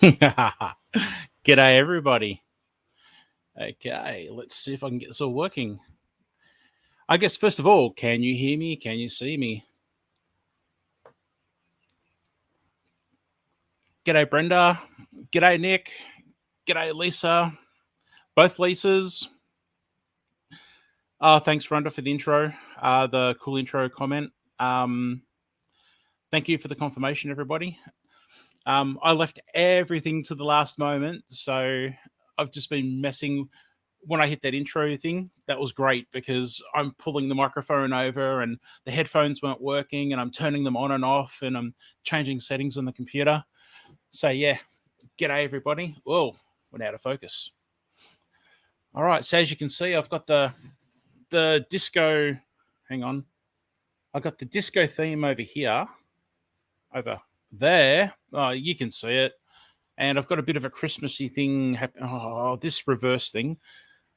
G'day, everybody. Okay, let's see if I can get this all working. I guess, first of all, can you hear me? Can you see me? G'day, Brenda. G'day, Nick. G'day, Lisa. Both Lisas. Thanks, Brenda, for the intro, the cool intro comment. Thank you for the confirmation, everybody. I left everything to the last moment, so I've just been messing. When I hit that intro thing, that was great because I'm pulling the microphone over and the headphones weren't working and I'm turning them on and off and I'm changing settings on the computer. So yeah, g'day everybody. Whoa, went out of focus. All right, so as you can see, I've got the disco. Hang on, I've got the disco theme over here, over there. Oh, you can see it. And I've got a bit of a Christmassy thing. This reverse thing.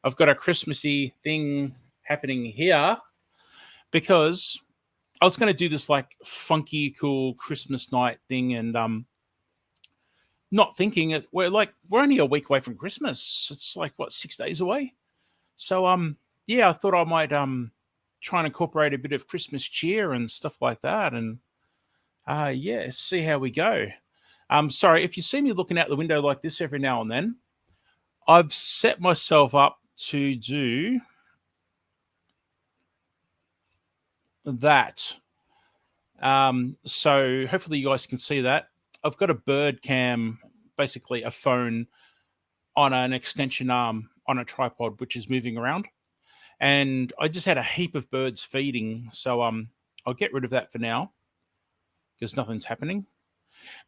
I've got a Christmassy thing happening here because I was going to do this like funky, cool Christmas night thing, and not thinking it. We're only a week away from Christmas. It's like what, 6 days away. So yeah, I thought I might try and incorporate a bit of Christmas cheer and stuff like that, and yeah, see how we go. Sorry if you see me looking out the window like this every now and then. I've set myself up to do that. So hopefully you guys can see that. I've got a bird cam, basically a phone on an extension arm on a tripod, which is moving around. And I just had a heap of birds feeding. So I'll get rid of that for now because nothing's happening.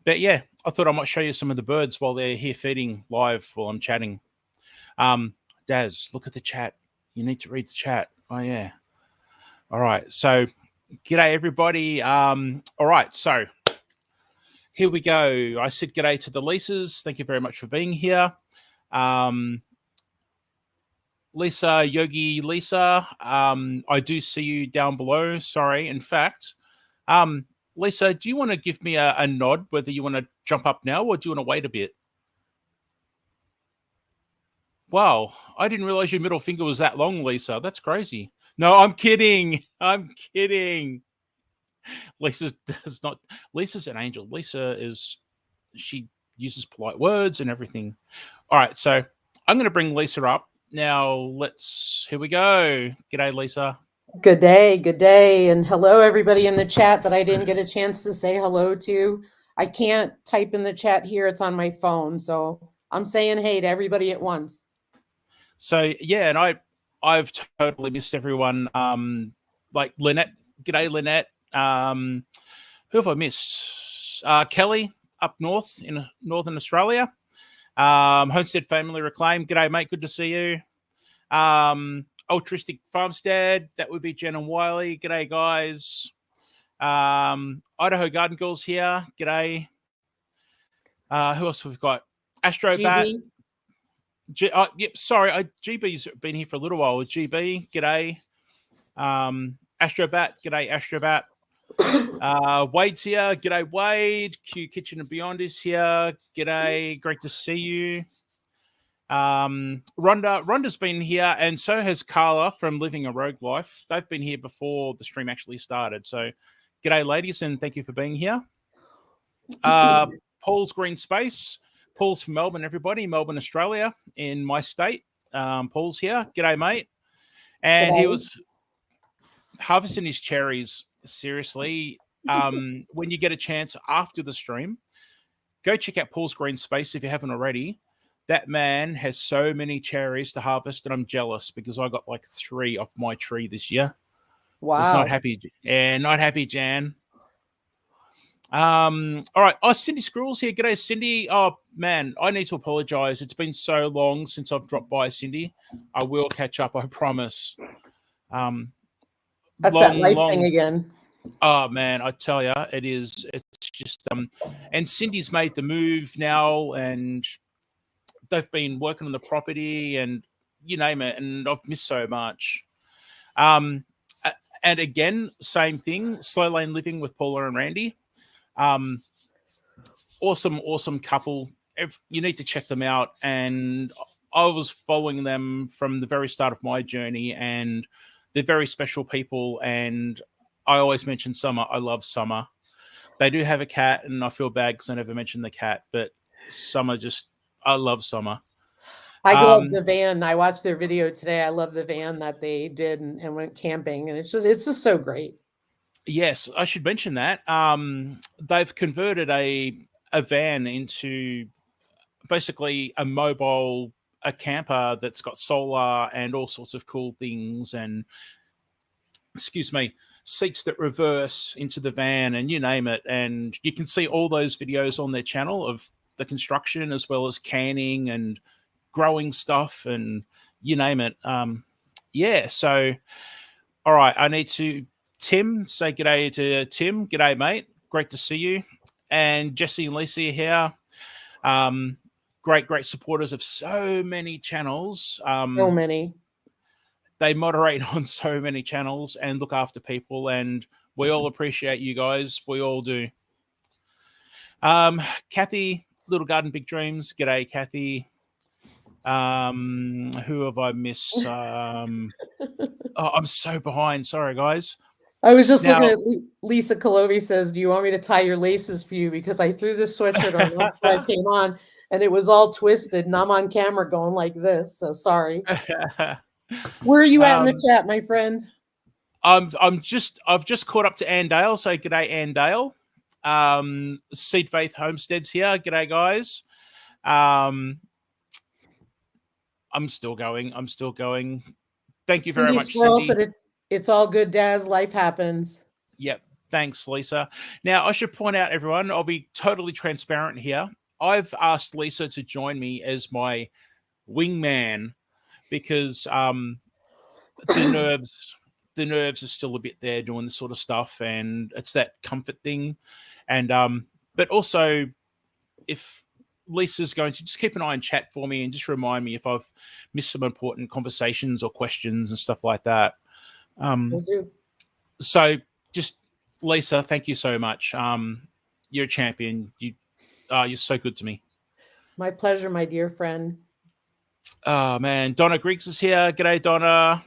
But yeah, I thought I might show you some of the birds while they're here feeding live while I'm chatting. Daz, look at the chat. You need to read the chat. Oh, yeah. All right. So, g'day, everybody. All right. So, here we go. I said g'day to the Lisas. Thank you very much for being here. Lisa, Yogi, Lisa, I do see you down below. Sorry. In fact, Lisa, do you want to give me a nod whether you want to jump up now or do you want to wait a bit? Wow, I didn't realize your middle finger was that long, Lisa. That's crazy. No, I'm kidding. I'm kidding. Lisa does not. Lisa's an angel. She uses polite words and everything. All right, so I'm going to bring Lisa up. Now, here we go. G'day, Lisa. Good day, and hello everybody in the chat that I didn't get a chance to say hello to. I can't type in the chat here, it's on my phone, so I'm saying hey to everybody at once. So yeah, and I've totally missed everyone. Like Lynette, g'day Lynette. Who have I missed? Kelly up north in Northern Australia. Homestead Family Reclaim, g'day mate, good to see you. Altruistic Farmstead, that would be Jen and Wiley. G'day, guys. Idaho Garden Girls here. G'day. Who else have we got? Astrobat. Yep, sorry. GB's been here for a little while. GB, g'day. Astrobat, g'day, Astrobat. Wade's here. G'day, Wade. Q Kitchen and Beyond is here. G'day. Great to see you. Rhonda's been here, and so has Carla from Living a Rogue Life. They've been here before the stream actually started. So, g'day, ladies, and thank you for being here. Paul's Green Space. Paul's from Melbourne, everybody. Melbourne, Australia, in my state. Paul's here. G'day, mate. And G'day. He was harvesting his cherries. Seriously, when you get a chance after the stream, go check out Paul's Green Space if you haven't already. That man has so many cherries to harvest, and I'm jealous because I got like 3 off my tree this year. Wow. I was not happy. Yeah, not happy, Jan. All right. Oh, Cindy Squirrels here. G'day, Cindy. Oh, man, I need to apologize. It's been so long since I've dropped by, Cindy. I will catch up, I promise. That's that life thing again. Oh, man, I tell you, it is. It's just, and Cindy's made the move now, and they've been working on the property and you name it, and I've missed so much. And again, same thing, slow lane living with Paula and Randy. Awesome couple. you need to check them out. And I was following them from the very start of my journey, and they're very special people. And I always mention Summer. I love Summer. They do have a cat, and I feel bad because I never mentioned the cat, but Summer I love Summer. I love the van. I watched their video today. I love the van that they did and went camping, and it's just so great. Yes, I should mention that. They've converted a van into basically a camper that's got solar and all sorts of cool things, and excuse me, seats that reverse into the van, and you name it. And you can see all those videos on their channel of the construction, as well as canning and growing stuff, and you name it. Yeah, so all right, I need to say g'day to Tim. G'day, mate. Great to see you. And Jesse and Lisa are here. Great supporters of so many channels. So many. They moderate on so many channels and look after people, and we all appreciate you guys. We all do. Kathy, Little Garden Big Dreams. G'day, Kathy. Who have I missed? I'm so behind. Sorry, guys. I was just looking at Lisa Colovi says, "Do you want me to tie your laces for you? Because I threw this sweatshirt on once I came on, and it was all twisted, and I'm on camera going like this. So sorry." Where are you at in the chat, my friend? I've just caught up to Ann Dale. So g'day, Ann Dale. Seed Faith Homestead's here. G'day, guys. I'm still going. Thank you very much, Cindy. Said it's all good, Daz. Life happens. Yep. Thanks, Lisa. Now, I should point out, everyone, I'll be totally transparent here. I've asked Lisa to join me as my wingman because the nerves are still a bit there doing this sort of stuff, and it's that comfort thing. And but also, if Lisa's going to just keep an eye on chat for me and just remind me if I've missed some important conversations or questions and stuff like that. So just Lisa, thank you so much. You're a champion. You're so good to me. My pleasure, my dear friend. Oh man, Donna Griggs is here. G'day, Donna.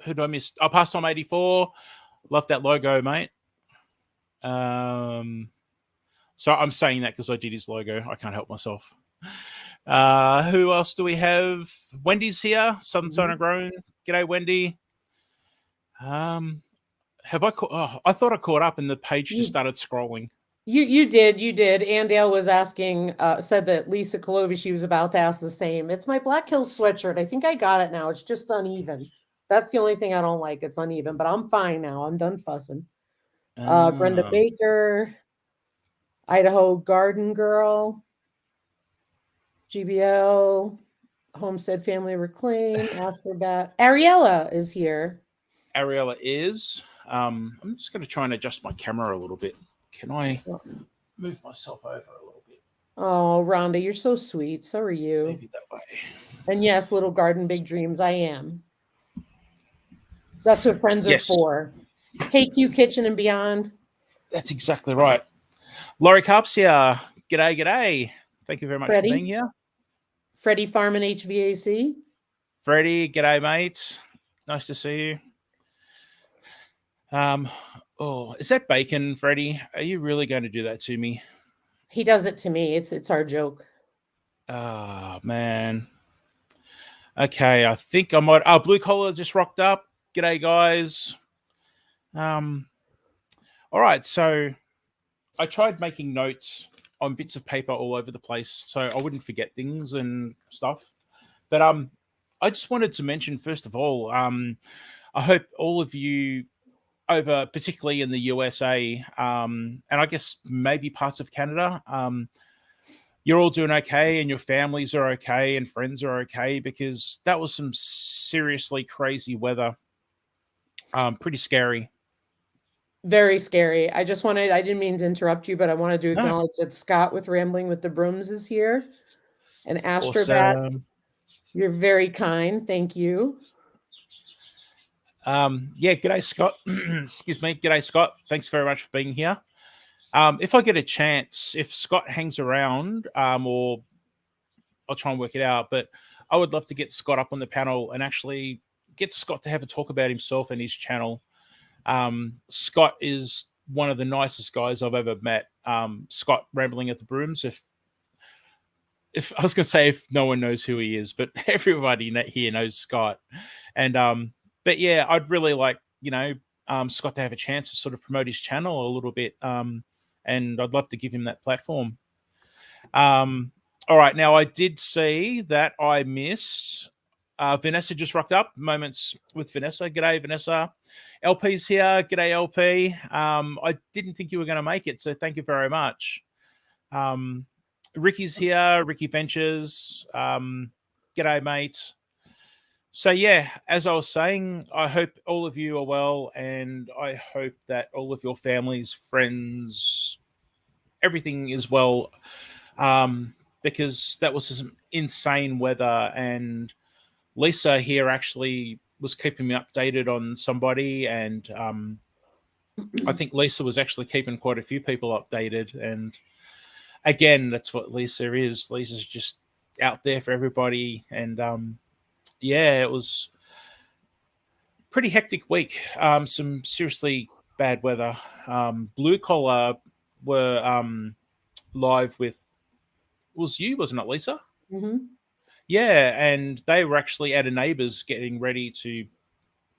Who do I miss? I passed on 84. Love that logo, mate. So I'm saying that because I did his logo. I can't help myself. Who else do we have? Wendy's here. Southern Sona Grown. G'day, Wendy. Have I I thought I caught up and the page just started scrolling. You did. Andale was asking, said that Lisa Colovi, she was about to ask the same. It's my Black Hills sweatshirt. I think I got it now. It's just uneven. That's the only thing I don't like. It's uneven, but I'm fine now. I'm done fussing. Brenda Baker, Idaho Garden Girl, GBL, Homestead Family Reclaim, Afterbat. Ariella is here. Ariella is. I'm just going to try and adjust my camera a little bit. Can I move myself over a little bit? Oh, Rhonda, you're so sweet. So are you. Maybe that way. And yes, Little Garden Big Dreams, I am. That's what friends are for. KQ Kitchen and Beyond. That's exactly right. Laurie Carp's here. G'day. Thank you very much for being here. Freddie Farm and HVAC. Freddie, g'day, mate. Nice to see you. Oh, is that bacon, Freddie? Are you really going to do that to me? He does it to me. It's our joke. Oh, man. Okay, I think I might. Oh, Blue Collar just rocked up. G'day, guys. All right, so I tried making notes on bits of paper all over the place so I wouldn't forget things and stuff. But I just wanted to mention, first of all, I hope all of you over, particularly in the USA, and I guess maybe parts of Canada, you're all doing okay and your families are okay and friends are okay, because that was some seriously crazy weather. Pretty scary. Very scary. I didn't mean to interrupt you, but I wanted to acknowledge that Scott with Rambling with the Brooms is here. And Astrobat, awesome. You're very kind. Thank you. G'day, Scott. Excuse me. G'day, Scott. Thanks very much for being here. If I get a chance, if Scott hangs around, or I'll try and work it out, but I would love to get Scott up on the panel and actually get Scott to have a talk about himself and his channel. Scott is one of the nicest guys I've ever met. Scott Rambling at the Brooms. If I was going to say if no one knows who he is, but everybody here knows Scott. And but yeah, I'd really like Scott to have a chance to sort of promote his channel a little bit. And I'd love to give him that platform. All right, now I did see that I missed. Vanessa just rocked up. Moments with Vanessa. G'day, Vanessa. LP's here. G'day, LP. I didn't think you were going to make it, so thank you very much. Ricky's here. Ricky Ventures. G'day, mate. So yeah, as I was saying, I hope all of you are well, and I hope that all of your families, friends, everything is well. Because that was some insane weather, and Lisa here actually was keeping me updated on somebody, and I think Lisa was actually keeping quite a few people updated. And again, that's what Lisa is. Lisa's just out there for everybody, and yeah, it was a pretty hectic week. Some seriously bad weather. Blue Collar were live with. Was you, wasn't it, Lisa? Mm-hmm. Yeah, and they were actually at a neighbor's getting ready to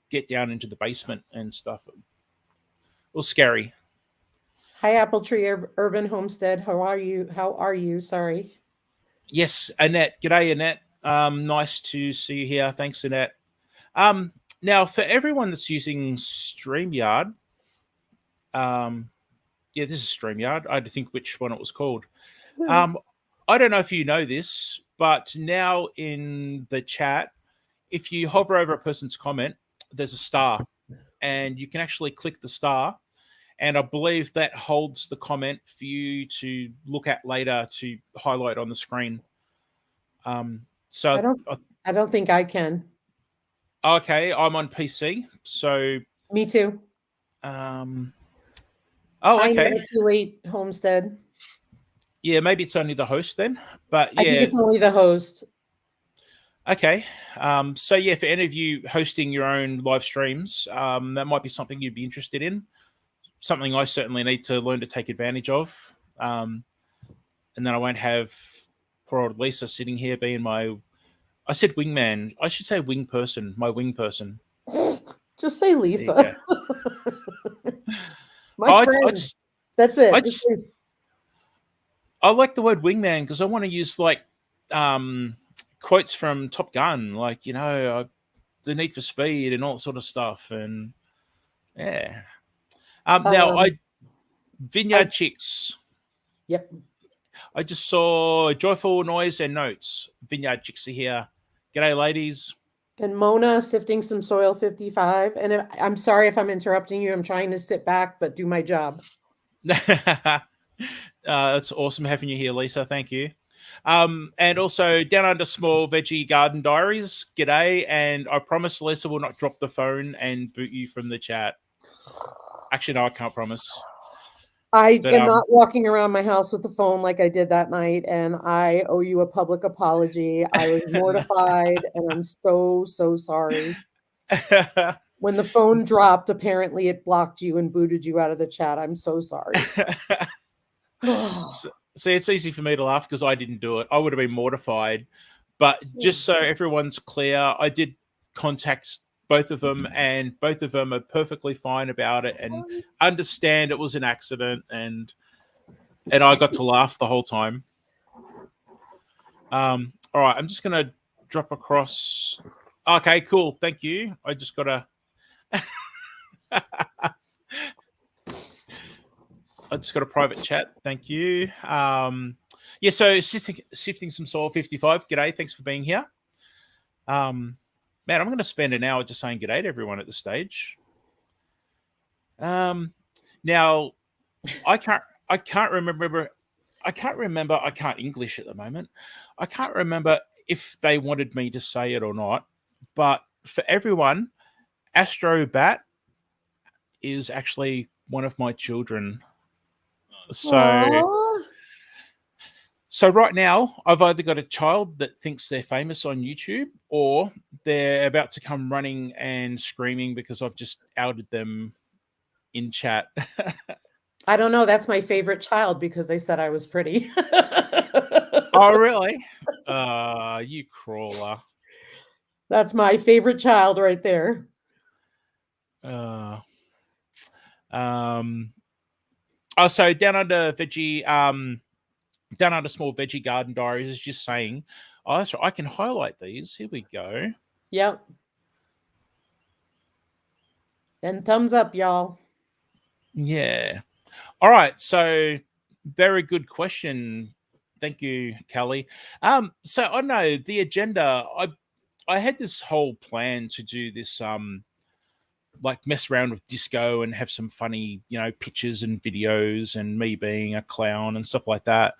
get down into the basement and stuff. It was scary. Hi, Apple Tree Urban Homestead. How are you? Sorry. Yes, Annette. G'day, Annette. Nice to see you here. Thanks, Annette. Now, for everyone that's using Streamyard, yeah, this is Streamyard. I had to think which one it was called. I don't know if you know this, but now in the chat, if you hover over a person's comment, there's a star, and you can actually click the star, and I believe that holds the comment for you to look at later to highlight on the screen. So I don't think I can. Okay, I'm on PC, so me too. Okay. Too late, Homestead. Yeah, maybe it's only the host then, but yeah. I think it's only the host. Okay. So yeah, for any of you hosting your own live streams, that might be something you'd be interested in. Something I certainly need to learn to take advantage of. And then I won't have poor old Lisa sitting here being I said wingman. I should say wing person, my wing person. Just say Lisa. My friend. That's it. I like the word wingman because I want to use like quotes from Top Gun, like, the Need for Speed and all that sort of stuff. And yeah. Now, Vineyard Chicks. Yep. I just saw Joyful Noise and Notes. Vineyard Chicks are here. G'day, ladies. And Mona sifting some soil 55. And I'm sorry if I'm interrupting you. I'm trying to sit back, but do my job. It's awesome having you here, Lisa. Thank you. And also Down Under Small Veggie Garden Diaries. G'day. And I promise Lisa will not drop the phone and boot you from the chat. Actually, no, I can't promise. I am not walking around my house with the phone like I did that night, and I owe you a public apology. I was mortified, and I'm so sorry. When the phone dropped, apparently it blocked you and booted you out of the chat. I'm so sorry. See, it's easy for me to laugh because I didn't do it. I would have been mortified. But just so everyone's clear, I did contact both of them, and both of them are perfectly fine about it and understand it was an accident, and I got to laugh the whole time. All right, I'm just gonna drop across. Okay, cool. Thank you. I just gotta I just got a private chat. Thank you. Yeah, so sifting some soil 55. G'day, thanks for being here. Man, I'm going to spend an hour just saying g'day to everyone at the stage. Now, I can't remember. I can't English at the moment. I can't remember if they wanted me to say it or not. But for everyone, Astro Bat is actually one of my children. So, Aww. so right now, I've either got a child that thinks they're famous on YouTube, or they're about to come running and screaming because I've just outed them in chat. I don't know. That's my favorite child because they said I was pretty. Oh, really? You crawler. That's my favorite child right there. Also, down under veggie, down under small veggie garden diaries is just saying, oh, that's right, I can highlight these. Here we go. Yep. And thumbs up, y'all. Yeah. All right. So, very good question. Thank you, Kelly. So I know the agenda. I had this whole plan to do this like mess around with disco and have some funny, pictures and videos and me being a clown and stuff like that.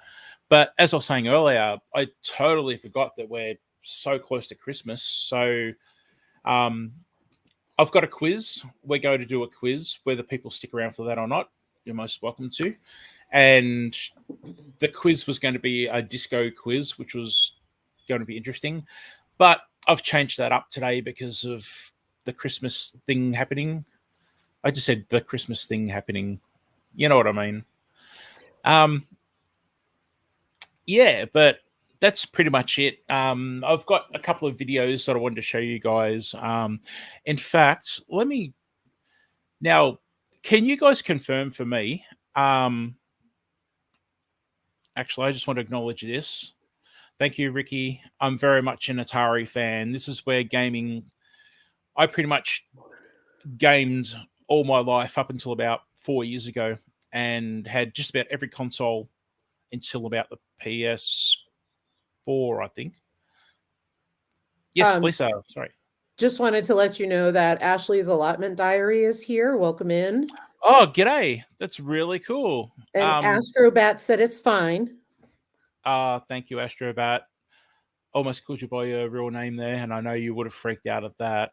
But as I was saying earlier, I totally forgot that we're so close to Christmas. So I've got a quiz. We're going to do a quiz. Whether people stick around for that or not, you're most welcome to. And the quiz was going to be a disco quiz, which was going to be interesting. But I've changed that up today because of the Christmas thing happening. I just said the Christmas thing happening. You know what I mean? Yeah, but that's pretty much it. I've got a couple of videos that I wanted to show you guys. In fact, now, can you guys confirm for me? Actually, I just want to acknowledge this. Thank you, Ricky. I'm very much an Atari fan. This is where gaming, I pretty much gamed all my life up until about 4 years ago and had just about every console until about the PS4, I think. Yes, Lisa, sorry. Just wanted to let you know that Ashley's allotment diary is here. Welcome in. Oh, g'day. That's really cool. And Astrobat said it's fine. Thank you, Astrobat. Almost called you by your real name there, and I know you would have freaked out at that.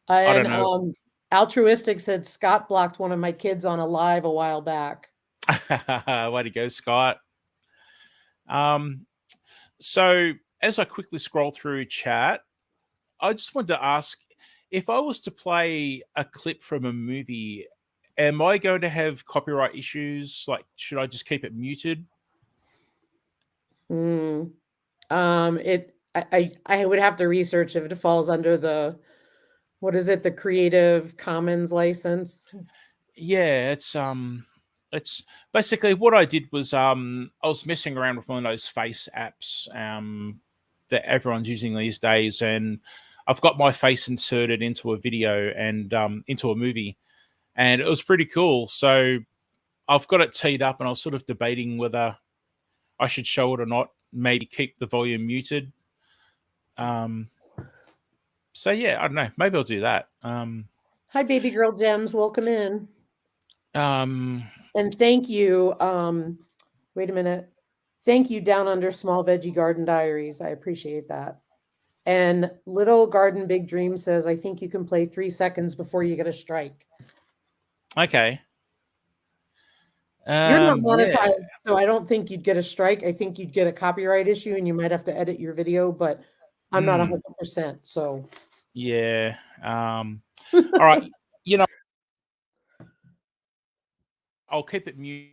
I don't know. Altruistic said Scott blocked one of my kids on a live a while back. Way to go, Scott. So as I quickly scroll through chat, I just wanted to ask, if I was to play a clip from a movie, am I going to have copyright issues? Like, should I just keep it muted? I would have to research if it falls under the, what is it, the Creative Commons license? Yeah, it's basically what I did was I was messing around with one of those face apps that everyone's using these days, and I've got my face inserted into a video and into a movie, and it was pretty cool. So I've got it teed up, and I was sort of debating whether I should show it or not. Maybe keep the volume muted. So yeah, I don't know. Maybe I'll do that. Hi, baby girl Gems. Welcome in. And thank you. Wait a minute. Thank you, Down Under Small Veggie Garden Diaries. I appreciate that. And Little Garden Big Dream says, I think you can play 3 seconds before you get a strike. Okay. You're not monetized, so I don't think you'd get a strike. I think you'd get a copyright issue and you might have to edit your video, but I'm not 100%. So yeah. All right. I'll keep it mute.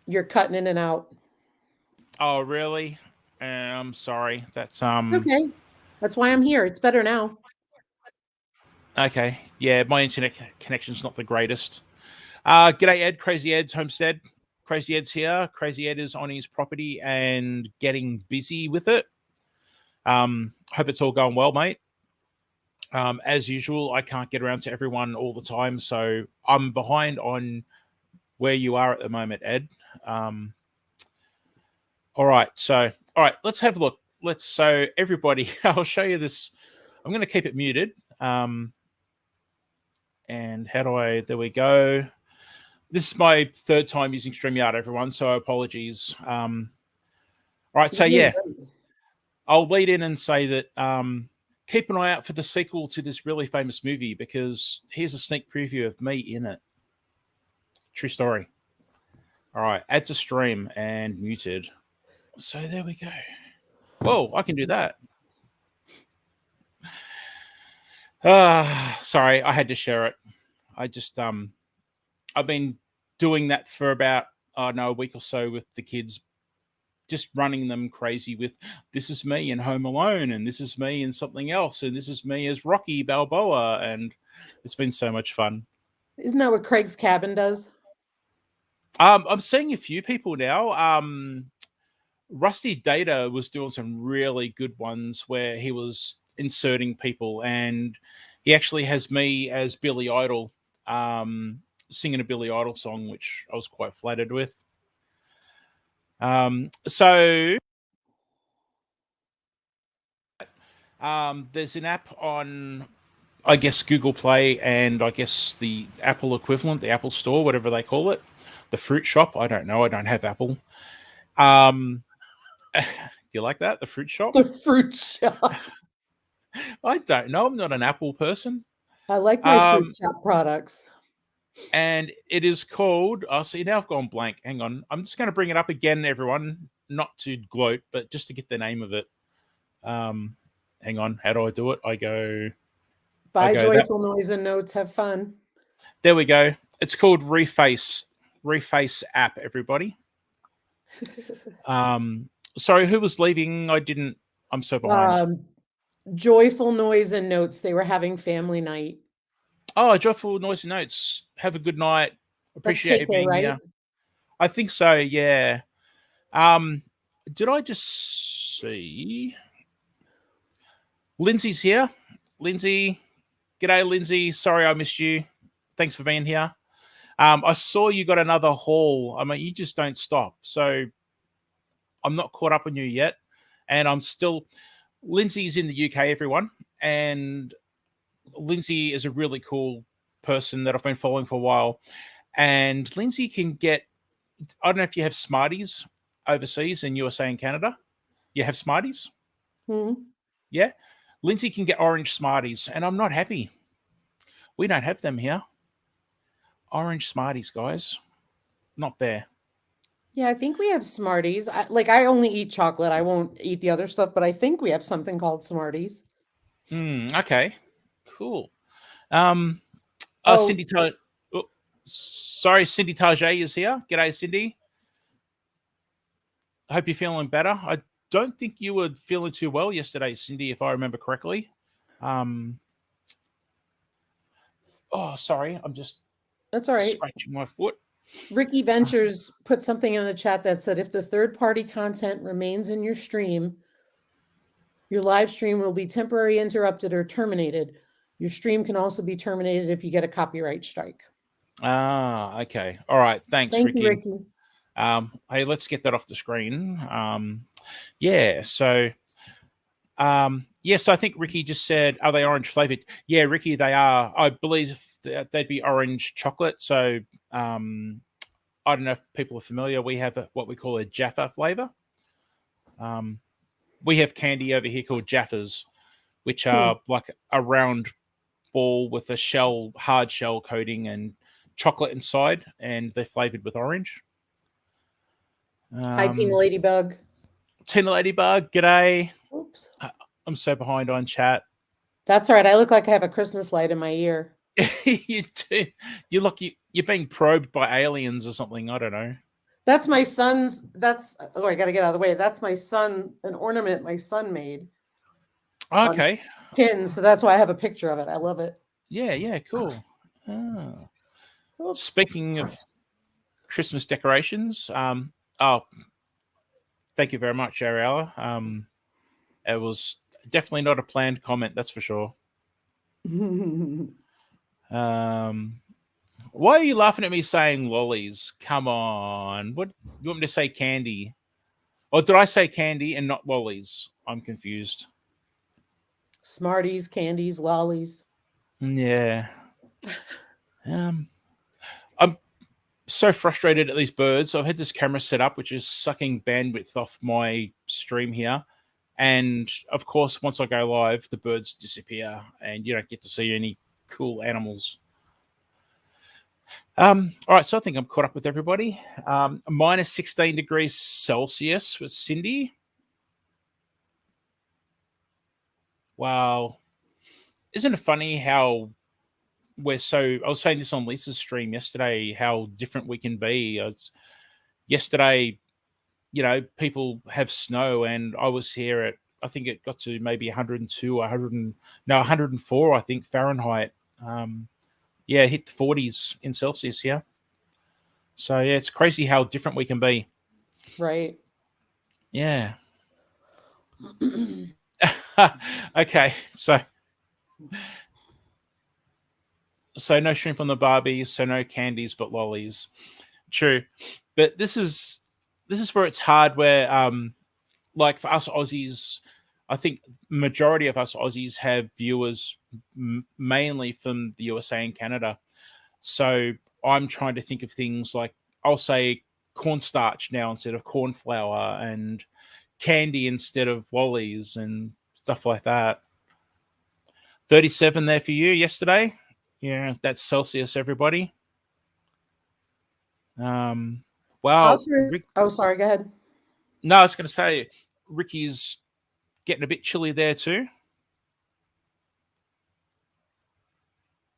You're cutting in and out. Oh, really? I'm sorry. That's okay. That's why I'm here. It's better now. Okay. Yeah, my internet connection's not the greatest. G'day, Ed. Crazy Ed's Homestead. Crazy Ed's here. Crazy Ed is on his property and getting busy with it. Hope it's all going well, mate. As usual, I can't get around to everyone all the time, so I'm behind on where you are at the moment, Ed. All right, let's have a look. So everybody, I'll show you this. I'm going to keep it muted. And how do I? There we go. This is my third time using StreamYard, everyone. So apologies. All right, so yeah, I'll lead in and say that keep an eye out for the sequel to this really famous movie, because here's a sneak preview of me in it. True story. All right, add to stream and muted. So there we go. Whoa, I can do that. Sorry, I had to share it. I just I've been doing that for about a week or so with the kids, just running them crazy with this is me in Home Alone, and this is me in something else, and this is me as Rocky Balboa, and it's been so much fun. Isn't that what Craig's Cabin does? I'm seeing a few people now. Rusty Data was doing some really good ones where he was inserting people, and he actually has me as Billy Idol, singing a Billy Idol song, which I was quite flattered with. So there's an app on, I guess, Google Play, and I guess the Apple equivalent, the Apple Store, whatever they call it, the Fruit Shop. I don't know. I don't have Apple. Do you like that? The Fruit Shop? The Fruit Shop. I don't know. I'm not an Apple person. I like my Fruit Shop products. And it is called, see, now I've gone blank. Hang on. I'm just going to bring it up again, everyone, not to gloat, but just to get the name of it. Hang on. How do I do it? I go... Buy Joyful Noise and Notes. Have fun. There we go. It's called Reface app, everybody. Sorry, who was leaving? I'm so behind. Joyful Noise and Notes. They were having family night. Oh, Joyful Noise and Notes. Have a good night. Appreciate you being here. I think so, yeah. Did I just see? Lindsay's here. Lindsay. G'day, Lindsay. Sorry I missed you. Thanks for being here. I saw you got another haul. I mean, you just don't stop. So I'm not caught up on you yet. And I'm still... Lindsay's in the UK, everyone. And Lindsay is a really cool person that I've been following for a while. And Lindsay can get... I don't know if you have Smarties overseas in USA and Canada. You have Smarties? Mm-hmm. Yeah? Lindsay can get orange Smarties, and I'm not happy. We don't have them here. Orange Smarties, guys. Not fair. Yeah, I think we have Smarties. I only eat chocolate. I won't eat the other stuff, but I think we have something called Smarties. Okay. Cool. Cindy Cindy Tajay is here. G'day, Cindy. I hope you're feeling better. I don't think you were feeling too well yesterday, Cindy, if I remember correctly. Sorry. I'm just... That's all right. Scratching my foot. Ricky Ventures put something in the chat that said, if the third-party content remains in your stream, your live stream will be temporarily interrupted or terminated. Your stream can also be terminated if you get a copyright strike. Okay. All right. Thanks, Thank Ricky. you, Ricky. Hey, let's get that off the screen. So I think Ricky just said, are they orange flavored? Yeah, Ricky, they are. I believe they'd be orange chocolate. So I don't know if people are familiar. We have what we call a Jaffa flavor. We have candy over here called Jaffas, which are like a round ball with a hard shell coating and chocolate inside, and they're flavored with orange. Hi, Tina Ladybug. Tina Ladybug, g'day. Oops. I'm so behind on chat. That's all right. I look like I have a Christmas light in my ear. You do. You're being probed by aliens or something. I don't know. That's my son's. I got to get out of the way. That's my son, an ornament my son made. Okay. Tin. So that's why I have a picture of it. I love it. Yeah, cool. Speaking of Christmas decorations, thank you very much, Ariella. It was definitely not a planned comment, that's for sure. Why are you laughing at me saying lollies? Come on. What you want me to say? Candy? Or did I say candy and not lollies? I'm confused. Smarties, candies, lollies. Yeah. I'm so frustrated at these birds. I've had this camera set up, which is sucking bandwidth off my stream here. And of course, once I go live, the birds disappear and you don't get to see any cool animals. All right, so I think I'm caught up with everybody. Minus 16 degrees Celsius with Cindy. Wow. Isn't it funny how I was saying this on Lisa's stream yesterday, how different we can be. Yesterday, people have snow, and I was here at, I think it got to maybe 102 or 104, I think, Fahrenheit. Hit the 40s in Celsius here. So, yeah, it's crazy how different we can be. Right. Yeah. Okay, so no shrimp on the barbie, so no candies but lollies. True. But this is where it's hard, where like for us Aussies, I think majority of us Aussies have viewers mainly from the USA and Canada. So I'm trying to think of things like, I'll say cornstarch now instead of corn flour, and candy instead of lollies and stuff like that. 37 there for you yesterday. Yeah, that's Celsius, everybody. Wow. Oh, sorry, go ahead. No, I was going to say, Ricky's getting a bit chilly there too.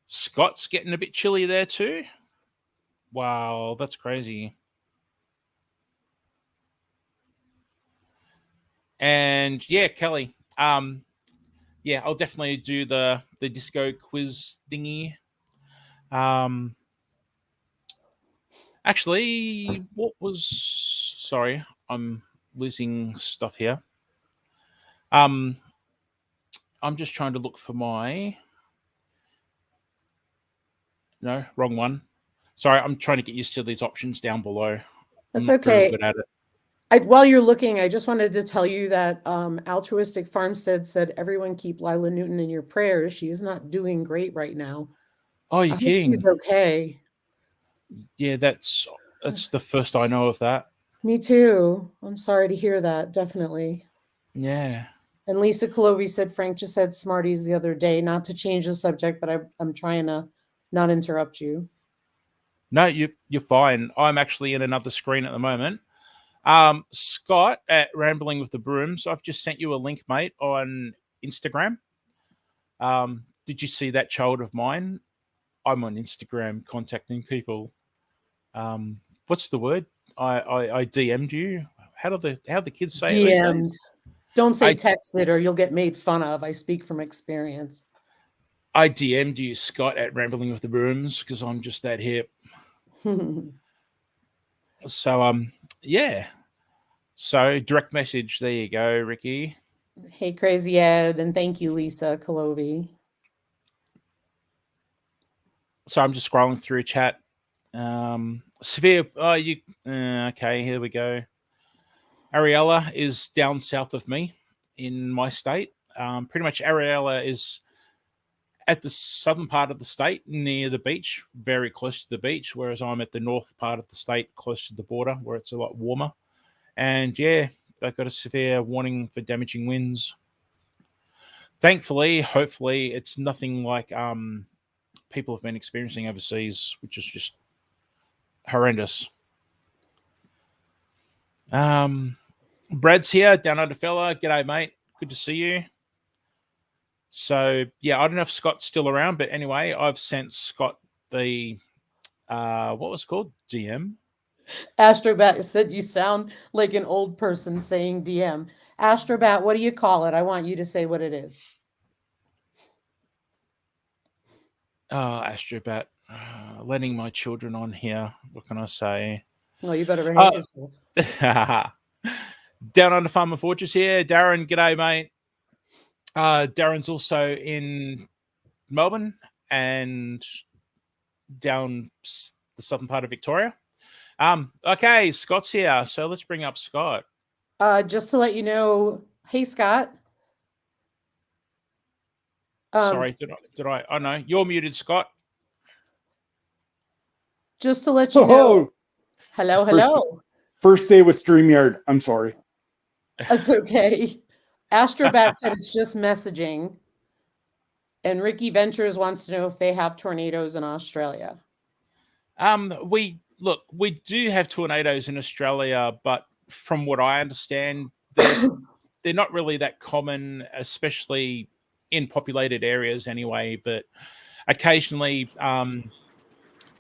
Scott's getting a bit chilly there too. Wow, that's crazy. And yeah, Kelly, yeah, I'll definitely do the disco quiz thingy. Actually, sorry, I'm losing stuff here. I'm just trying to look for no, wrong one. Sorry, I'm trying to get used to these options down below. That's okay. Good at it. While you're looking, I just wanted to tell you that Altruistic Farmstead said, everyone keep Lila Newton in your prayers. She is not doing great right now. Oh, you're kidding. She's okay. Yeah, that's the first I know of that. Me too. I'm sorry to hear that, definitely. Yeah. And Lisa Colovi said, Frank just said Smarties the other day. Not to change the subject, but I'm trying to not interrupt you. No, you're fine. I'm actually in another screen at the moment. Scott at Rambling with the Brooms, I've just sent you a link, mate, on Instagram. Did you see that, child of mine? I'm on Instagram contacting people. What's the word? I DM'd you. How the kids say it these days? Don't say texted or you'll get made fun of. I speak from experience. I DM'd you, Scott, at Rambling with the Brooms, because I'm just that hip. So, yeah. So, direct message. There you go, Ricky. Hey, Crazy Ed, and thank you, Lisa Colovi. So, I'm just scrolling through chat. Severe. Okay, here we go. Ariella is down south of me in my state. Pretty much Ariella is at the southern part of the state near the beach, very close to the beach, whereas I'm at the north part of the state close to the border where it's a lot warmer. And yeah, they've got a severe warning for damaging winds. Thankfully, hopefully, it's nothing like people have been experiencing overseas, which is just horrendous. Brad's here, down under fella. G'day, mate. Good to see you. So yeah, I don't know if Scott's still around, but anyway, I've sent Scott the what was it called? DM. Astrobat said you sound like an old person saying DM. Astrobat, what do you call it? I want you to say what it is. Astrobat, letting my children on here. What can I say? Oh, you better behave yourself. Down under Farmer Fortress here. Darren, g'day, mate. Darren's also in Melbourne and down the southern part of Victoria. Okay, Scott's here, so let's bring up Scott. Just to let you know, hey Scott. Sorry, did I? Oh no, you're muted, Scott. Just to let you know. Hello. First day with StreamYard. I'm sorry. That's okay. Astrobat said it's just messaging. And Ricky Ventures wants to know if they have tornadoes in Australia. We do have tornadoes in Australia, but from what I understand, they're not really that common, especially in populated areas anyway. But occasionally,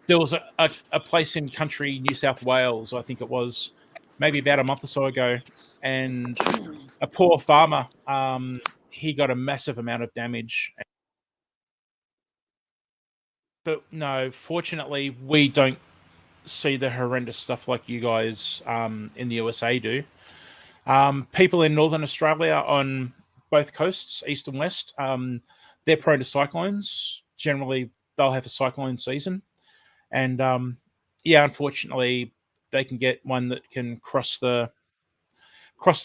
there was a place in country New South Wales, I think it was maybe about a month or so ago, and a poor farmer, he got a massive amount of damage. But no, fortunately, we don't see the horrendous stuff like you guys in the USA do. People in Northern Australia on both coasts, east and west, they're prone to cyclones. Generally, they'll have a cyclone season. And unfortunately, they can get one that can cross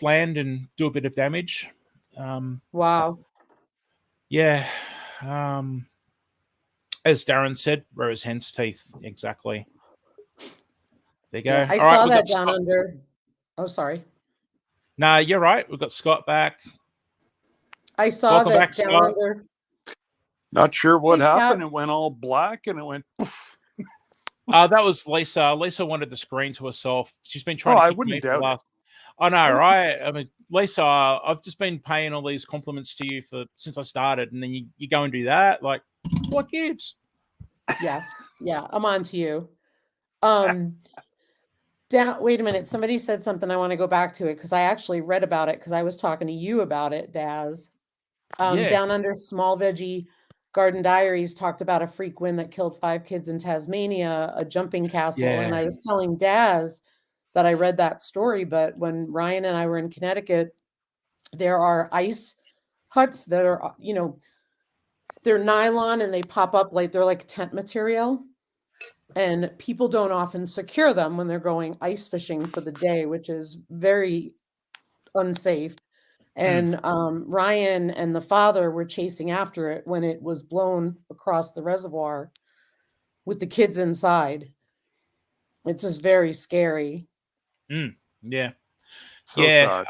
land and do a bit of damage. Wow. Yeah. As Darren said, rose hen's teeth. Exactly. There you go. Yeah, I saw that down under. Oh, sorry. No, you're right. We've got Scott back. I saw Welcome that back, down Scott. under. Not sure what Hey, happened. Scott. It went all black and it went poof. That was Lisa. Lisa wanted the screen to herself. She's been trying to kick me for the last. I know, right? I mean, Lisa, I've just been paying all these compliments to you since I started, and then you go and do that. Like, what gives? Yeah, I'm on to you. Wait a minute. Somebody said something. I want to go back to it because I actually read about it because I was talking to you about it, Daz. Down under Small Veggie Garden Diaries talked about a freak wind that killed 5 kids in Tasmania, a jumping castle. Yeah. And I was telling Daz that I read that story, but when Ryan and I were in Connecticut, there are ice huts that are, they're nylon and they pop up like they're like tent material. And people don't often secure them when they're going ice fishing for the day, which is very unsafe. And Ryan and the father were chasing after it when it was blown across the reservoir with the kids inside. It's just very scary. Yeah. So sad.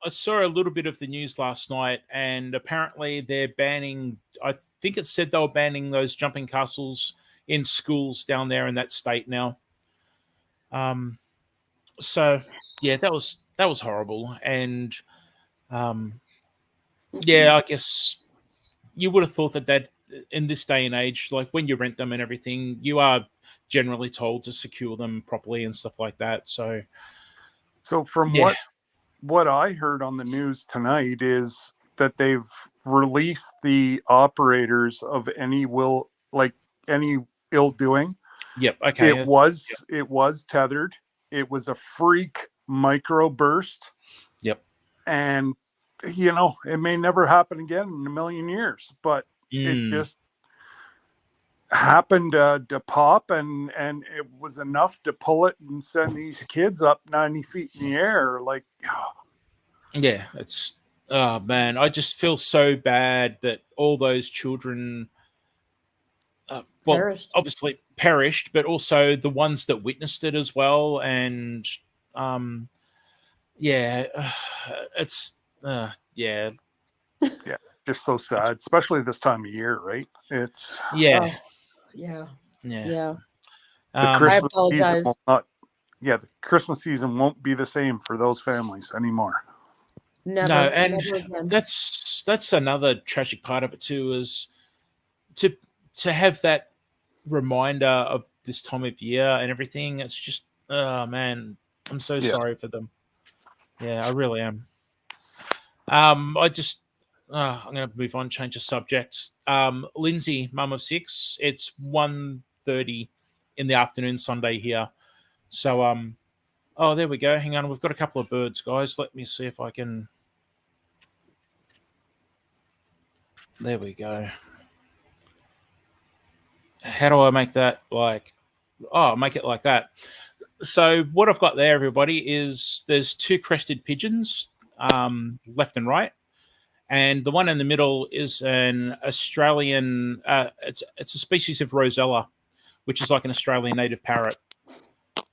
I saw a little bit of the news last night, and apparently they're banning, I think it said they were banning those jumping castles in schools down there in that state now. So yeah, that was horrible. And I guess you would have thought that in this day and age, like when you rent them and everything, you are generally told to secure them properly and stuff like that. So from what I heard on the news tonight is that they've released the operators of any ill doing. Yep. Okay. It was tethered. It was a freak microburst. Yep. And it may never happen again in a million years, but it just happened to pop, and it was enough to pull it and send these kids up 90 feet in the air. Like, yeah, it's man, I just feel so bad that all those children obviously perished, but also the ones that witnessed it as well. And it's just so sad, especially this time of year, right? It's yeah. The Christmas season the Christmas season won't be the same for those families anymore. Never, no, and never again. That's another tragic part of it too, is to have that reminder of this time of year and everything. It's just, oh man, I'm so sorry for them. Yeah, I really am. I'm going to move on, change the subject. Lindsay, mum of 6, it's 1:30 in the afternoon Sunday here. So, there we go. Hang on. We've got a couple of birds, guys. Let me see if I can. There we go. How do I make that make it like that? So what I've got there, everybody, is there's 2 crested pigeons, left and right. And the one in the middle is an Australian, it's a species of Rosella, which is like an Australian native parrot.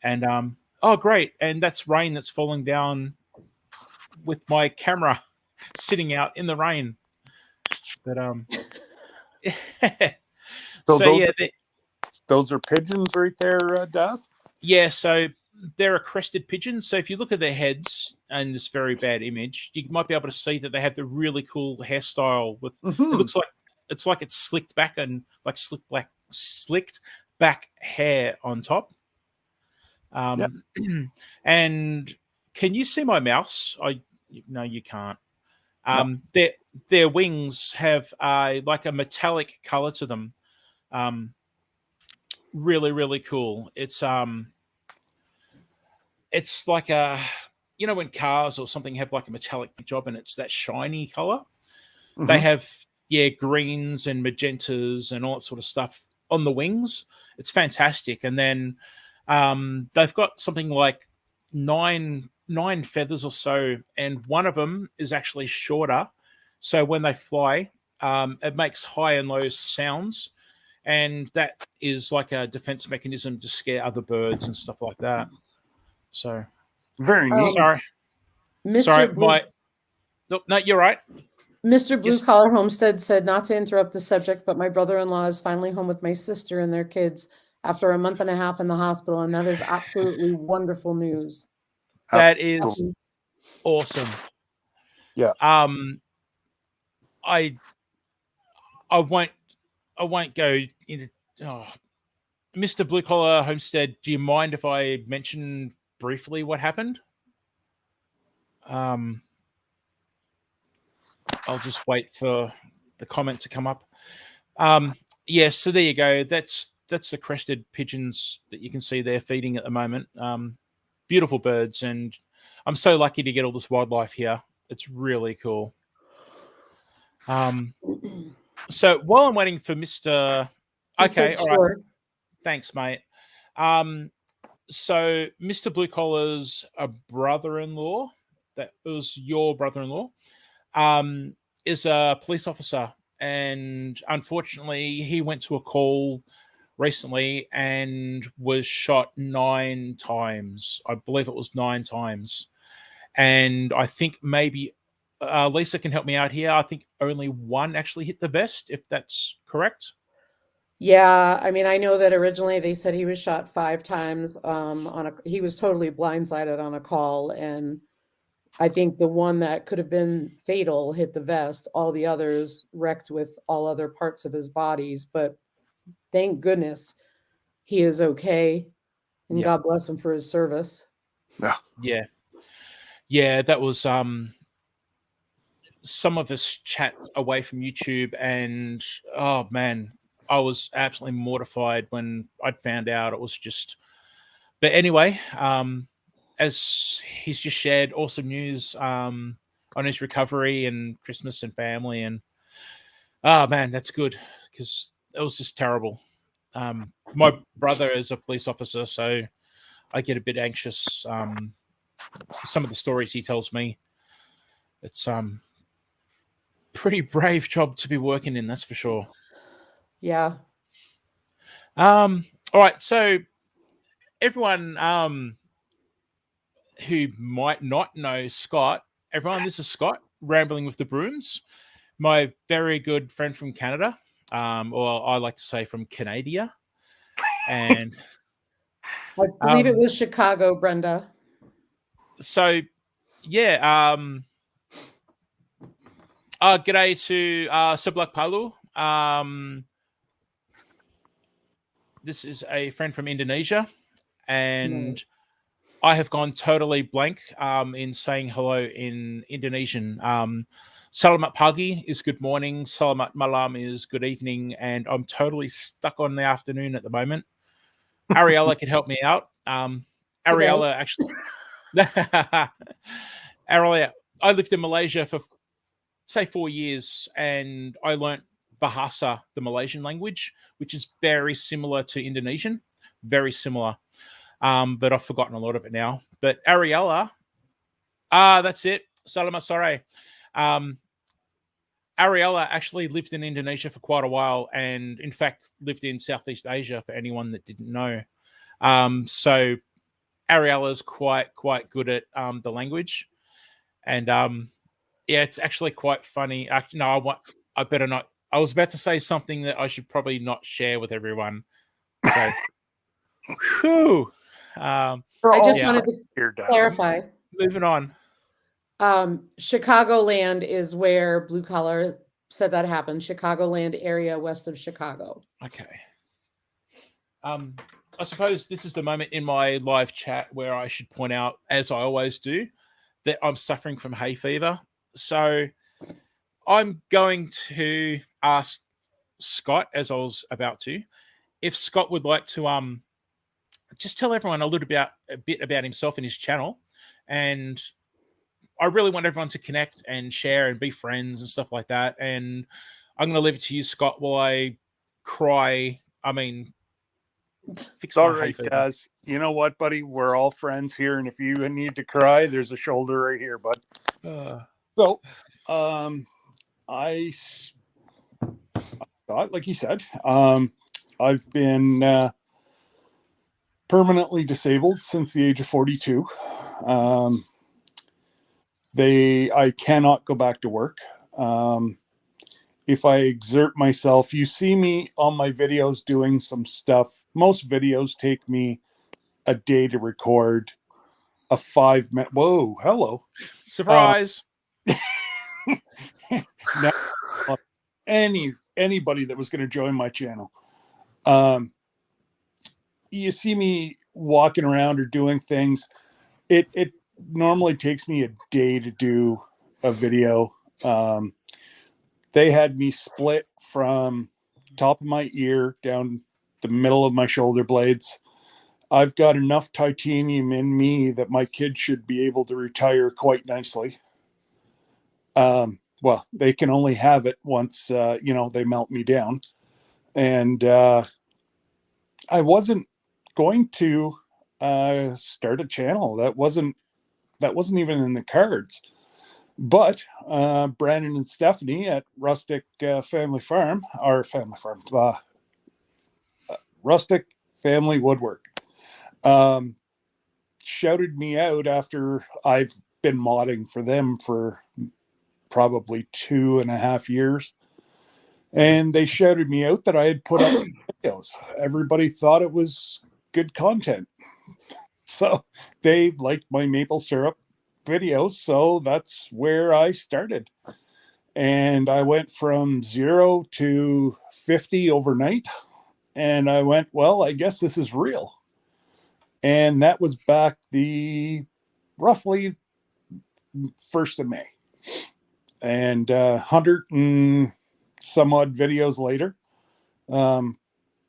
And, great. And that's rain that's falling down with my camera sitting out in the rain. But So so yeah, those are pigeons right there, Daz? yeah. So they're a crested pigeon. So if you look at their heads in this very bad image, you might be able to see that they have the really cool hairstyle. With it looks like it's slicked back and like slicked back hair on top. And can you see my mouse? No, you can't. Their wings have like a metallic color to them. Really, really cool. It's like a, when cars or something have like a metallic job and it's that shiny color. They have greens and magentas and all that sort of stuff on the wings. It's fantastic. And then they've got something like nine feathers or so, and one of them is actually shorter. So when they fly, it makes high and low sounds, and that is like a defense mechanism to scare other birds and stuff like that. So very neat. Sorry, no, you're right. Mr. Blue Collar Homestead said, not to interrupt the subject, but my brother-in-law is finally home with my sister and their kids after a month and a half in the hospital, and that is absolutely wonderful news. That is awesome. Yeah. I won't go into Mr. Blue Collar Homestead. Do you mind if I mention briefly what happened? I'll just wait for the comment to come up. Yes, so there you go. That's the crested pigeons that you can see there feeding at the moment. Beautiful birds, and I'm so lucky to get all this wildlife here. It's really cool. So while I'm waiting for Mr. Okay, all right. Thanks, mate. So Mr. Blue Collar's brother-in-law, that was your brother-in-law, is a police officer, and unfortunately he went to a call recently and was shot 9 times. I believe it was 9 times. And I think maybe Lisa can help me out here. I think only 1 actually hit the vest, if that's correct. Yeah, I mean, I know that originally they said he was shot 5 times. He was totally blindsided on a call, and I think the one that could have been fatal hit the vest. All the others wrecked with all other parts of his bodies, but thank goodness he is okay, and God bless him for his service. Yeah, that was some of us chat away from YouTube, and oh man, I was absolutely mortified when I'd found out. It was just, but anyway, as he's just shared awesome news on his recovery and Christmas and family, and oh man, that's good, because it was just terrible. My brother is a police officer, so I get a bit anxious. Some of the stories he tells me, it's pretty brave job to be working in, that's for sure. Yeah. All right, so everyone who might not know Scott, everyone, this is Scott, Rambling with the Brooms, my very good friend from Canada, or I like to say from Canada. And I believe it was Chicago, Brenda. So, yeah, g'day to Seblak Palu. This is a friend from Indonesia, and I have gone totally blank in saying hello in Indonesian. Selamat pagi is good morning. Selamat malam is good evening, and I'm totally stuck on the afternoon at the moment. Ariella could help me out. Ariella actually... Ariella, I lived in Malaysia for, say, 4 years, and I learnt Bahasa, the Malaysian language, which is very similar to Indonesian, very similar. But I've forgotten a lot of it now. But Ariella, that's it. Selamat sore. Ariella actually lived in Indonesia for quite a while, and in fact lived in Southeast Asia, for anyone that didn't know. So Ariella's quite good at the language. And yeah, it's actually quite funny. Actually, no, I better not. I was about to say something that I should probably not share with everyone. So, whew. I just wanted to clarify. Moving on. Chicagoland is where Blue Collar said that happened. Chicagoland area west of Chicago. Okay. I suppose this is the moment in my live chat where I should point out, as I always do, that I'm suffering from hay fever. So I'm going to ask Scott, as I was about to, if Scott would like to just tell everyone a bit about himself and his channel. And I really want everyone to connect and share and be friends and stuff like that. And I'm going to leave it to you, Scott, while I cry. I mean, fix all right, Daz. You know what, buddy? We're all friends here, and if you need to cry, there's a shoulder right here, bud. So, I thought, like he said, I've been permanently disabled since the age of 42. I cannot go back to work. If I exert myself, you see me on my videos doing some stuff. Most videos take me a day to record a 5-minute. Whoa, hello. Surprise. Now, anybody that was going to join my channel. You see me walking around or doing things. It normally takes me a day to do a video. They had me split from top of my ear down the middle of my shoulder blades. I've got enough titanium in me that my kid should be able to retire quite nicely. Well, they can only have it once, they melt me down. And I wasn't going to start a channel. That wasn't even in the cards. But Brandon and Stephanie at Rustic Rustic Family Woodwork shouted me out after I've been modding for them for probably 2.5 years. And they shouted me out that I had put up some videos. Everybody thought it was good content. So they liked my maple syrup videos, so that's where I started. And I went from 0 to 50 overnight. And I went, well, I guess this is real. And that was back the roughly 1st of May. And 100 and some odd videos later,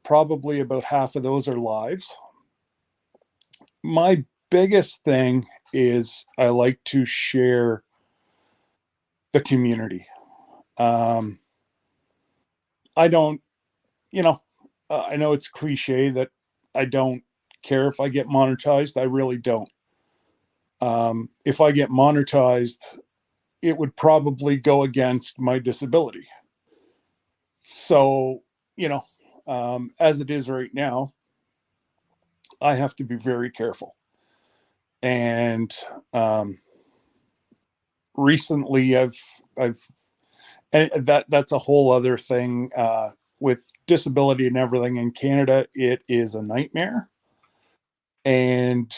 probably about half of those are lives. My biggest thing is I like to share the community. I don't, I know it's cliche that I don't care if I get monetized. I really don't. If I get monetized, it would probably go against my disability. So, as it is right now, I have to be very careful. And recently and that's a whole other thing with disability and everything in Canada. It is a nightmare. And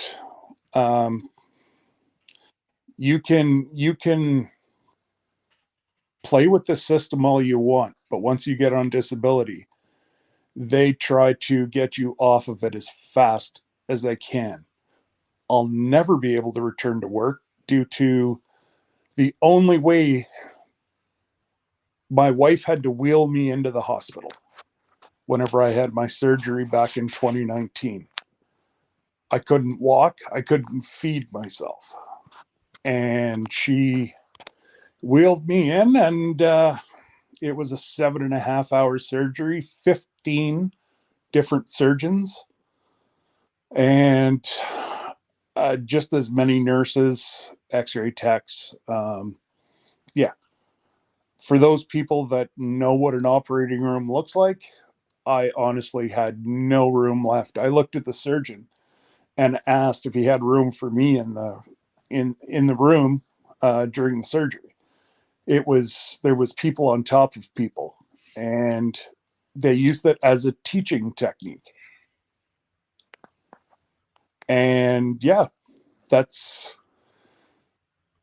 you can play with the system all you want, but once you get on disability, they try to get you off of it as fast as they can. I'll never be able to return to work due to the only way my wife had to wheel me into the hospital whenever I had my surgery back in 2019. I couldn't walk. I couldn't feed myself. And she wheeled me in, and it was a 7.5-hour surgery, 15 different surgeons, and just as many nurses, x-ray techs. Yeah. For those people that know what an operating room looks like, I honestly had no room left. I looked at the surgeon and asked if he had room for me in the room. during the surgery. There was people on top of people, and they used it as a teaching technique. And yeah,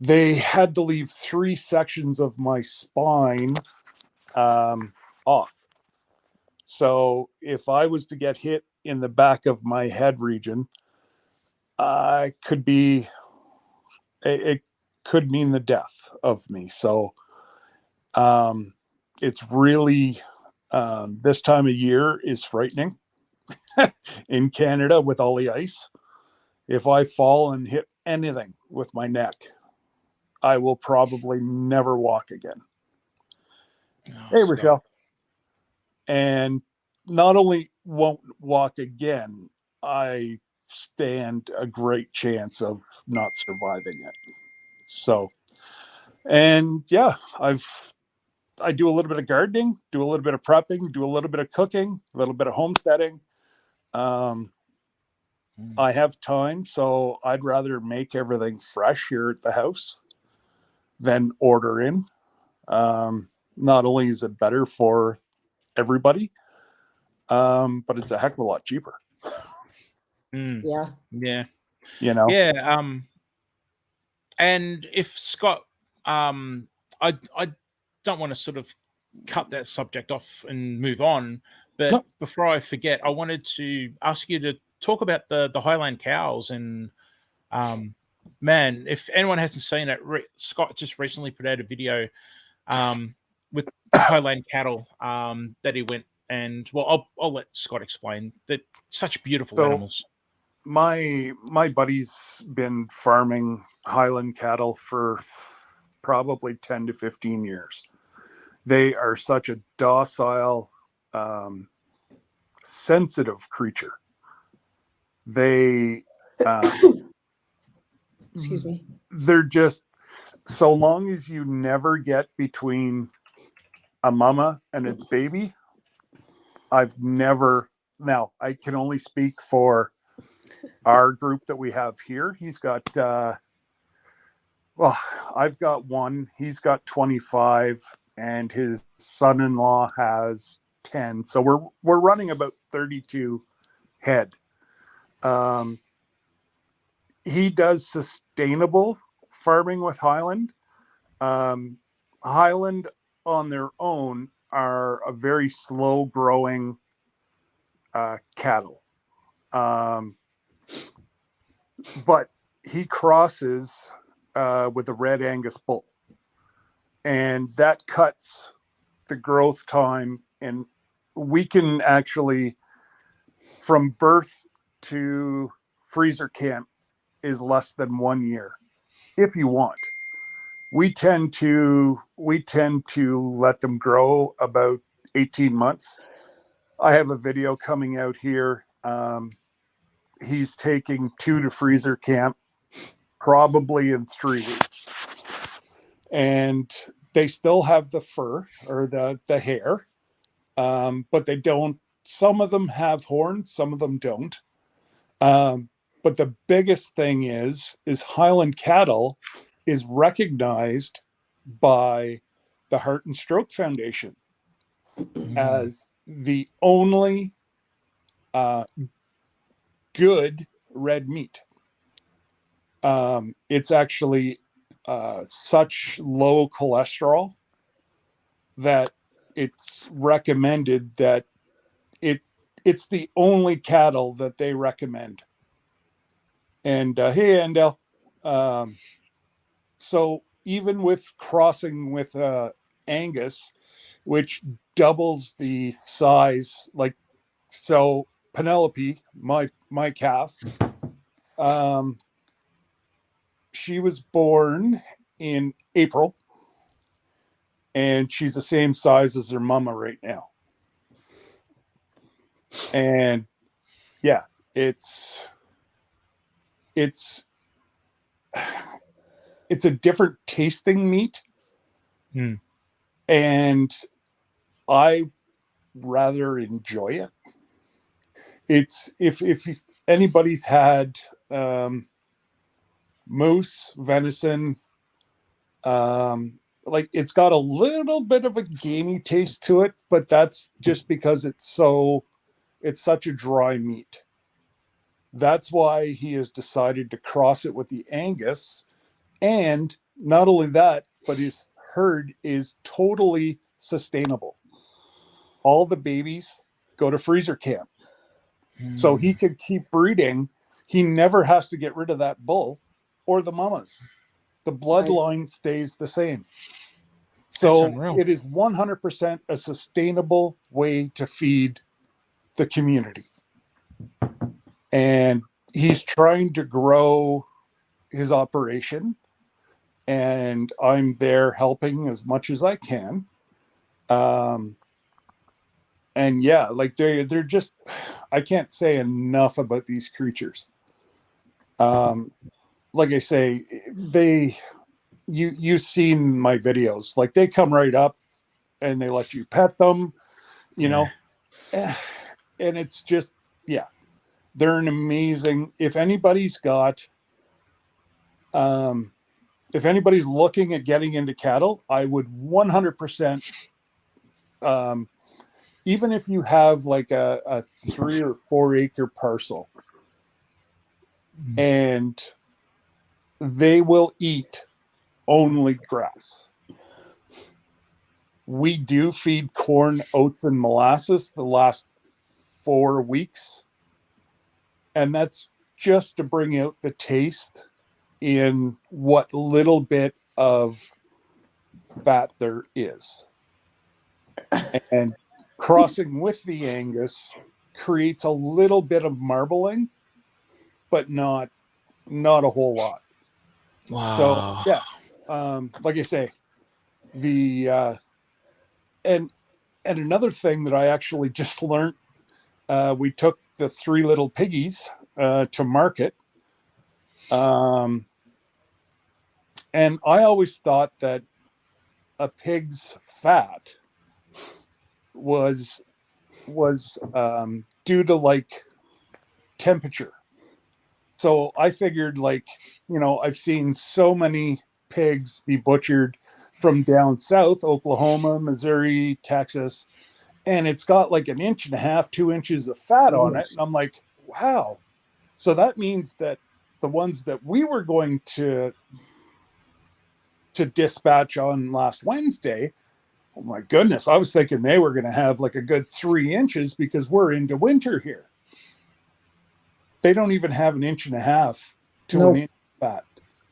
they had to leave 3 sections of my spine off. So if I was to get hit in the back of my head region, it could mean the death of me. So it's really, this time of year is frightening in Canada with all the ice. If I fall and hit anything with my neck, I will probably never walk again. Hey, Scott. Rochelle. And not only won't walk again, I stand a great chance of not surviving it. So, and yeah, I do a little bit of gardening, do a little bit of prepping, do a little bit of cooking, a little bit of homesteading. I have time, so I'd rather make everything fresh here at the house than order in. Not only is it better for everybody, but it's a heck of a lot cheaper. Yeah. Yeah. You know? Yeah. And if Scott, I don't want to sort of cut that subject off and move on, but No. before I forget, I wanted to ask you to talk about the Highland cows. And man, if anyone hasn't seen it, Scott just recently put out a video with Highland cattle that he went, and well, I'll let Scott explain. That such beautiful animals. My buddy's been farming Highland cattle for probably 10 to 15 years. They are such a docile, sensitive creature. They Excuse me. They're just, so long as you never get between a mama and its baby, now I can only speak for our group that we have here. He's got, I've got one, he's got 25, and his son-in-law has 10. So we're running about 32 head. He does sustainable farming with Highland. Highland on their own are a very slow growing cattle. But he crosses with a red Angus bull, and that cuts the growth time. And we can actually, from birth to freezer camp, is less than 1 year if you want. We tend to let them grow about 18 months. I have a video coming out here. He's taking 2 to freezer camp probably in 3 weeks. And they still have the fur or the hair, but they don't. Some of them have horns, some of them don't. But the biggest thing is Highland cattle is recognized by the Heart and Stroke Foundation as the only good red meat. It's actually such low cholesterol that it's recommended that it's the only cattle that they recommend. And hey, Andel. So even with crossing with Angus, which doubles the size, like, so Penelope, my calf, she was born in April, and she's the same size as her mama right now. And yeah, it's a different tasting meat. And I rather enjoy it. It's if anybody's had moose, venison, Like it's got a little bit of a gamey taste to it, but that's just because it's such a dry meat. That's why he has decided to cross it with the Angus. And not only that, but his herd is totally sustainable. All the babies go to freezer camp. So he could keep breeding. He never has to get rid of that bull or the mamas. The bloodline stays the same. So it is 100% a sustainable way to feed the community. And he's trying to grow his operation, and I'm there helping as much as I can. And yeah, like they're just, I can't say enough about these creatures. Like I say, you've seen my videos, like they come right up and they let you pet them, you know, and it's just, yeah, they're an amazing, if anybody's looking at getting into cattle, I would 100%, even if you have like a 3 or 4 acre parcel, and they will eat only grass. We do feed corn, oats, and molasses the last 4 weeks. And that's just to bring out the taste in what little bit of fat there is. And crossing with the Angus creates a little bit of marbling, but not a whole lot. Wow. So yeah, like I say, the and another thing that I actually just learned, we took the 3 little piggies to market, and I always thought that a pig's fat was due to like temperature. So I figured, like, you know, I've seen so many pigs be butchered from down south, Oklahoma, Missouri, Texas, and it's got like 1.5 inches, 2 inches of fat on it. And I'm like, wow. So that means that the ones that we were going to dispatch on last Wednesday, oh my goodness, I was thinking they were going to have like a good 3 inches because we're into winter here. They don't even have 1.5 inches to 1 inch fat.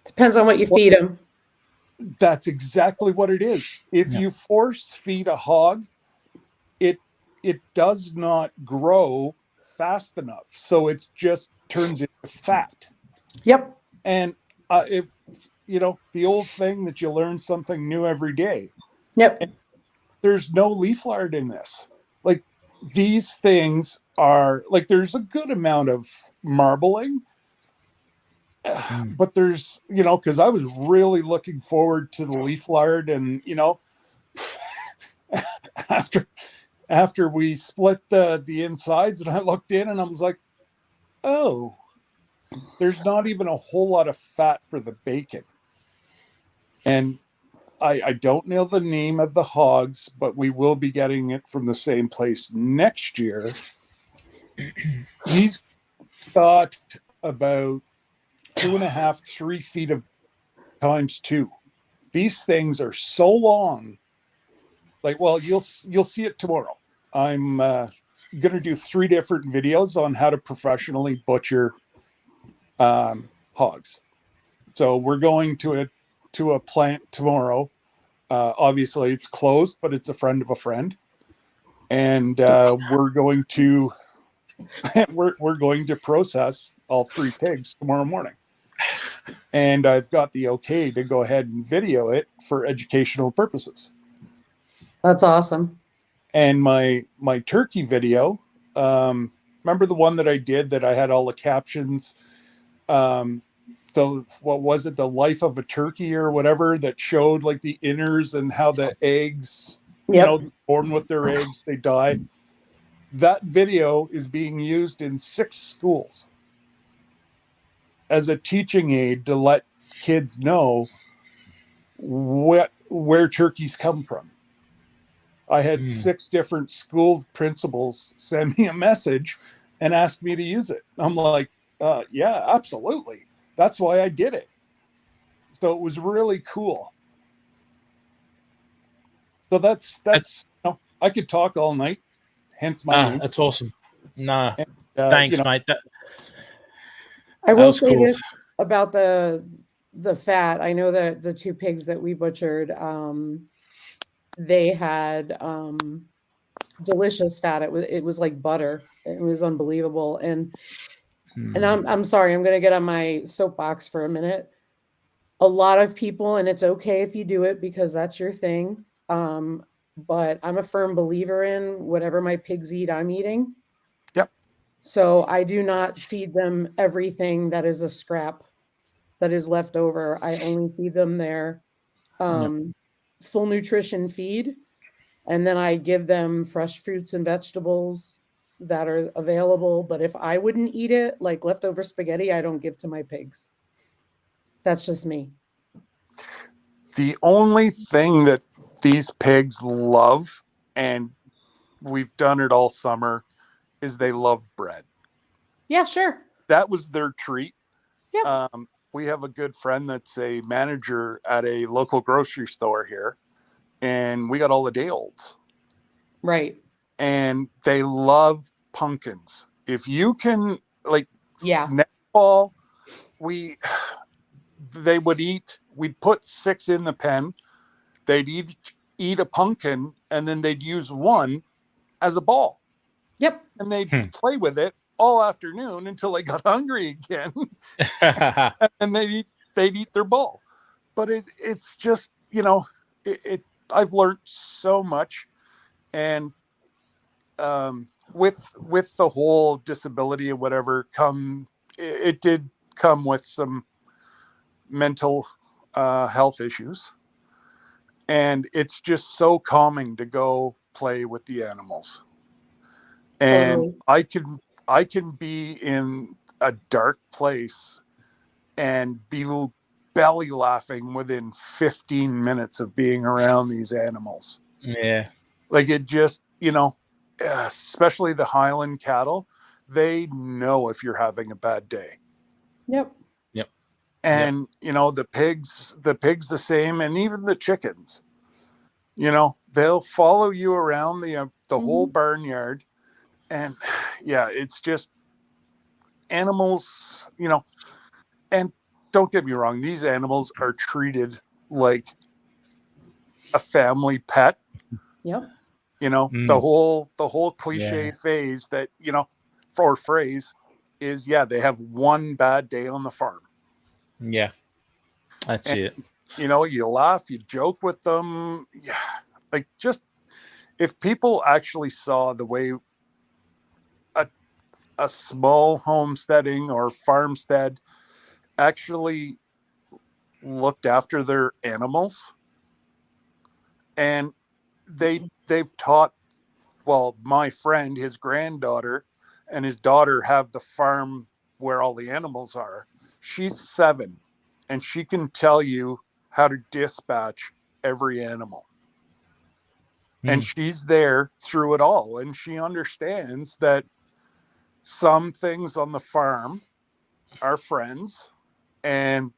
Depends on what you feed them. That's exactly what it is. If you force feed a hog, it does not grow fast enough. So it just turns into fat. Yep. And if you know, the old thing that you learn something new every day. Yep. And there's no leaf lard in this. Like, these things are like, there's a good amount of marbling, but there's, you know, because I was really looking forward to the leaf lard, and you know, after we split the insides, and I looked in and I was like, oh, there's not even a whole lot of fat for the bacon. And I don't know the name of the hogs, but we will be getting it from the same place next year. He's got about 2.5, 3 feet of times 2. These things are so long. Like, well, you'll see it tomorrow. I'm going to do 3 different videos on how to professionally butcher hogs. So we're going to a plant tomorrow. Obviously it's closed, but it's a friend of a friend, and we're going to process all 3 pigs tomorrow morning. And I've got the okay to go ahead and video it for educational purposes. That's awesome. And my turkey video, remember the one that I did that I had all the captions, what was it, the life of a turkey or whatever, that showed like the inners and how the eggs, you know, born with their eggs, they die. That video is being used in 6 schools as a teaching aid to let kids know where turkeys come from. I had 6 different school principals send me a message and ask me to use it. I'm like, yeah, absolutely. That's why I did it. So it was really cool. So that's I could talk all night, hence my name. That's awesome. No, And, thanks, mate. I will was say cool. this about the fat. I know that the 2 pigs that we butchered, they had delicious fat. It was like butter. It was unbelievable. And I'm sorry, I'm gonna get on my soapbox for a minute. A lot of people, and it's okay if you do it because that's your thing. But I'm a firm believer in whatever my pigs eat, I'm eating. Yep. So I do not feed them everything that is a scrap that is left over. I only feed them their full nutrition feed. And then I give them fresh fruits and vegetables that are available. But if I wouldn't eat it, like leftover spaghetti, I don't give to my pigs. That's just me. The only thing that these pigs love, and we've done it all summer, is they love bread. Yeah, sure. That was their treat. Yep. We have a good friend that's a manager at a local grocery store here, and we got all the day olds. Right. And they love pumpkins. If you can, like, yeah, next fall, they would eat. We'd put 6 in the pen. They'd eat a pumpkin, and then they'd use one as a ball. Yep. And they'd play with it all afternoon until they got hungry again. And they'd eat their ball. But it's just, I've learned so much. And with the whole disability or whatever, it did come with some mental health issues. And it's just so calming to go play with the animals. And totally. I can be in a dark place and be belly laughing within 15 minutes of being around these animals. Yeah. Like it just, especially the Highland cattle, they know if you're having a bad day. Yep. And, the pigs the same, and even the chickens, they'll follow you around the whole barnyard. And yeah, it's just animals, and don't get me wrong, these animals are treated like a family pet. Yep. The whole cliche phase that, for phrase is, they have one bad day on the farm. Yeah. That's it. You laugh, you joke with them. Yeah. Like, just if people actually saw the way a small homesteading or farmstead actually looked after their animals, and they've taught, my friend, his granddaughter and his daughter have the farm where all the animals are. She's 7 and she can tell you how to dispatch every animal. And she's there through it all. And she understands that some things on the farm are friends and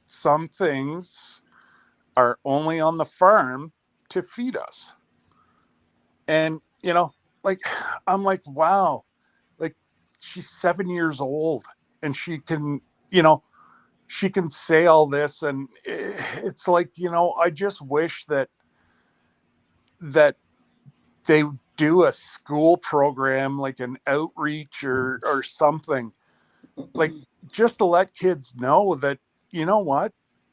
some things are only on the farm to feed us. And, I'm like, wow, like she's 7 years old and she can, she can say all this. And it's like, I just wish that they do a school program, like an outreach or something, like just to let kids know that, what,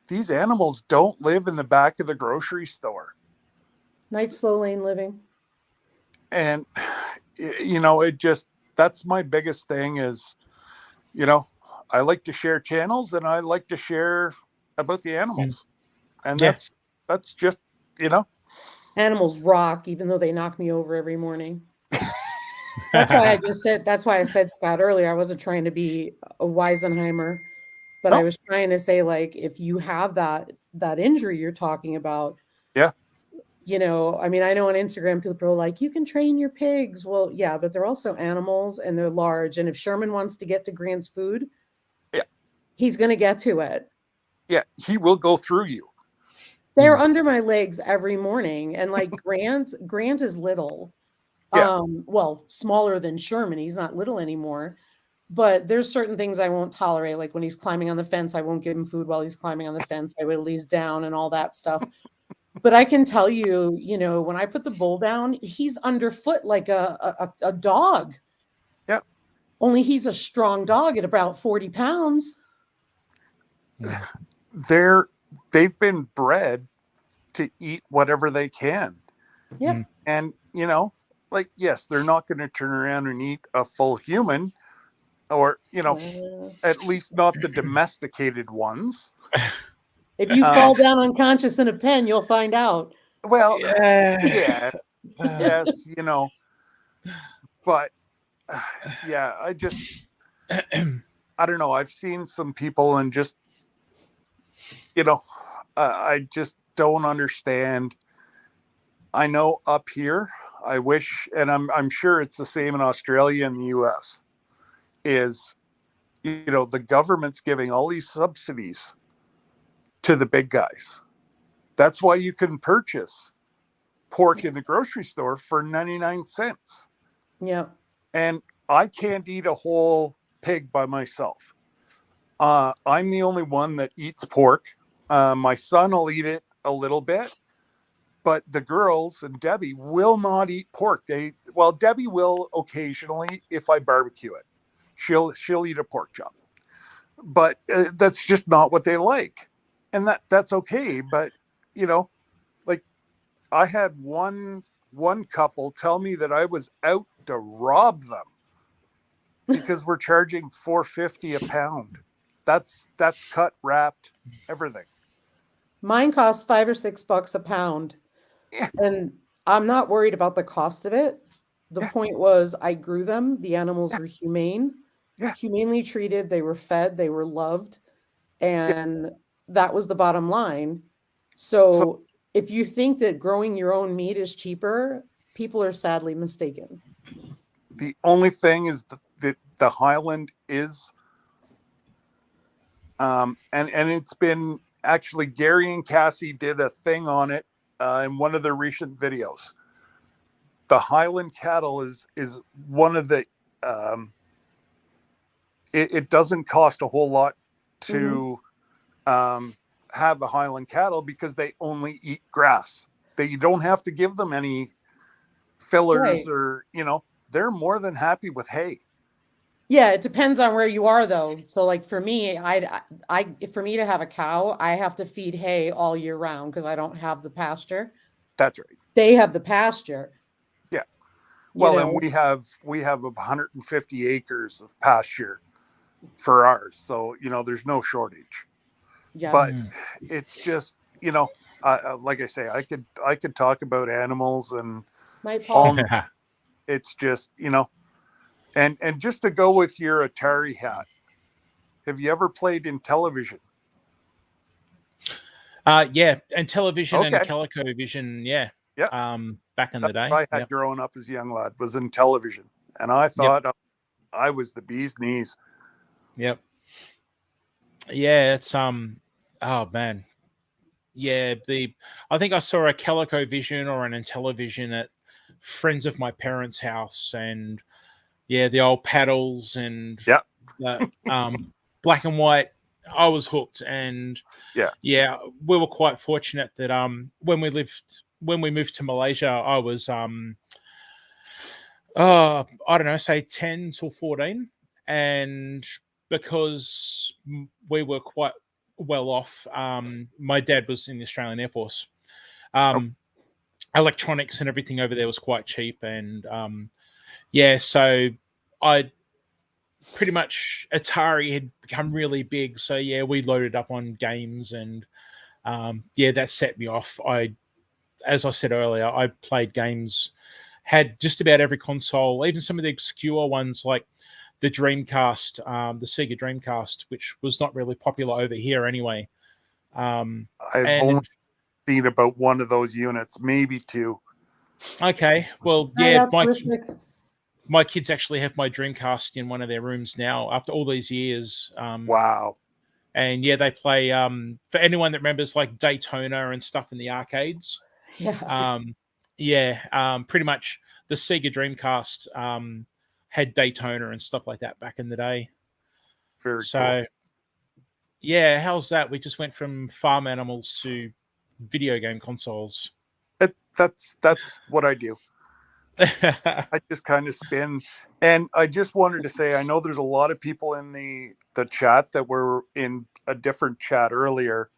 these animals don't live in the back of the grocery store. Night slow lane living. And, it just, that's my biggest thing is, I like to share channels and I like to share about the animals. And that's just, Animals rock, even though they knock me over every morning. That's why I said, Scott, earlier, I wasn't trying to be a Weisenheimer, but I was trying to say, like, if you have that that injury you're talking about. Yeah. You know, I mean, I know on Instagram people are like, you can train your pigs. Well, yeah, but they're also animals and they're large. And if Sherman wants to get to Grant's food, Yeah. he's going to get to it. Yeah, he will go through you. They're under my legs every morning. And like Grant is little. Yeah. Well, smaller than Sherman. He's not little anymore. But there's certain things I won't tolerate. Like when he's climbing on the fence, I won't give him food while he's climbing on the fence. I would at least down and all that stuff. But I can tell you, you know, when I put the bull down, he's underfoot like a dog. Yeah. Only he's a strong dog at about 40 pounds. They've been bred to eat whatever they can. Yep. And, you know, like, yes, they're not going to turn around and eat a full human, or, you know, at least not the domesticated ones. If you fall down unconscious in a pen, you'll find out. Well, yeah, yes, you know, but yeah, I don't know. I've seen some people and just, you know, I just don't understand. I know up here, I wish, and I'm sure it's the same in Australia and the US, is, you know, the government's giving all these subsidies to the big guys. That's why you can purchase pork in the grocery store for 99 cents. Yeah. And I can't eat a whole pig by myself. I'm the only one that eats pork. My son will eat it a little bit, but the girls and Debbie will not eat pork. Debbie will occasionally if I barbecue it. She'll eat a pork chop, but that's just not what they like. And that's okay. But, you know, like I had one couple tell me that I was out to rob them because we're charging $4.50 a pound. That's cut, wrapped, everything. Mine costs $5 or $6 a pound. Yeah. And I'm not worried about the cost of it. The point was I grew them. The animals were humane, humanely treated. They were fed, they were loved. And that was the bottom line. So if you think that growing your own meat is cheaper, people are sadly mistaken. The only thing is that the Highland is, and it's been actually Gary and Cassie did a thing on it in one of their recent videos. The Highland cattle is one of the, it doesn't cost a whole lot to have the Highland cattle because they only eat grass. You don't have to give them any fillers or, you know, they're more than happy with hay. Yeah, it depends on where you are though. So like for me, for me to have a cow, I have to feed hay all year round because I don't have the pasture. That's right. They have the pasture. Yeah. Well, and we have 150 acres of pasture for ours. So, you know, there's no shortage. Yeah. But it's just, you know, like I say, I could talk about animals and it's just, you know, and just to go with your Atari hat, have you ever played in television? Yeah, and television and ColecoVision, yeah. Back in the day. I had growing up as a young lad was in television, and I thought I was the bee's knees. Yep. Yeah, it's oh man. Yeah, I think I saw a ColecoVision or an Intellivision at friends of my parents' house, and the old paddles and the black and white. I was hooked, and we were quite fortunate that when we moved to Malaysia, I was I don't know, say 10 till 14, and because we were quite well off, my dad was in the Australian Air Force. Electronics and everything over there was quite cheap, and so I pretty much Atari had become really big, so we loaded up on games, and that set me off. As I said earlier, I played games, had just about every console, even some of the obscure ones like the Dreamcast, the Sega Dreamcast, which was not really popular over here anyway. I've and only seen about one of those units, maybe two. okay, well, Right, yeah, altruistic. my kids actually have my Dreamcast in one of their rooms now after all these years. Wow. And yeah, they play for anyone that remembers like Daytona and stuff in the arcades. Yeah. Pretty much the Sega Dreamcast had Daytona and stuff like that back in the day. Very So cool. yeah, how's that? We just went from farm animals to video game consoles. That's what I do. I just kind of spin. And I just wanted to say, I know there's a lot of people in the chat that were in a different chat earlier,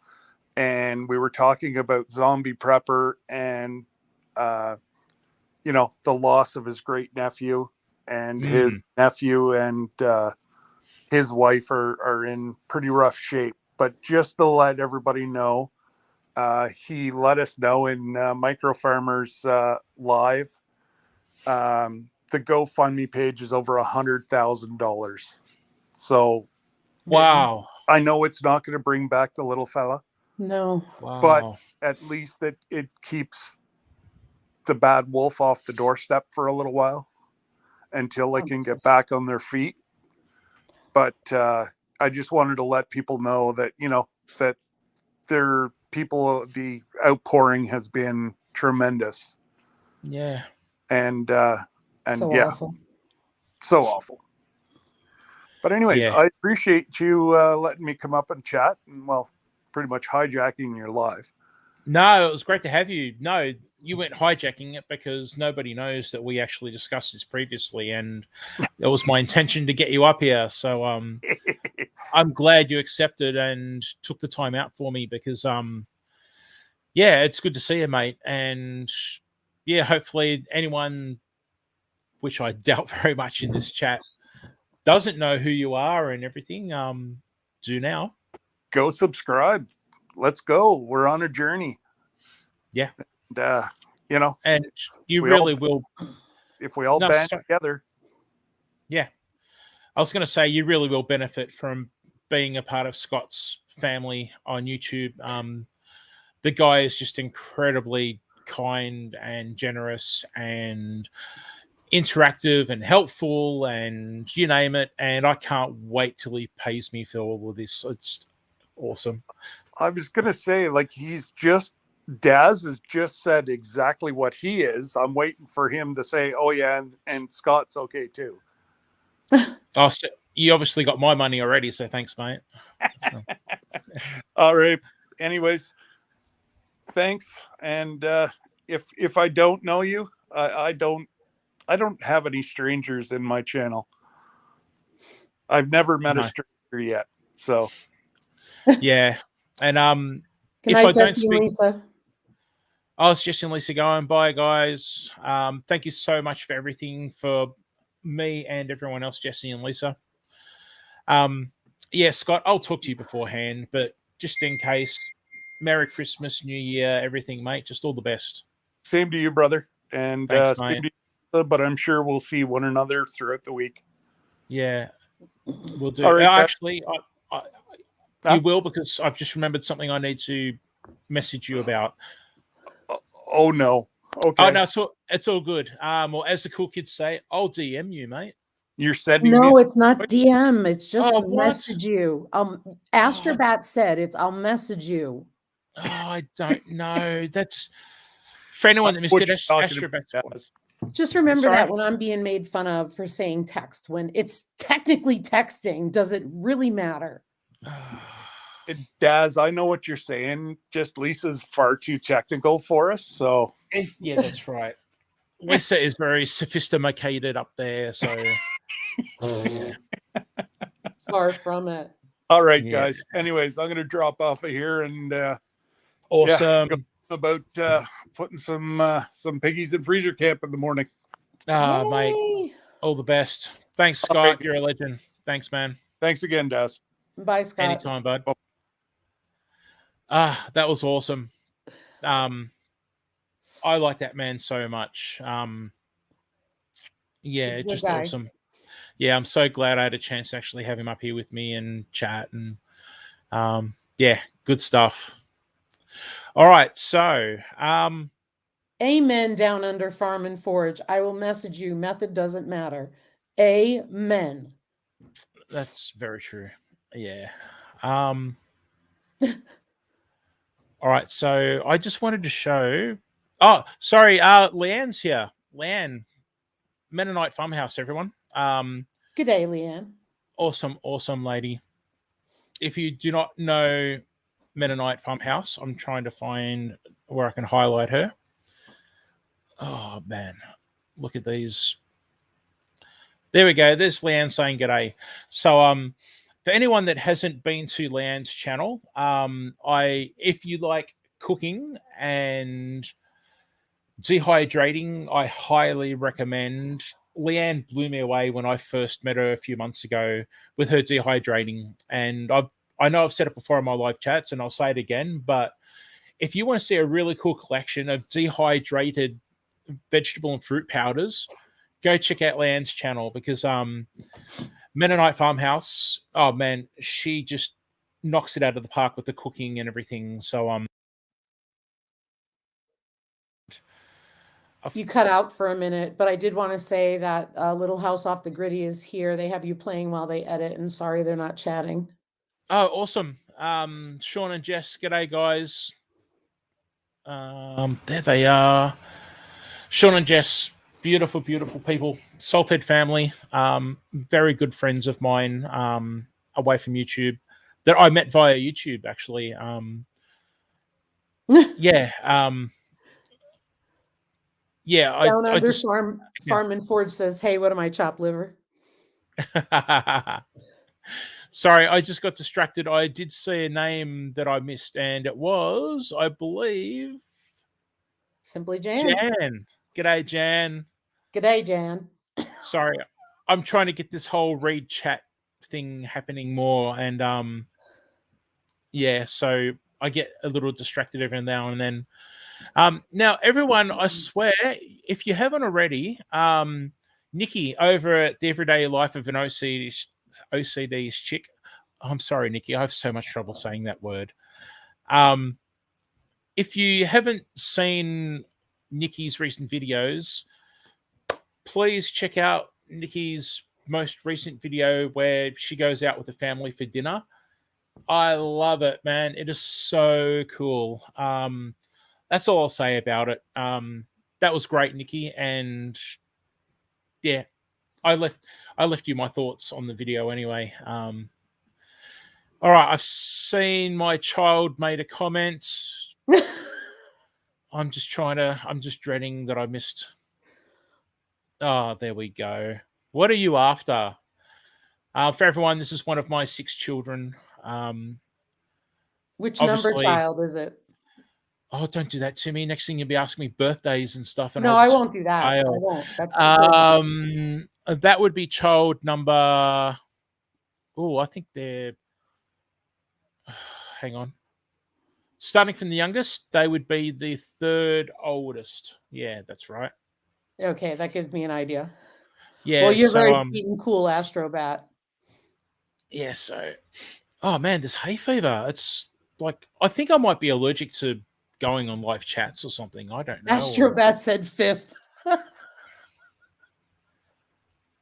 and we were talking about Zombie Prepper and the loss of his great nephew, and his nephew and his wife are in pretty rough shape. But just to let everybody know, he let us know in Micro Farmers Live. The GoFundMe page is over $100,000. So, Wow. I know it's not going to bring back the little fella, No. Wow. but at least it keeps the bad wolf off the doorstep for a little while until they can get back on their feet. But I just wanted to let people know that, that the outpouring has been tremendous. Yeah. And So yeah, awful. so awful. But anyways, Yeah. I appreciate you letting me come up and chat and, well, pretty much hijacking your live. No, it was great to have you. No, you weren't hijacking it because nobody knows that we actually discussed this previously, and it was my intention to get you up here. So I'm glad you accepted and took the time out for me because yeah, it's good to see you, mate. And yeah, hopefully anyone, which I doubt very much in this chat, doesn't know who you are and everything, do now. Go subscribe. Let's go. We're on a journey. Yeah. And, and you really will. If we all band together. Yeah. I was going to say, you really will benefit from being a part of Scott's family on YouTube. The guy is just incredibly kind and generous and interactive and helpful and you name it. And I can't wait till he pays me for all of this. It's awesome. I was going to say, Daz has just said exactly what he is. I'm waiting for him to say, oh yeah, and Scott's okay too. Oh, so you obviously got my money already, so thanks, mate. So. All right. Anyways, thanks. And if I don't know you, I don't have any strangers in my channel. I've never met a stranger yet. So yeah. And Good night, Jesse and Lisa. I was Jesse and Lisa going, bye guys. Thank you so much for everything for me and everyone else, Jesse and Lisa. Yeah, Scott, I'll talk to you beforehand, but just in case, Merry Christmas, New Year, everything, mate. Just all the best. Same to you, brother. And thanks, same to you, but I'm sure we'll see one another throughout the week. Yeah, we'll do. All right, actually, you will, because I've just remembered something I need to message you about. Oh no. Okay. Oh no, it's all good. Well, as the cool kids say, I'll DM you, mate. You're sending No, me? It's not DM. It's just message what? you. Astrobat said it's I'll message you. Oh, I don't know. That's for anyone that missed it. Astrobat. Just remember that when I'm being made fun of for saying text, when it's technically texting, does it really matter? Daz, I know what you're saying. Just Lisa's far too technical for us. So yeah, that's right. Lisa is very sophisticated up there. So far from it. All right, guys. Anyways, I'm going to drop off of here and awesome. About putting some piggies in freezer camp in the morning. Mate, all the best. Thanks, Scott. Right. You're a legend. Thanks, man. Thanks again, Daz. Bye, Scott. Anytime, bud. That was awesome. I like that man so much. Yeah, just awesome. Yeah, I'm so glad I had a chance to actually have him up here with me and chat. And yeah, Good stuff. All right, so Amen, Down Under Farm and Forage. I will message you. Method doesn't matter. Amen. that's very true. Yeah. All right, so I just wanted to show. Oh, sorry, Leanne's here. Leanne, Mennonite Farmhouse, everyone. Good day, Leanne. Awesome lady. If you do not know Mennonite Farmhouse, I'm trying to find where I can highlight her. Oh man, look at these. There we go. There's Leanne saying g'day. So for anyone that hasn't been to Leanne's channel, if you like cooking and dehydrating, I highly recommend. Leanne blew me away when I first met her a few months ago with her dehydrating, and I know I've said it before in my live chats, and I'll say it again, but if you want to see a really cool collection of dehydrated vegetable and fruit powders, go check out Leanne's channel, because Mennonite Farmhouse, oh man, she just knocks it out of the park with the cooking and everything. So you cut out for a minute, but I did want to say that Little House Off the Gritty is here. They have you playing while they edit, and sorry they're not chatting. Oh, awesome. Sean and Jess, g'day guys. There they are. Sean and Jess, beautiful people. Soulfed family. Very good friends of mine away from YouTube that I met via YouTube, actually. Yeah. Yeah, Down I Under just Farm and Forge says, "Hey, what am I, chopped liver?" Sorry, I just got distracted. I did see a name that I missed, and it was, I believe, Simply Jan. Jan. G'day, Jan. G'day, Jan. Sorry, I'm trying to get this whole read chat thing happening more, and yeah, so I get a little distracted every now and then. Now, everyone, I swear, if you haven't already, Nikki over at the Everyday Life of an OCD's chick. I'm sorry, Nikki, I have so much trouble saying that word. If you haven't seen Nikki's recent videos, please check out Nikki's most recent video where she goes out with the family for dinner. I love it, man. It is so cool. That's all I'll say about it. That was great, Nikki, and yeah, I left you my thoughts on the video anyway. All right, I've seen my child made a comment. I'm just dreading that I missed. Oh, there we go. What are you after? For everyone, this is one of my 6 children. Which number child is it? Oh, don't do that to me. Next thing you'll be asking me birthdays and stuff. And no, I won't do that. I won't. That's that would be child number. Oh, I think they're. Hang on. Starting from the youngest, they would be the 3rd oldest. Yeah, that's right. Okay, that gives me an idea. Yeah. Well, you're very sweet and cool, Astrobat. Yeah. So, oh man, this hay fever. It's like I think I might be allergic to going on live chats or something. I don't know. Astrobat said 5th.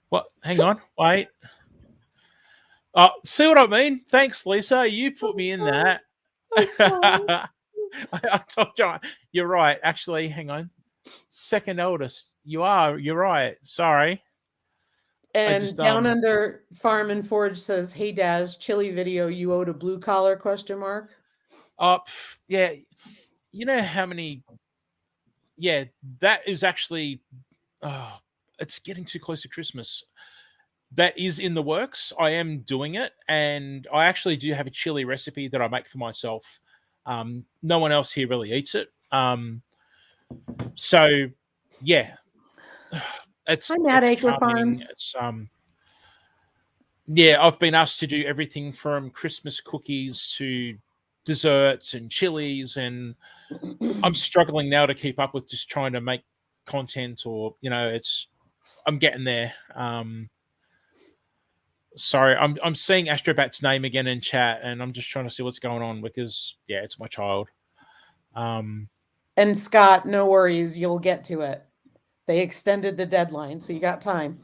What? Hang on. Wait. See what I mean? Thanks, Lisa. You put me in that. I told you. You're right. Actually, hang on. 2nd oldest. You're right. Sorry. And just, Down Under Farm and Forge says, "Hey Daz, chili video you owed a blue collar ? Yeah. You know how many? Yeah, that is actually. It's getting too close to Christmas. That is in the works. I am doing it, and I actually do have a chili recipe that I make for myself. No one else here really eats it. So yeah, it's Acre Farms. It's yeah, I've been asked to do everything from Christmas cookies to desserts and chilies, and I'm struggling now to keep up with just trying to make content, or I'm getting there. Sorry, I'm seeing Astrobat's name again in chat, and I'm just trying to see what's going on because it's my child. And Scott, no worries, you'll get to it. They extended the deadline, so you got time.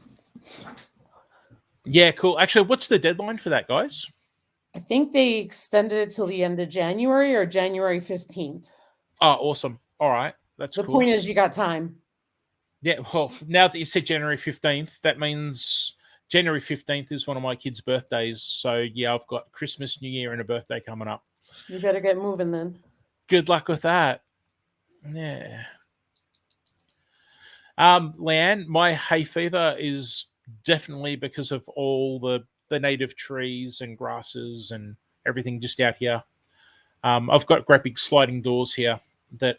Yeah, cool. Actually, what's the deadline for that, guys? I think they extended it till the end of January or January 15th. Oh, awesome. All right. That's The cool. point is you got time. Yeah, well, now that you said January 15th, that means January 15th is one of my kids' birthdays. So, yeah, I've got Christmas, New Year, and a birthday coming up. You better get moving then. Good luck with that. Yeah. Leanne, my hay fever is definitely because of all the native trees and grasses and everything just out here. I've got great big sliding doors here that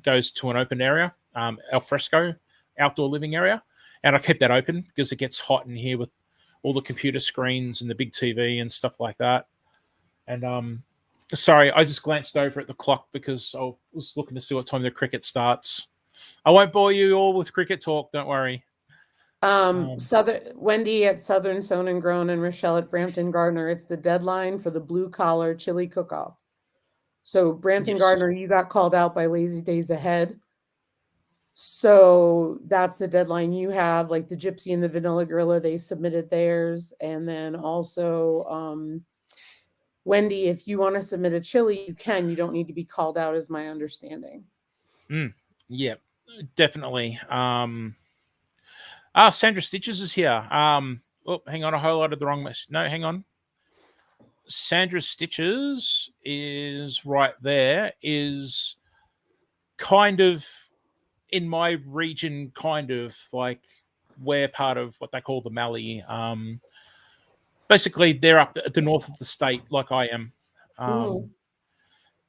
goes to an open area, al fresco outdoor living area, and I keep that open because it gets hot in here with all the computer screens and the big TV and stuff like that. And sorry, I just glanced over at the clock because I was looking to see what time the cricket starts. I won't bore you all with cricket talk, don't worry. Wendy at Southern Sown and Grown and Rochelle at Brampton Gardner, it's the deadline for the blue collar chili cook-off. So Brampton Gardner, you got called out by Lazy Days Ahead. So that's the deadline you have. Like the Gypsy and the Vanilla Gorilla, they submitted theirs. And then also Wendy, if you want to submit a chili, you can. You don't need to be called out, is my understanding. Yeah, definitely. Sandra Stitches is here. Oh, hang on, I highlighted the wrong message. No, hang on. Sandra Stitches is right there, is kind of in my region, kind of like we're part of what they call the Mallee. Basically, they're up at the north of the state like I am.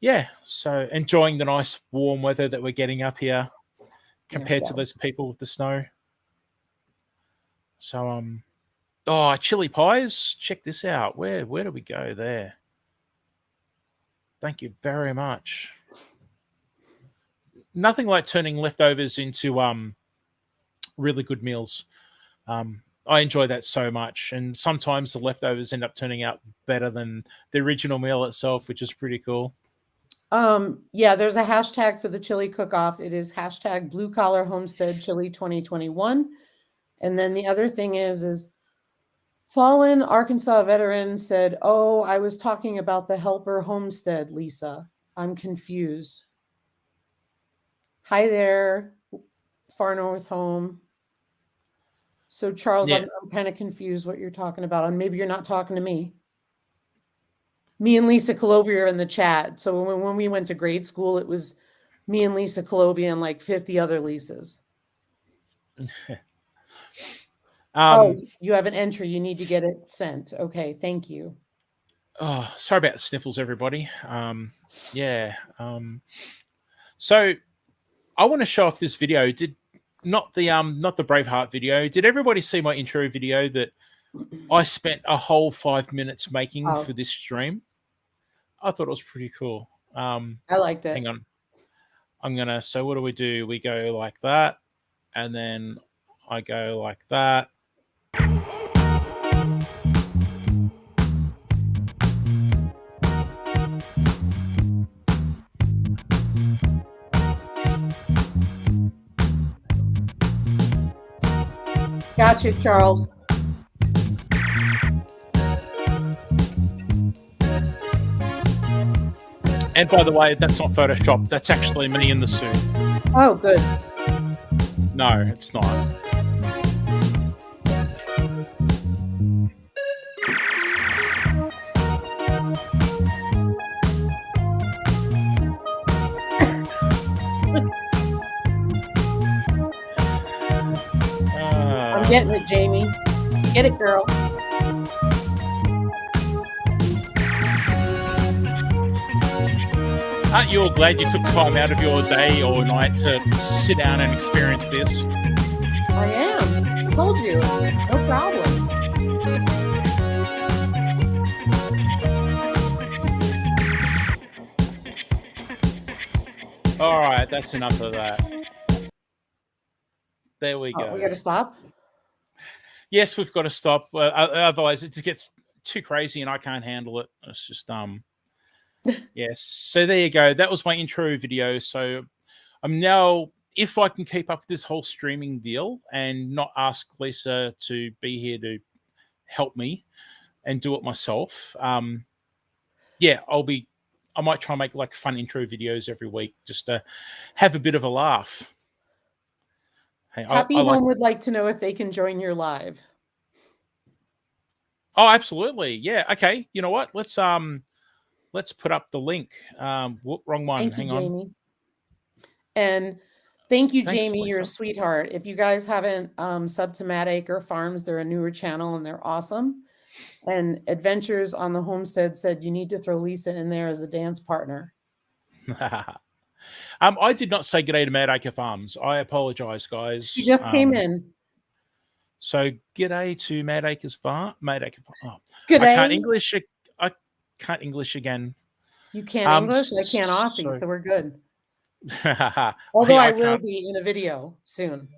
Yeah, so enjoying the nice warm weather that we're getting up here compared to those people with the snow. So, chili pies. Check this out. Where do we go there? Thank you very much. Nothing like turning leftovers into really good meals. I enjoy that so much, and sometimes the leftovers end up turning out better than the original meal itself, which is pretty cool. Yeah, there's a hashtag for the chili cook-off. It is hashtag Blue Collar Homestead Chili 2021. And then the other thing is Fallen Arkansas veteran said, "Oh, I was talking about the Helper Homestead, Lisa. I'm confused." Hi there, Far North Home. So Charles, I'm kind of confused what you're talking about. And maybe you're not talking to me. Me and Lisa Colovier are in the chat. So when we went to grade school, it was me and Lisa Colovier and like 50 other Lisas. You have an entry. You need to get it sent. Okay, thank you. Oh, sorry about the sniffles, everybody. So I want to show off this video. Not the Braveheart video. Did everybody see my intro video that I spent a whole 5 minutes making for this stream? I thought it was pretty cool. I liked it. Hang on. So what do? We go like that, and then I go like that. Gotcha, Charles. And by the way, that's not Photoshop. That's actually me in the suit. Oh, good. No, it's not. I'm getting it, Jamie. Get it, girl. Aren't you all glad you took time out of your day or night to sit down and experience this? I am. I told you. No problem. All right, that's enough of that. There we go. We got to stop? yes, we've got to stop. Otherwise, it just gets too crazy, and I can't handle it. It's just yes. So there you go. That was my intro video. So I'm now, if I can keep up this whole streaming deal and not ask Lisa to be here to help me and do it myself, yeah, I might try and make like fun intro videos every week just to have a bit of a laugh. Hey, Happy Home would like to know if they can join your live. Oh, absolutely. Yeah. Okay. You know what? Let's put up the link. Wrong one. Thank you, Hang Jamie. on. And thank you, Thanks, Jamie. Lisa. You're a sweetheart. If you guys haven't subbed to Mad Acre Farms, they're a newer channel and they're awesome. And Adventures on the Homestead said you need to throw Lisa in there as a dance partner. I did not say g'day to Mad Acre Farms. I apologize, guys. She just came in. So g'day to Mad Acre Farm. Oh, G'day. I can't English again. You can't English? I can't Aussie, so we're good. Although I will be in a video soon.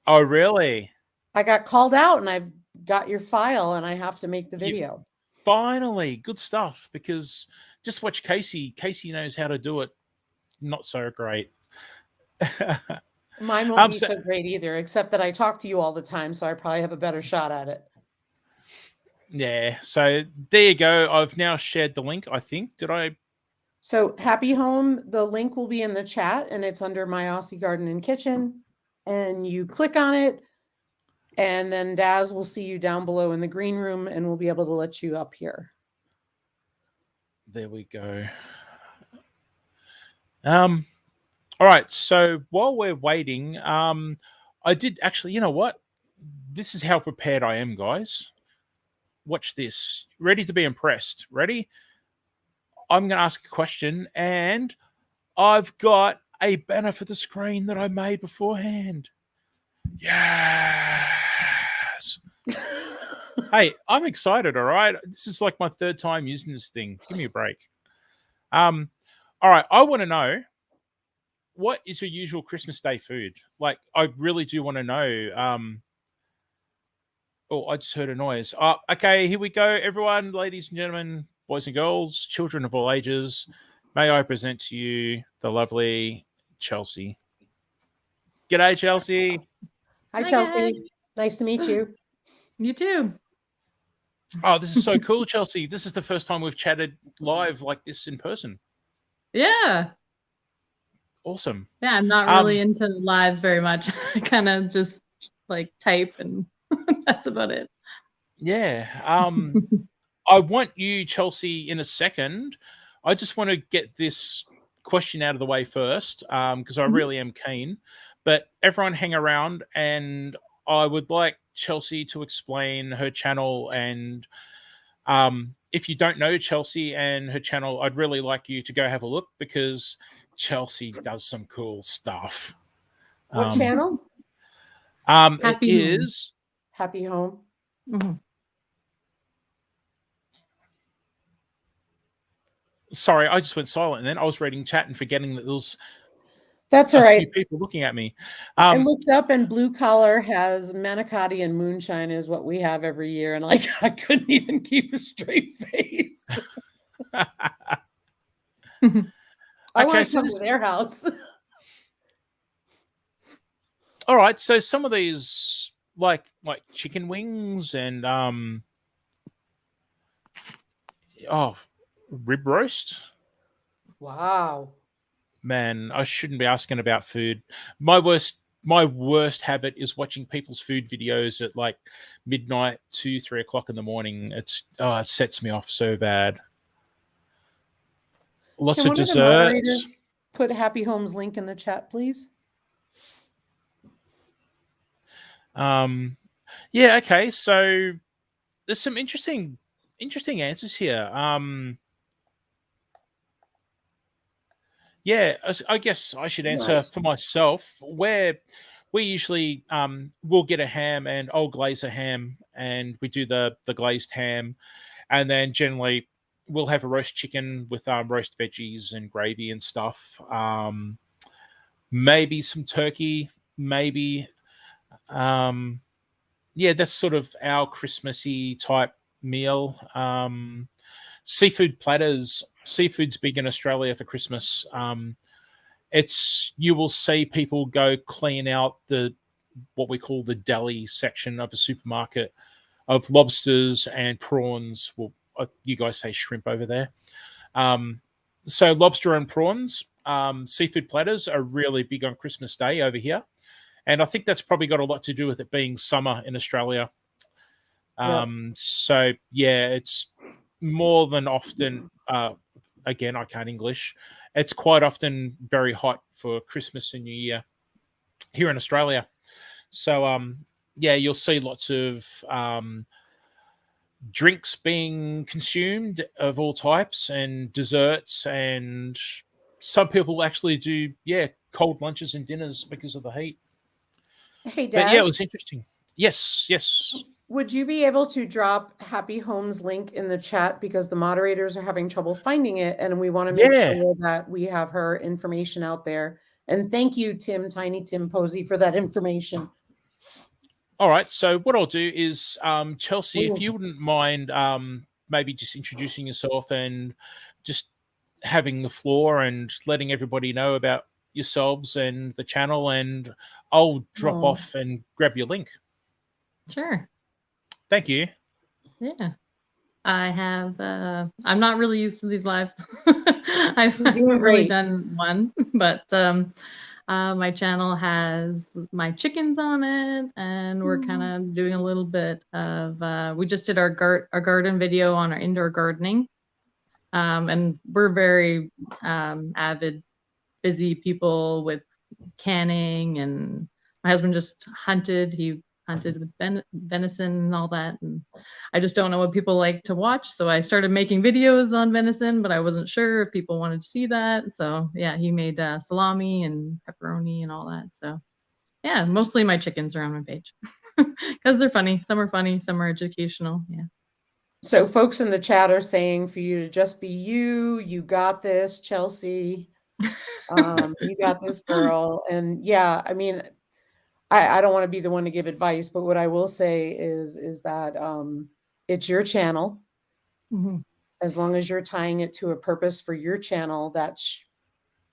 Oh, really? I got called out and I've got your file and I have to make the video. Finally, good stuff, because just watch Casey. Casey knows how to do it. Not so great. Mine won't be so great either, except that I talk to you all the time, so I probably have a better shot at it. Yeah, so there you go. I've now shared the link, I think. Did I? So Happy Home, the link will be in the chat and it's under My Aussie Garden and Kitchen. And you click on it and then Daz will see you down below in the green room and we'll be able to let you up here. There we go. All right, so while we're waiting, I did actually, you know what? This is how prepared I am, guys. Watch this. Ready to be impressed. Ready? I'm going to ask a question, and I've got a banner for the screen that I made beforehand. Yes. Hey, I'm excited, all right? This is like my third time using this thing. Give me a break. All right, I want to know, what is your usual Christmas Day food? Like, I really do want to know. Oh, I just heard a noise. Oh, okay, here we go, everyone, ladies and gentlemen, boys and girls, children of all ages. May I present to you the lovely Chelsea. G'day, Chelsea. Hi, Chelsea. Guys. Nice to meet you. You too. Oh, this is so cool, Chelsea. This is the first time we've chatted live like this in person. Yeah. Awesome. Yeah, I'm not really into lives very much. I kind of just like type and that's about it. Yeah. I want you, Chelsea, in a second. I just want to get this question out of the way first, because I really am keen. But everyone hang around, and I would like Chelsea to explain her channel. And if you don't know Chelsea and her channel, I'd really like you to go have a look, because Chelsea does some cool stuff. What channel? It is Happy Home. Mm-hmm. Sorry, I just went silent, and then I was reading chat and forgetting that there was That's all right. Few people looking at me. I looked up, and Blue Collar has manicotti and moonshine is what we have every year, and like I couldn't even keep a straight face. I want to come to their house. All right, so some of these, like chicken wings and rib roast. Wow. Man, I shouldn't be asking about food. My worst habit is watching people's food videos at like midnight, 2-3 o'clock in the morning. It sets me off so bad. Lots of desserts. Put Happy Home's link in the chat, please. Yeah, okay. So there's some interesting answers here. Yeah, I guess I should answer for myself. Where we usually we'll get a ham, and I'll glaze a ham, and we do the glazed ham, and then generally we'll have a roast chicken with roast veggies and gravy and stuff. Maybe some turkey, maybe. yeah, that's sort of our Christmassy type meal. Seafood platters. Seafood's big in Australia for Christmas. You will see people go clean out what we call the deli section of a supermarket of lobsters and prawns. Well, you guys say shrimp over there. So lobster and prawns, seafood platters are really big on Christmas Day over here. And I think that's probably got a lot to do with it being summer in Australia. So, yeah, it's more than often, again, I can't English. It's quite often very hot for Christmas and New Year here in Australia. So, yeah, you'll see lots of drinks being consumed of all types and desserts, and some people actually do, cold lunches and dinners because of the heat. Hey, But yeah, it Daz, was interesting. Yes. would you be able to drop Happy Homes link in the chat, because the moderators are having trouble finding it, and we want to make sure that we have her information out there. And thank you, Tiny Tim Posey, for that information. All right. So what I'll do is, Chelsea, if you wouldn't mind, maybe just introducing yourself and just having the floor and letting everybody know about yourselves and the channel, and I'll drop off and grab your link. Sure. Thank you. Yeah. I have, I'm not really used to these lives. I've haven't really done one, but my channel has my chickens on it, and we're kind of doing a little bit of, we just did our garden video on our indoor gardening. And we're very avid, busy people with canning, and my husband just hunted. He hunted with venison and all that, and I just don't know what people like to watch, so I started making videos on venison, but I wasn't sure if people wanted to see that. So yeah, he made salami and pepperoni and all that. So yeah, mostly my chickens are on my page because they're funny. Some are funny, some are educational. Yeah. So folks in the chat are saying for you to just be you. You got this, Chelsea. You got this, girl. And yeah, I mean, I don't want to be the one to give advice, but what I will say is that it's your channel. Mm-hmm. As long as you're tying it to a purpose for your channel, that's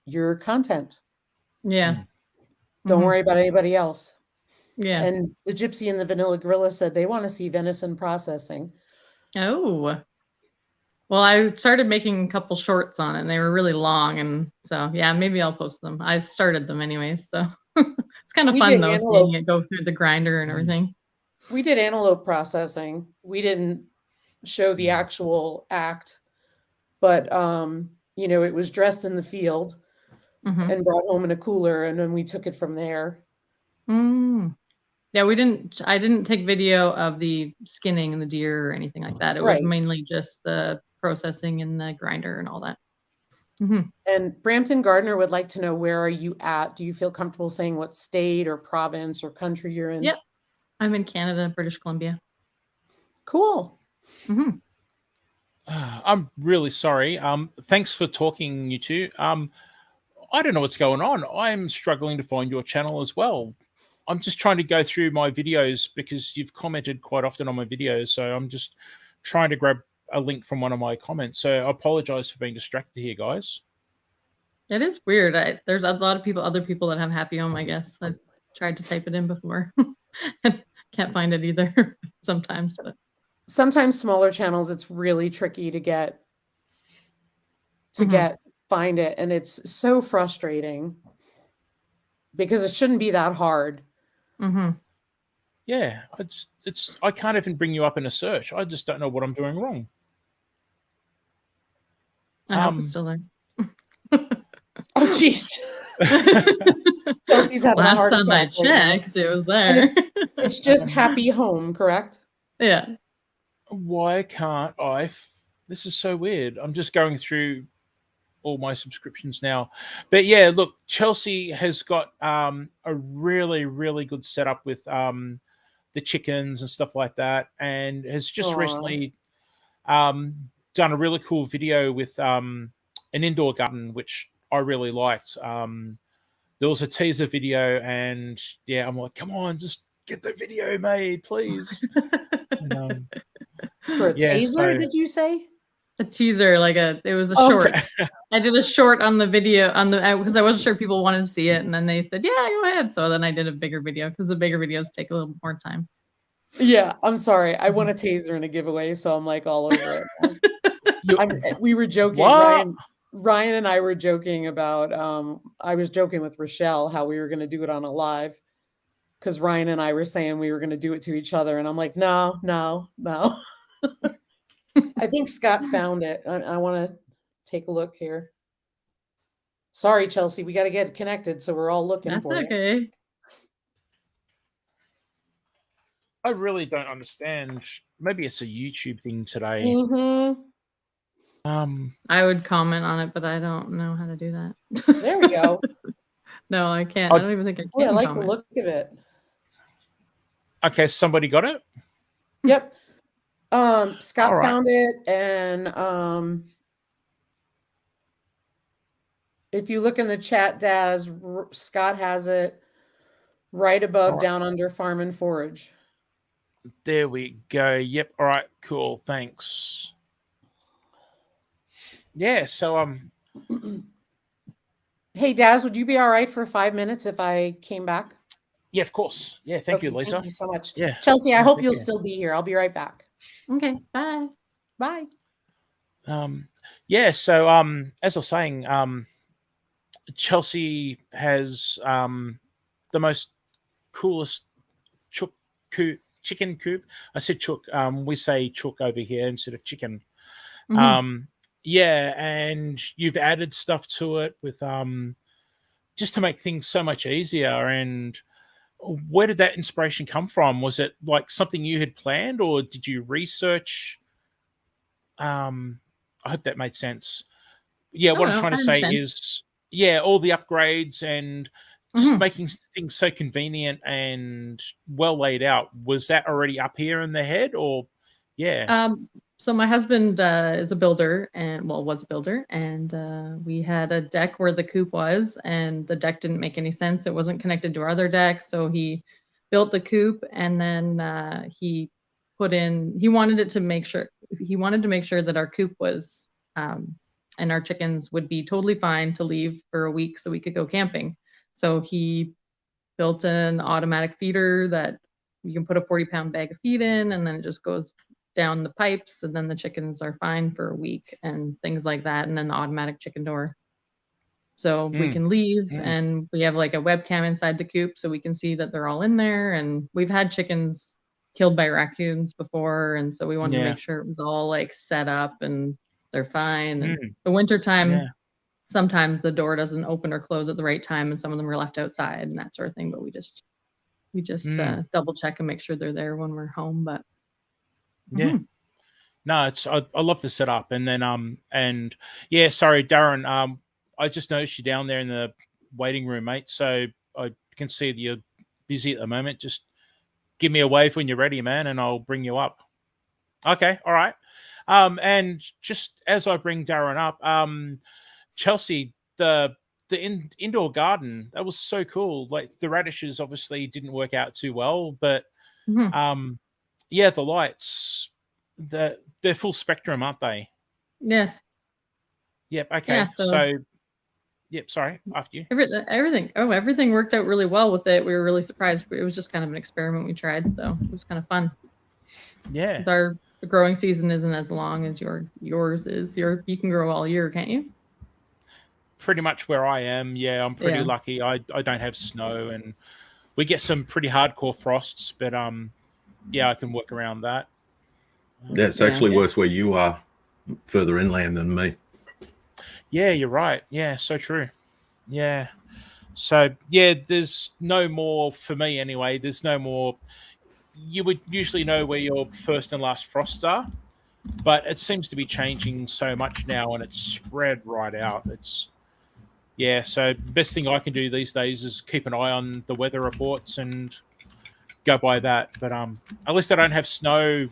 your content. Yeah. Don't worry about anybody else. Yeah. And the Gypsy and the Vanilla Gorilla said they want to see venison processing. Oh. Well, I started making a couple shorts on it, and they were really long, and so yeah, maybe I'll post them. I've started them anyways, so it's kind of fun though, seeing it go through the grinder and everything. We did antelope processing. We didn't show the actual act, but you know, it was dressed in the field and brought home in a cooler, and then we took it from there. Yeah, I didn't take video of the skinning and the deer or anything like that. It was mainly just the processing in the grinder and all that. And Brampton Gardner would like to know, where are you at? Do you feel comfortable saying what state or province or country you're in? Yep. I'm in Canada, British Columbia. Cool. I'm really sorry. Thanks for talking, you two. I don't know what's going on. I'm struggling to find your channel as well. I'm just trying to go through my videos because you've commented quite often on my videos. So I'm just trying to grab a link from one of my comments. So I apologize for being distracted here, guys. It is weird. There's a lot of other people that have Happy Home, I guess. I've tried to type it in before. Can't find it either sometimes. But sometimes smaller channels, it's really tricky to find it. And it's so frustrating because it shouldn't be that hard. Yeah, I can't even bring you up in a search. I just don't know what I'm doing wrong. I hope it's still there. Oh, jeez. Chelsea's having a heart attack. Last time I checked, it was there. It's just Happy Home, correct? Yeah. Why can't I? This is so weird. I'm just going through all my subscriptions now. But yeah, look, Chelsea has got a really, really good setup with the chickens and stuff like that, and has just recently done a really cool video with an indoor garden, which I really liked. There was a teaser video, and yeah, I'm like, come on, just get the video made, please. And, For a taser, so- did you say? A teaser, it was a Oh, short. I did a short on the video because I wasn't sure people wanted to see it, and then they said, "Yeah, go ahead." So then I did a bigger video because the bigger videos take a little more time. Yeah, I'm sorry. I won a taser in a giveaway, so I'm like all over it. We were joking. Ryan and I were joking about. I was joking with Rochelle how we were going to do it on a live, because Ryan and I were saying we were going to do it to each other, and I'm like, no. I think Scott found it. I want to take a look here. Sorry, Chelsea, we got to get connected, so we're all looking That's for it. okay. I really don't understand. Maybe it's a YouTube thing today. Mm-hmm. I would comment on it, but I don't know how to do that. There we go. No, I can't. I don't even think I can. Oh, I like comment. the look of it. Okay, somebody got it? Yep. Scott All right. found it, and if you look in the chat, Daz, Scott has it right above, All right. down under Farm and Forage. There we go. Yep. All right. Cool. Thanks. Yeah. So Hey, Daz, would you be all right for 5 minutes if I came back? yeah, of course. Yeah. Thank you, Okay, Lisa. Thank you so much. Yeah. Chelsea, I Yeah, hope thank you'll you. still be here. I'll be right back. Okay, bye. Bye. Yeah. So as I was saying, Chelsea has the most coolest chicken coop. I said chook. We say chook over here instead of chicken. Mhm. Yeah, and you've added stuff to it with just to make things so much easier. And where did that inspiration come from? Was it like something you had planned, or did you research? I hope that made sense. Yeah, what I'm no, trying to I say understand. is, yeah, all the upgrades and just making things so convenient and well laid out. Was that already up here in the head, or yeah? So my husband is a builder was a builder, and we had a deck where the coop was, and the deck didn't make any sense. It wasn't connected to our other deck, so he built the coop, and then he wanted to make sure that our coop was and our chickens would be totally fine to leave for a week so we could go camping. So he built an automatic feeder that you can put a 40-pound bag of feed in, and then it just goes down the pipes, and then the chickens are fine for a week and things like that. And then the automatic chicken door. So we can leave, and we have like a webcam inside the coop so we can see that they're all in there. And we've had chickens killed by raccoons before, and so we wanted to make sure it was all like set up and they're fine. And the wintertime, sometimes the door doesn't open or close at the right time, and some of them are left outside and that sort of thing. But we just double check and make sure they're there when we're home. But yeah. No, it's I love the setup. And then and yeah, sorry, Darren, I just noticed you down there in the waiting room, mate. So I can see that you're busy at the moment. Just give me a wave when you're ready, man, and I'll bring you up. Okay, all right. And just as I bring Darren up, Chelsea, the indoor garden, that was so cool. Like the radishes obviously didn't work out too well, but yeah, the lights, they're full spectrum, aren't they? Yes. Yep. Okay. Yeah, so yep. Sorry. After you. Everything worked out really well with it. We were really surprised. It was just kind of an experiment we tried, so it was kind of fun. Yeah. Our growing season isn't as long as yours is. You can grow all year, can't you? Pretty much where I am. Yeah, I'm pretty lucky. I don't have snow, and we get some pretty hardcore frosts, but yeah, I can work around that. Yeah, it's actually worse where you are, further inland than me. Yeah, you're right. Yeah, so true. Yeah. So, yeah, there's no more, for me anyway, there's no more. You would usually know where your first and last frosts are, but it seems to be changing so much now, and it's spread right out. Yeah, so the best thing I can do these days is keep an eye on the weather reports and go by that. But at least I don't have snow.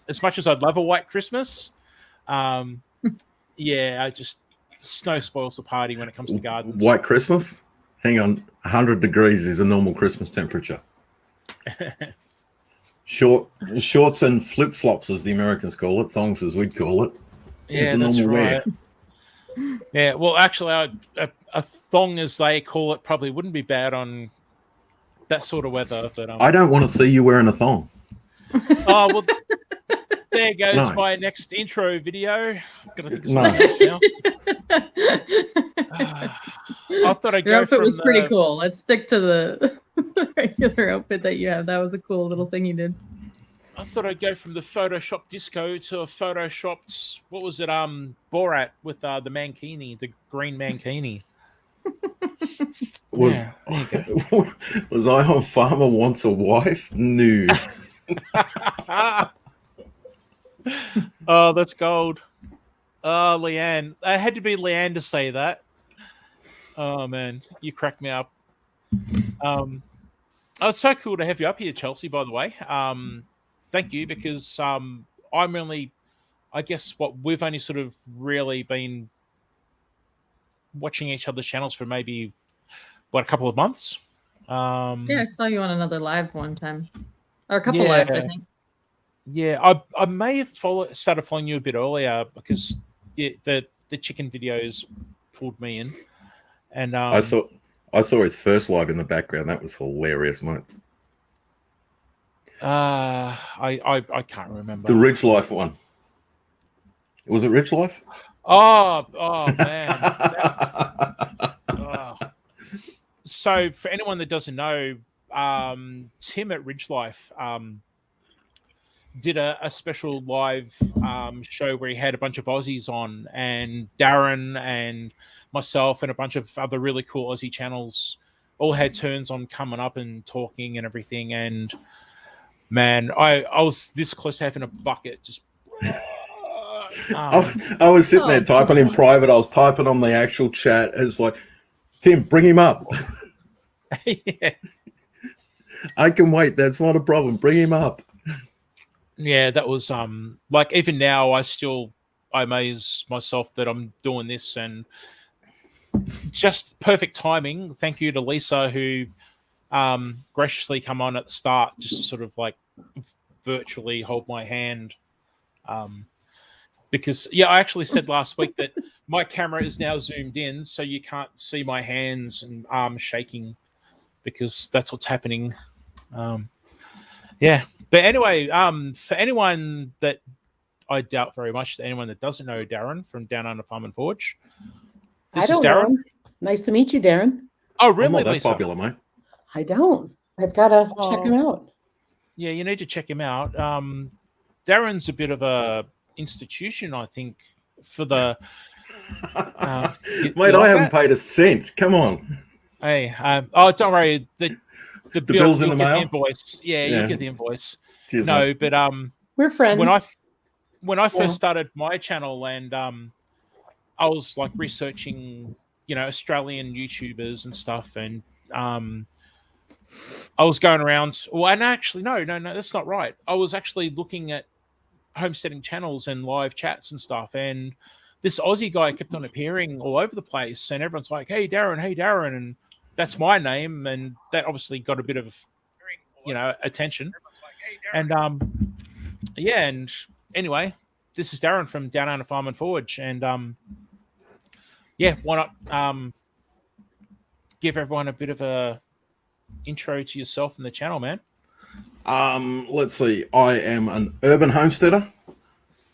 As much as I'd love a white Christmas, yeah, snow spoils the party when it comes to gardens. White Christmas? Hang on, 100 degrees is a normal Christmas temperature. Shorts and flip flops, as the Americans call it, thongs as we'd call it, is the normal wear. Yeah, well, actually, a thong, as they call it, probably wouldn't be bad on that sort of weather. But I don't want to see you wearing a thong. Oh well, there goes No. my next intro video. I'm gonna think of No. something else now. I thought I'd Your go outfit from was pretty the- cool. Let's stick to the regular outfit that you have. That was a cool little thing you did. I thought I'd go from the Photoshop disco to a Photoshopped, what was it, Borat with the mankini, the green mankini. Was Yeah, there you was I on Farmer Wants a Wife? No. Oh, that's gold. Oh, Leanne. I had to be Leanne to say that. Oh, man. You cracked me up. Oh, it's so cool to have you up here, Chelsea, by the way. Thank you, because I'm only, I guess, we've only sort of really been watching each other's channels for maybe, a couple of months. Yeah, I saw you on another live one time. Or a couple lives, I think. Yeah, I may have started following you a bit earlier because the chicken videos pulled me in, and I saw his first live in the background. That was hilarious, mate. I can't remember The Ridge Life one. Was it Ridge Life? Oh man. Oh. So for anyone that doesn't know, Tim at Ridge Life did a special live show where he had a bunch of Aussies on, and Darren and myself and a bunch of other really cool Aussie channels all had turns on coming up and talking and everything. And man, I was this close to having a bucket. Just I was sitting there typing in private. I was typing on the actual chat. It's like, Tim, bring him up. yeah. I can wait. That's not a problem. Bring him up. Yeah, that was like, even now I amaze myself that I'm doing this, and just perfect timing. Thank you to Lisa, who graciously come on at the start, just to sort of like virtually hold my hand. Because I actually said last week that my camera is now zoomed in, so you can't see my hands and arms shaking, because that's what's happening. Yeah, but anyway, for anyone that, I doubt very much that anyone that doesn't know Darren from Down Under Farm and Forge, this is Darren. Know. Nice to meet you, Darren. Oh, I'm really, not that Lisa? popular, mate. I don't. I've got to check him out. Yeah, you need to check him out. Darren's a bit of a institution, I think, for the. Mate, I haven't paid a cent. Come on. Hey, don't worry. The bill's in the get mail? The invoice. Yeah, you'll get the invoice. Cheers, no, mate. but we're friends. When I first started my channel, and I was like researching, Australian YouTubers and stuff, and I was going around. Well, and actually, no, that's not right. I was actually looking at homesteading channels and live chats and stuff, and this Aussie guy kept on appearing all over the place, and everyone's like, hey Darren, and that's my name, and that obviously got a bit of attention. And and anyway, this is Darren from Down Under Farm and Forge, and why not give everyone a bit of a intro to yourself and the channel, man? Let's see. I am an urban homesteader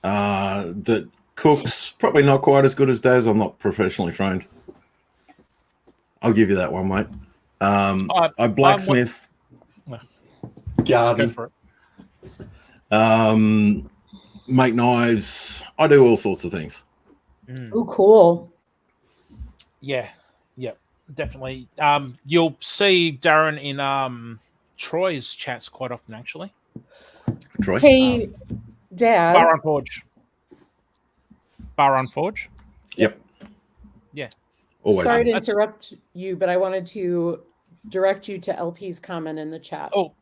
that cooks probably not quite as good as Daz. I'm not professionally trained. I'll give you that one, mate. I blacksmith, garden, Go for it. Make knives. I do all sorts of things. Oh, cool. Yeah, definitely. You'll see Darren in Troy's chats quite often, actually. Troy? Hey, Dad. Bar on Forge. Yep. Yeah. Always. Sorry to interrupt you, but I wanted to direct you to LP's comment in the chat. Oh,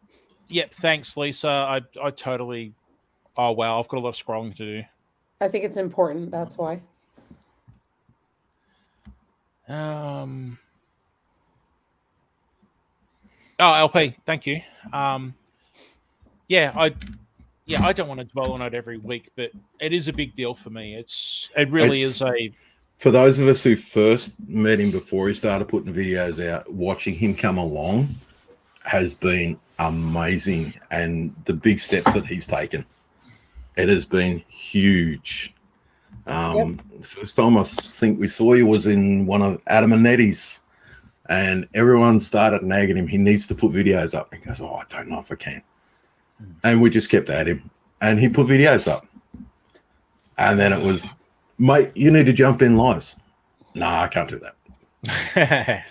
yep. Thanks, Lisa. I totally. Oh wow, I've got a lot of scrolling to do. I think it's important. That's why. Oh, LP, thank you. Yeah, I don't want to dwell on it every week, but it is a big deal for me. It really is a. For those of us who first met him before he started putting videos out, watching him come along has been amazing, and the big steps that he's taken, it has been huge. The first time I think we saw you was in one of Adam and Nettie's, and everyone started nagging him. He needs to put videos up. He goes, "Oh, I don't know if I can," and we just kept at him, and he put videos up, and then it was, "Mate, you need to jump in lives." Nah, I can't do that.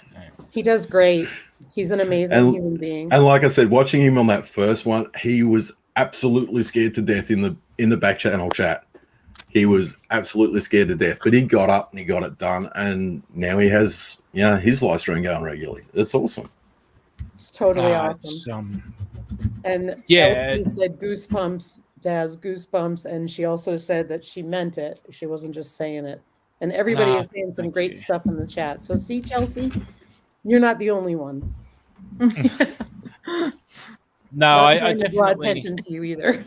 He does great. He's an amazing human being. And like I said, watching him on that first one, he was absolutely scared to death in the back channel chat. He was absolutely scared to death, but he got up and he got it done, and now he has, his live stream going regularly. It's awesome. It's totally awesome. And LP said goosebumps, Daz, goosebumps, and she also said that she meant it. She wasn't just saying it. And everybody is saying some great stuff in the chat. So see, Chelsea, you're not the only one. No, I definitely draw attention to you either.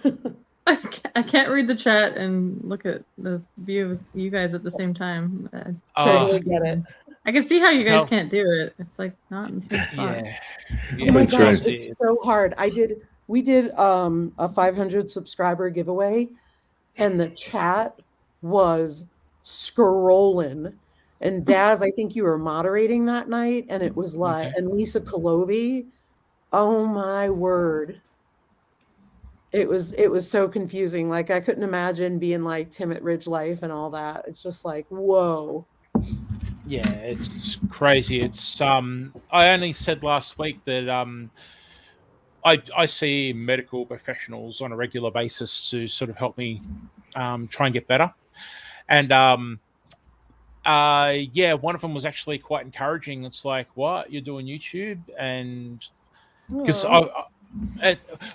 I can't read the chat and look at the view of you guys at the same time. Totally get it. I can see how you guys can't do it. It's like not in the same spot. Oh my gosh, it's so hard. We did a 500 subscriber giveaway, and the chat was scrolling. And Daz, I think you were moderating that night, and it was like, and Lisa Colovi, oh my word. It was so confusing. Like, I couldn't imagine being like Tim at Ridge Life and all that. It's just like, whoa. Yeah, it's crazy. It's I only said last week that I see medical professionals on a regular basis to sort of help me try and get better. And one of them was actually quite encouraging. It's like, what, you're doing YouTube? And because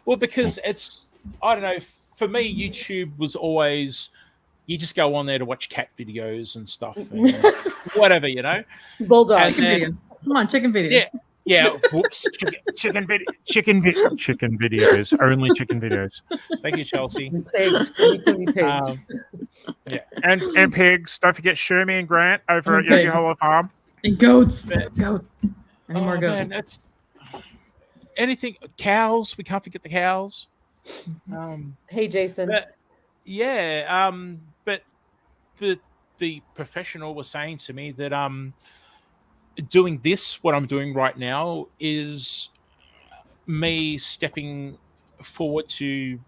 because it's, I don't know, for me, YouTube was always, you just go on there to watch cat videos and stuff, and whatever, Bulldog. Videos. Come on, chicken videos. Yeah. Whoops. Chicken videos. Only chicken videos. Thank you, Chelsea. Pigs. Pigs. Yeah. And pigs. Don't forget Shermie and Grant over at Yogi Hollow Farm. And goats. Goats. Any more goats? Man, that's anything. Cows. We can't forget the cows. Hey, Jason. But the professional was saying to me that doing what I'm doing right now is me stepping forward to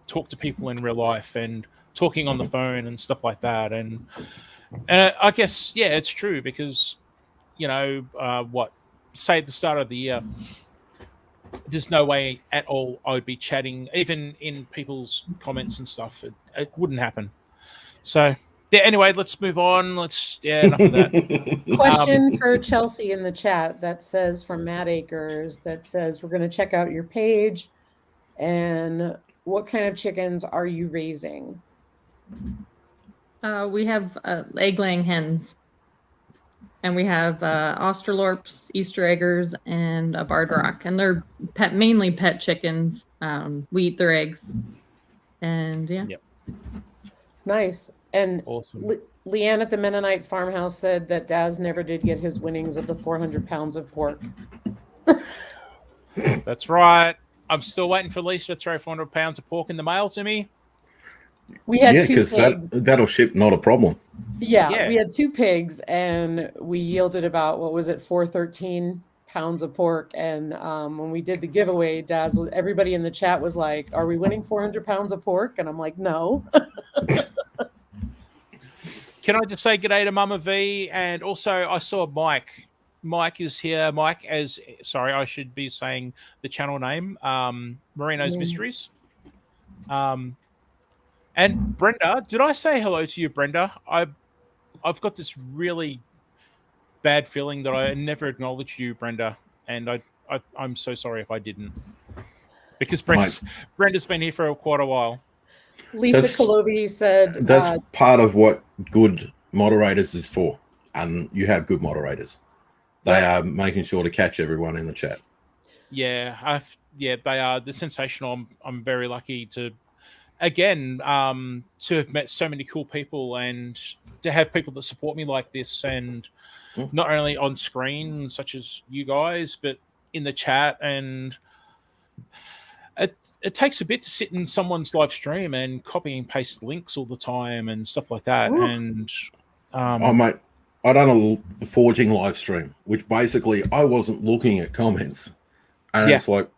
talk to people in real life and talking on the phone and stuff like that. And I guess, it's true because, say at the start of the year, there's no way at all I would be chatting, even in people's comments and stuff. It wouldn't happen. So, anyway, let's move on. Enough of that. Question for Chelsea in the chat that says, from Matt Akers, that says, we're going to check out your page. And what kind of chickens are you raising? We have egg-laying hens. And we have Australorps, Easter eggers, and a Barred Rock. And they're mainly pet chickens. We eat their eggs. And Yep. Nice. And Awesome. Leanne at the Mennonite farmhouse said that Daz never did get his winnings of the 400 pounds of pork. That's right. I'm still waiting for Lisa to throw 400 pounds of pork in the mail to me. We had two because pigs. that'll ship, not a problem. Yeah, we had 2 pigs, and we yielded about, 413 pounds of pork. And when we did the giveaway, Daz, everybody in the chat was like, "Are we winning 400 pounds of pork?" And I'm like, "No." Can I just say good day to Mama V? And also, I saw Mike. Mike is here. Mike, I should be saying the channel name, Marino's Mysteries. And Brenda, did I say hello to you, Brenda? I've got this really bad feeling that I never acknowledged you, Brenda, and I'm so sorry if I didn't, because Brenda's been here for quite a while. Lisa Colovi said that's part of what good moderators is for, and you have good moderators. They are making sure to catch everyone in the chat. Yeah, they are. They're sensational. I'm very lucky to, again, to have met so many cool people and to have people that support me like this, and not only on screen, such as you guys, but in the chat. And it takes a bit to sit in someone's live stream and copy and paste links all the time and stuff like that. Ooh. And Oh, mate, I done a forging live stream, which basically I wasn't looking at comments. And it's like,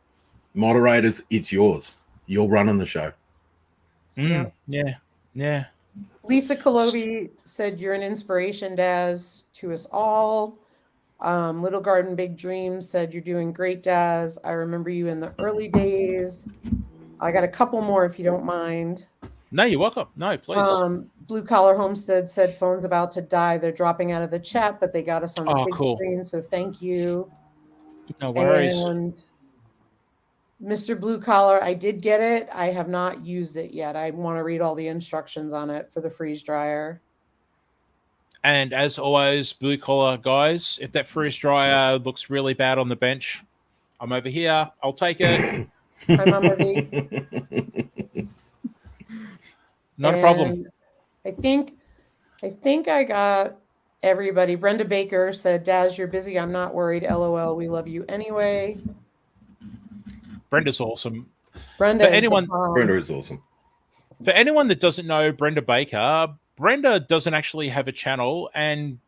moderators, it's yours. You're running the show. Yeah. Yeah. Lisa Kolobi said, "You're an inspiration, Daz, to us all." Little Garden Big Dreams said, "You're doing great, Daz. I remember you in the early days." I got a couple more if you don't mind. No, you're welcome. No, please. Blue Collar Homestead said, "Phone's about to die. They're dropping out of the chat, but they got us on the big screen, so thank you." No worries. And Mr. Blue Collar, I did get it. I have not used it yet. I want to read all the instructions on it for the freeze dryer. And as always, blue collar guys, if that freeze dryer looks really bad on the bench, I'm over here. I'll take it. Hi, Mama V. Not a problem. I think I got everybody. Brenda Baker said, "Daz, you're busy. I'm not worried. LOL. We love you anyway." Brenda's awesome. Brenda is awesome. For anyone that doesn't know Brenda Baker, Brenda doesn't actually have a channel and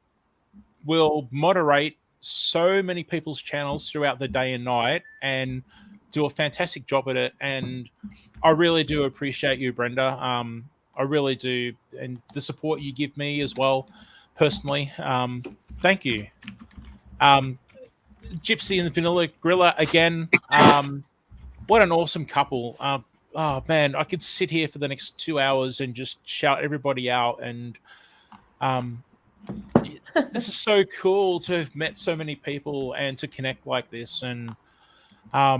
will moderate so many people's channels throughout the day and night and do a fantastic job at it. And I really do appreciate you, Brenda. I really do. And the support you give me as well, personally. Thank you. Gypsy and the Vanilla Griller, again, what an awesome couple. Oh man, I could sit here for the next 2 hours and just shout everybody out. And this is so cool to have met so many people and to connect like this. And I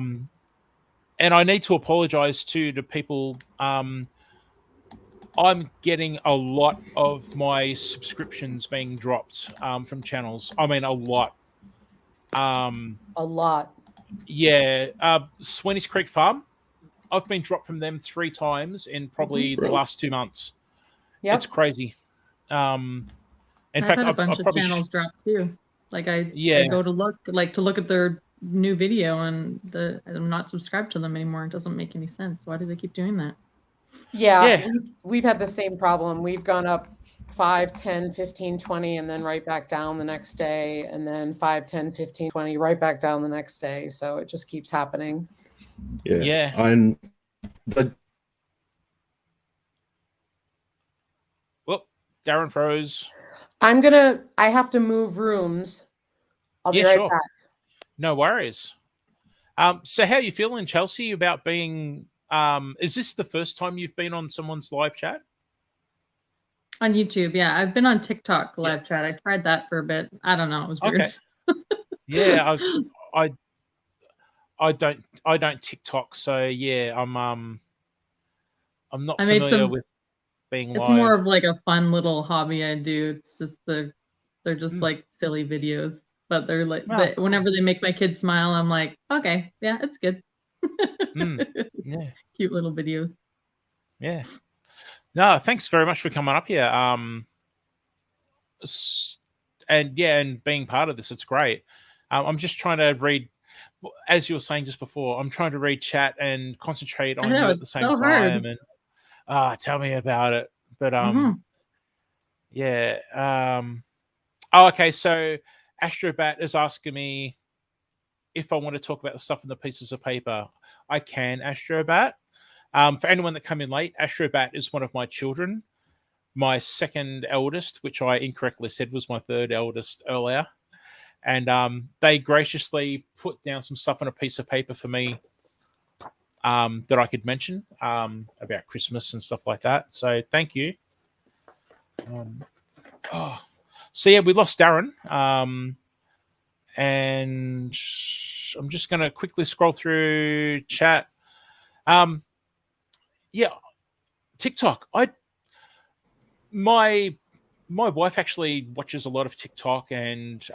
need to apologize too to people. I'm getting a lot of my subscriptions being dropped from channels. I mean, a lot. A lot. Yeah. Sweeney's Creek Farm. I've been dropped from them 3 times in probably the last 2 months. Yeah, it's crazy. In I've fact, had a bunch of channels drop too. Like I go to look at their new video and I'm not subscribed to them anymore. It doesn't make any sense. Why do they keep doing that? Yeah. We've had the same problem. We've gone up 5, 10, 15, 20, and then right back down the next day, and then 5, 10, 15, 20, right back down the next day. So it just keeps happening. Yeah. And well, Darren froze. I have to move rooms. I'll be right back. No worries. So how are you feeling, Chelsea, about being is this the first time you've been on someone's live chat? On YouTube, yeah. I've been on TikTok live chat. I tried that for a bit. I don't know. It was weird. Okay. Yeah, I don't TikTok, so yeah, I'm not familiar with being live. It's more of like a fun little hobby I do. It's just they're just like silly videos, but they're like whenever they make my kids smile, I'm like, okay, yeah, it's good. Yeah, cute little videos. Yeah. No, thanks very much for coming up here. And being part of this, it's great. I'm just trying to read, as you were saying just before, I'm trying to read chat and concentrate on you at the same time. Hard. And tell me about it. But yeah. Okay. So Astrobat is asking me if I want to talk about the stuff in the pieces of paper. I can, Astrobat. For anyone that come in late, Astrobat is one of my children, my second eldest, which I incorrectly said was my third eldest earlier. And they graciously put down some stuff on a piece of paper for me that I could mention about Christmas and stuff like that. So thank you. So yeah, we lost Darren. And I'm just going to quickly scroll through chat. Yeah, TikTok. My wife actually watches a lot of TikTok, and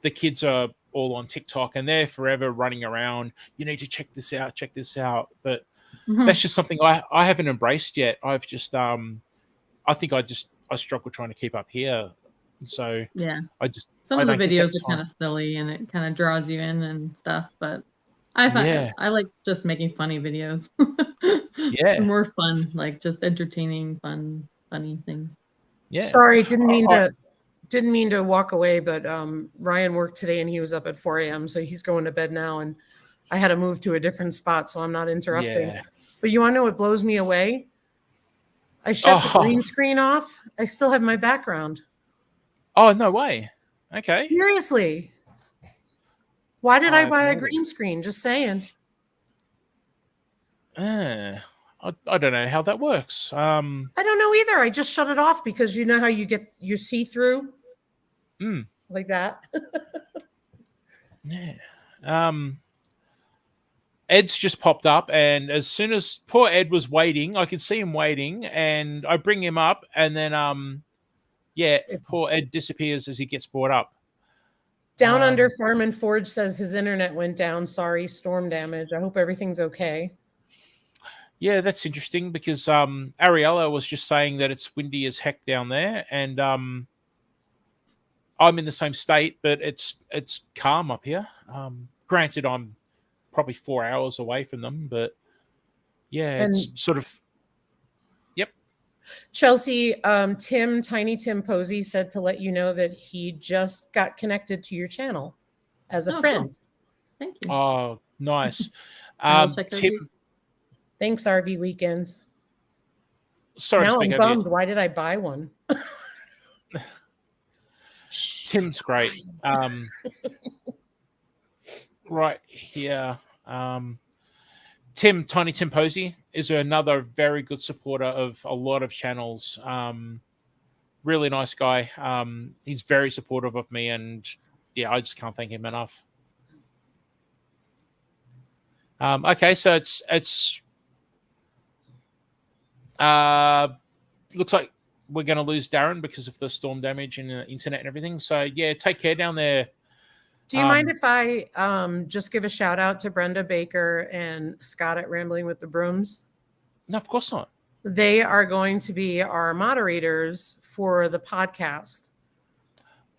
the kids are all on TikTok, and they're forever running around. You need to check this out, check this out. But Mhm. that's just something I haven't embraced yet. I've just I think I struggle trying to keep up here. So Yeah. I Some of the don't get that videos are kind time. of silly and it kind of draws you in and stuff, but I find Yeah. I like just making funny videos. Yeah. More fun, like just entertaining, funny things. Yeah. Sorry, didn't mean I- to walk away, but Ryan worked today and he was up at 4 a.m. So he's going to bed now, and I had to move to a different spot, so I'm not interrupting. Yeah. But you want to know what blows me away? I shut the Oh. green screen off. I still have my background. Oh, no way. Okay. Seriously. Why did I I've buy a noted. green screen? Just saying. I don't know how that works. I don't know either. I just shut it off because you know how you see through like that. Yeah. Ed's just popped up, and as soon as poor Ed was waiting, I could see him waiting, and I bring him up, and then poor Ed disappears as he gets brought up. Down Under Farm and Forge says his internet went down. Sorry, storm damage. I hope everything's okay. Yeah, that's interesting because Ariella was just saying that it's windy as heck down there, and I'm in the same state, but it's calm up here. Granted, I'm probably 4 hours away from them, but yeah, it's sort of. Yep. Chelsea, Tiny Tim Posey said to let you know that he just got connected to your channel as a friend. Cool. Thank you. Oh, nice. I'll check those Tim, Thanks, RV Weekends. sorry Now to I'm speak over you. bummed. Why did I buy one? Tim's great. Right here. Tiny Tim Posey is another very good supporter of a lot of channels. Really nice guy. He's very supportive of me, and yeah, I just can't thank him enough. Okay, so it's looks like we're going to lose Darren because of the storm damage and the internet and everything. So yeah, take care down there. Do you mind if I just give a shout out to Brenda Baker and Scott at Rambling with the Brooms? No, of course not. They are going to be our moderators for the podcast.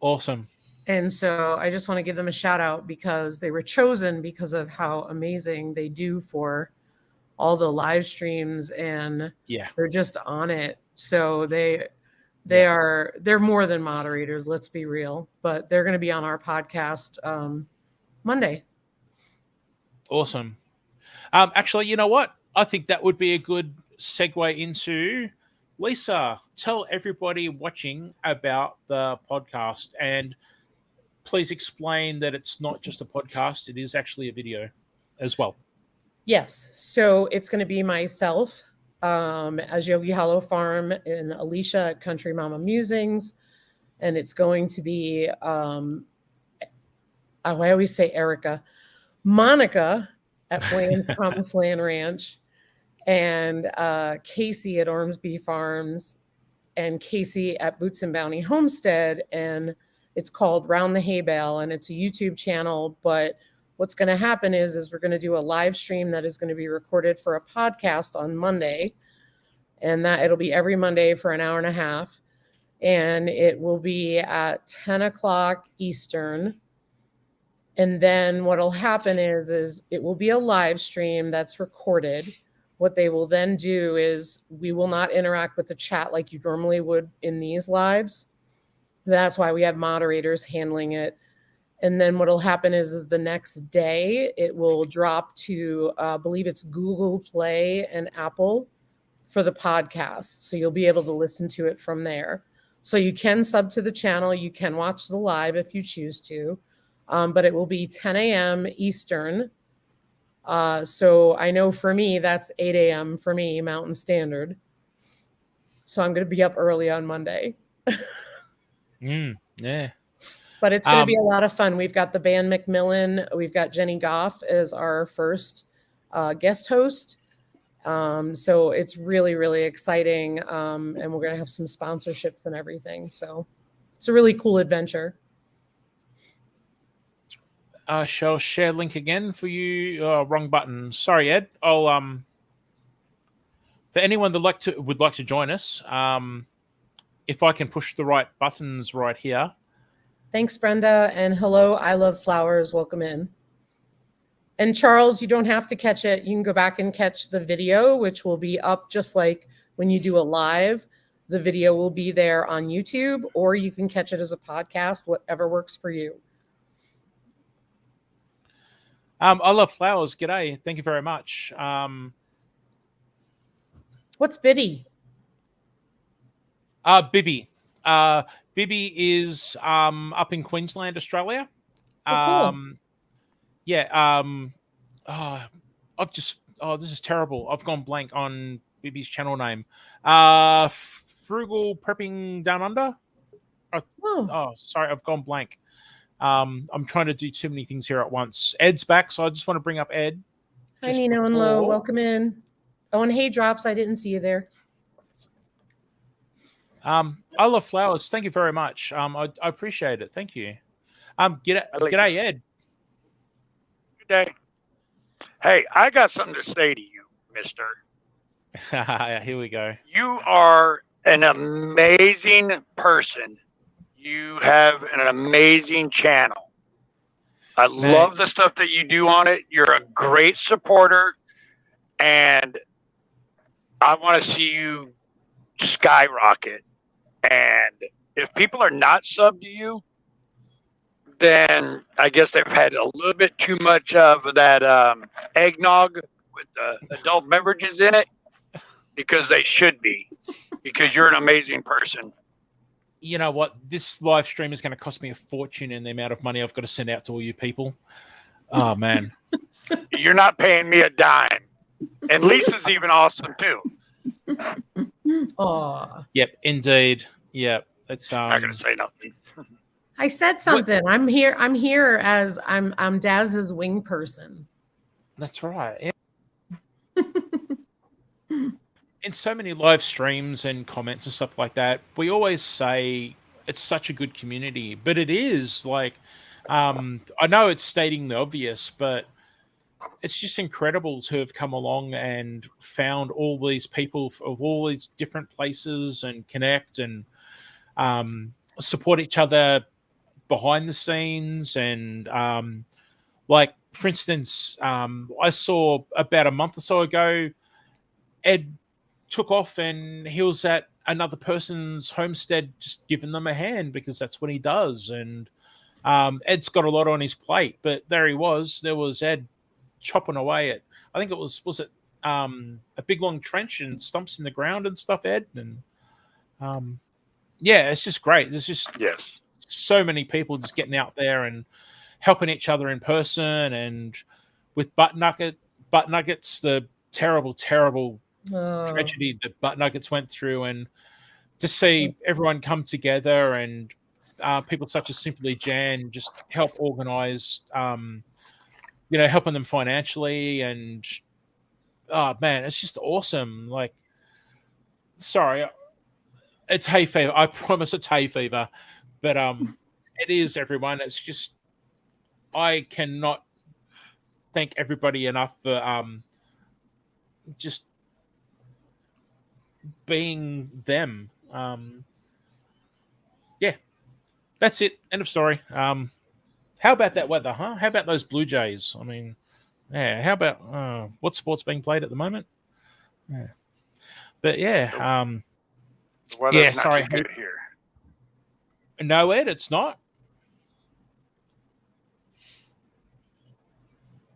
Awesome. And so I just want to give them a shout out because they were chosen because of how amazing they do for all the live streams, and they're just on it. So they're more than moderators, let's be real, but they're going to be on our podcast Monday. Awesome. Actually, you know what? I think that would be a good segue into Lisa. Tell everybody watching about the podcast, and please explain that it's not just a podcast. It is actually a video as well. Yes. So it's going to be myself as Yogi Hollow Farm and Alicia at Country Mama Musings. And it's going to be, I always say Erica, Monica at Bland's Promised Land Ranch, and Casey at Ormsby Farms, and Casey at Boots and Bounty Homestead. And it's called Round the Hay Bale, and it's a YouTube channel. But what's going to happen is we're going to do a live stream that is going to be recorded for a podcast on Monday. And that it'll be every Monday for an hour and a half. And it will be at 10 o'clock Eastern. And then what'll happen is it will be a live stream that's recorded. What they will then do is we will not interact with the chat like you normally would in these lives. That's why we have moderators handling it. And then what'll happen is the next day it will drop to, I believe it's Google Play and Apple for the podcast. So you'll be able to listen to it from there. So you can sub to the channel. You can watch the live if you choose to, but it will be 10 a.m. Eastern. So I know for me, that's 8 a.m. for me, Mountain Standard. So I'm going to be up early on Monday. Yeah. But it's going to be a lot of fun. We've got the band Macmillan. We've got Jenny Goff as our first guest host. So it's really, really exciting. And we're going to have some sponsorships and everything. So it's a really cool adventure. I shall share link again for you. Wrong button. Sorry, Ed. I'll for anyone that would like to join us, if I can push the right buttons right here. Thanks, Brenda. And hello, I love flowers. Welcome in. And Charles, you don't have to catch it. You can go back and catch the video, which will be up just like when you do a live. The video will be there on YouTube, or you can catch it as a podcast, whatever works for you. I love flowers. G'day. Thank you very much. What's Biddy? Bibby. Bibby is up in Queensland, Australia. Oh, cool. Yeah. This is terrible. I've gone blank on Bibby's channel name. Frugal Prepping Down Under. Sorry, I've gone blank. I'm trying to do too many things here at once. Ed's back, so I just want to bring up Ed. Hi, Nino and Lo. Welcome in. Oh, and hey, Drops. I didn't see you there. I love flowers. Thank you very much. I appreciate it. Thank you. G'day, Ed. Good day. Hey, I got something to say to you, mister. Here we go. You are an amazing person. You have an amazing channel. I love the stuff that you do on it. You're a great supporter, and I want to see you skyrocket. And if people are not subbed to you, then I guess they've had a little bit too much of that eggnog with adult beverages in it, because they should be, because you're an amazing person. You know what? This live stream is going to cost me a fortune in the amount of money I've got to send out to all you people. Oh, man. You're not paying me a dime. And Lisa's even awesome, too. Oh. Yep, indeed. Yep. It's I'm not going to say nothing. I said something. I'm here as I'm Daz's wing person. That's right. Yeah. In so many live streams and comments and stuff like that, we always say it's such a good community, but it is like, I know it's stating the obvious, but it's just incredible to have come along and found all these people of all these different places and connect and support each other behind the scenes. And like, for instance, I saw about a month or so ago, Ed took off and he was at another person's homestead just giving them a hand because that's what he does. And Ed's got a lot on his plate, but there was Ed chopping away at, I think it was it a big long trench and stumps in the ground and stuff, Ed. And yeah, it's just great. There's just so many people just getting out there and helping each other in person. And with Butt Nuggets, the terrible tragedy that Butt Nuggets went through, and to see everyone come together and people such as Simply Jan just help organize, helping them financially. And oh man, it's just awesome. Like, sorry, it's hay fever. I promise it's hay fever, but it is, everyone. It's just, I cannot thank everybody enough for just being them. Yeah, that's it. End of story. How about that weather, huh? How about those Blue Jays? I mean, yeah. How about what sport's being played at the moment? Yeah, but yeah, the weather's not sorry, too good here. No, Ed, it's not.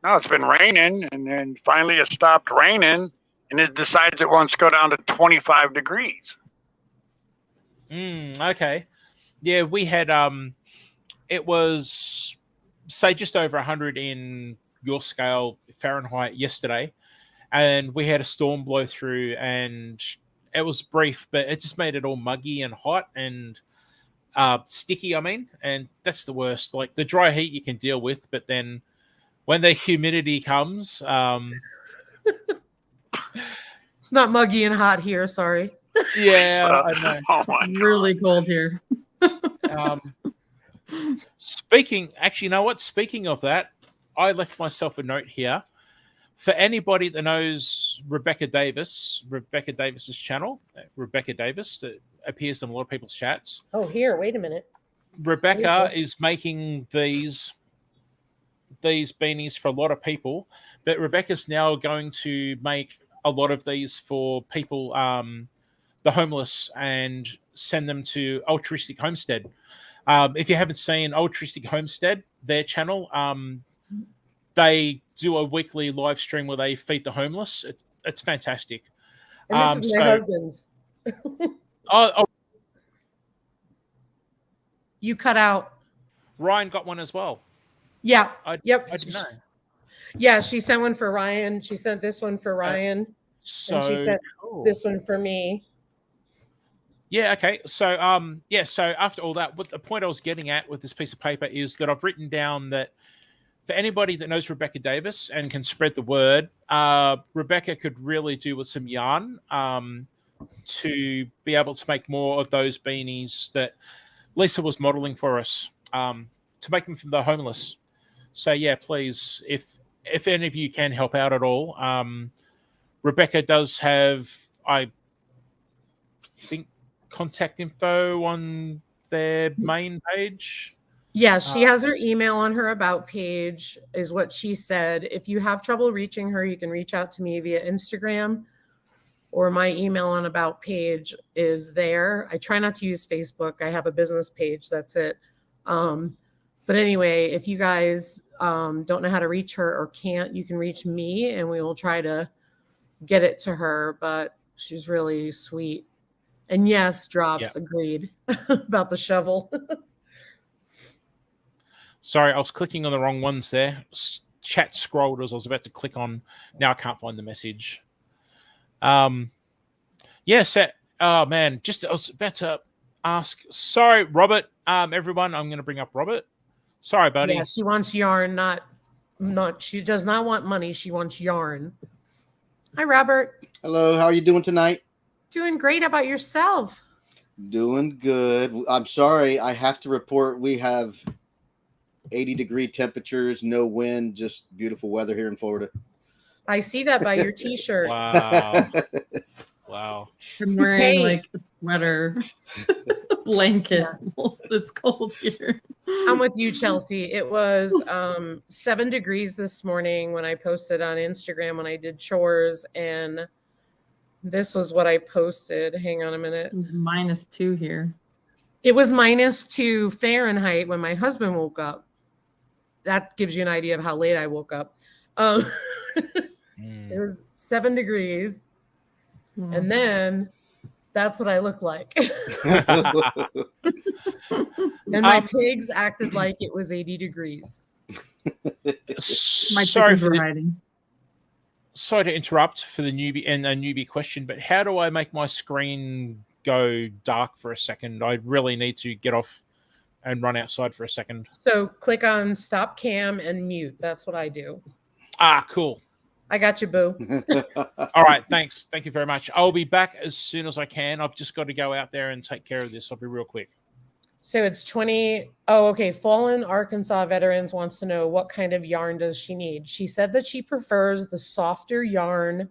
No, it's been raining, and then finally it stopped raining, and it decides it wants to go down to 25 degrees. Okay. Yeah, we had it was, say, just over 100 in your scale Fahrenheit yesterday, and we had a storm blow through, and it was brief, but it just made it all muggy and hot and sticky, I mean, and that's the worst. Like, the dry heat you can deal with, but then when the humidity comes, it's not muggy and hot here. Sorry. Yeah, I know. Oh my God. Really cold here. Actually, you know what? Speaking of that, I left myself a note here. For anybody that knows Rebecca Davis's channel, Rebecca Davis, that appears in a lot of people's chats. Oh, here, wait a minute. Rebecca is making these beanies for a lot of people, but Rebecca's now going to make a lot of these for people, the homeless, and send them to Altruistic Homestead. If you haven't seen Altruistic Homestead, their channel, they do a weekly live stream where they feed the homeless. It's fantastic. And this is my husband's. Oh, you cut out. Ryan got one as well. Yeah. Yep. I didn't know. Yeah, she sent one for Ryan. She sent this one for Ryan. And she sent this one for me. Yeah, okay. So so after all that, what the point I was getting at with this piece of paper is that I've written down that for anybody that knows Rebecca Davis and can spread the word, Rebecca could really do with some yarn to be able to make more of those beanies that Lisa was modeling for us, to make them for the homeless. So yeah, please, if any of you can help out at all, Rebecca does have, I think, contact info on their main page. Yeah, she has her email on her about page, is what she said. If you have trouble reaching her, you can reach out to me via Instagram, or my email on about page is there. I try not to use Facebook. I have a business page. That's it. But anyway, if you guys don't know how to reach her or can't, you can reach me and we will try to get it to her. But she's really sweet. And yes, Drops agreed about the shovel. Sorry, I was clicking on the wrong ones there. Chat scrolled as I was about to click on. Now I can't find the message. Yes. Oh man, I was about to ask. Sorry, Robert. Everyone, I'm going to bring up Robert. Sorry, buddy. Yeah, she wants yarn, not. She does not want money. She wants yarn. Hi, Robert. Hello. How are you doing tonight? Doing great. How about yourself? Doing good. I'm sorry. I have to report we have 80-degree temperatures, no wind, just beautiful weather here in Florida. I see that by your t-shirt. Wow. Wow. I'm wearing like a sweater, blanket. It's cold here. I'm with you, Chelsea. It was 7 degrees this morning when I posted on Instagram when I did chores, and this was what I posted. Hang on a minute. It was -2 here. It was -2 Fahrenheit when my husband woke up. That gives you an idea of how late I woke up. It was 7 degrees. And then that's what I look like. And my pigs acted like it was 80 degrees. My chickens were hiding. Sorry to interrupt for the newbie question, but how do I make my screen go dark for a second? I really need to get off and run outside for a second. So click on stop cam and mute. That's what I do. Ah, cool. I got you, boo. All right, thanks. Thank you very much. I'll be back as soon as I can. I've just got to go out there and take care of this. I'll be real quick. So it's 20. Oh, okay. Fallen Arkansas Veterans wants to know what kind of yarn does she need. She said that she prefers the softer yarn,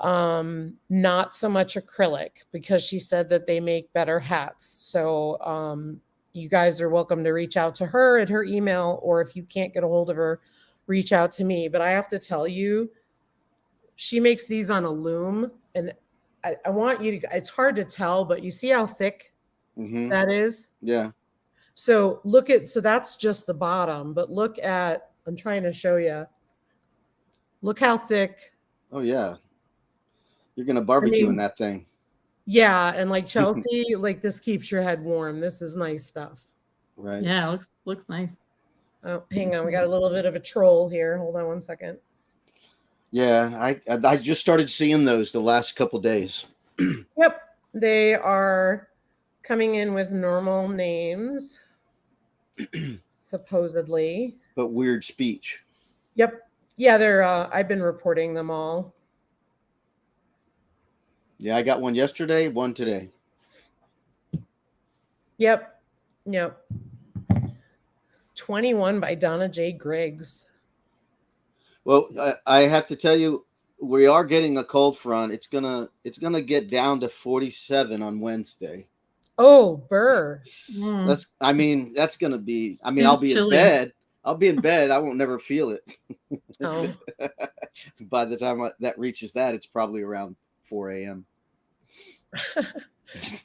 not so much acrylic, because she said that they make better hats. So you guys are welcome to reach out to her at her email, or if you can't get a hold of her, reach out to me. But I have to tell you, she makes these on a loom, and I want you to, it's hard to tell, but you see how thick that is? Yeah. So so that's just the bottom, but look at, I'm trying to show you. Look how thick. Oh yeah. You're going to barbecue in that thing. Yeah. And like Chelsea, like this keeps your head warm. This is nice stuff. Right. Yeah, it looks nice. Oh, hang on. We got a little bit of a troll here. Hold on one second. Yeah. I just started seeing those the last couple days. Yep. They are coming in with normal names, supposedly. But weird speech. Yep. Yeah, they're I've been reporting them all. Yeah, I got one yesterday, one today. Yep. 21 by Donna J. Griggs. Well, I have to tell you, we are getting a cold front. It's gonna get down to 47 on Wednesday. Oh, burr. That's gonna be. I mean, Seems I'll be chilly. in bed. I'll be in bed. I won't never feel it. Oh. By the time that reaches that, it's probably around 4 a.m.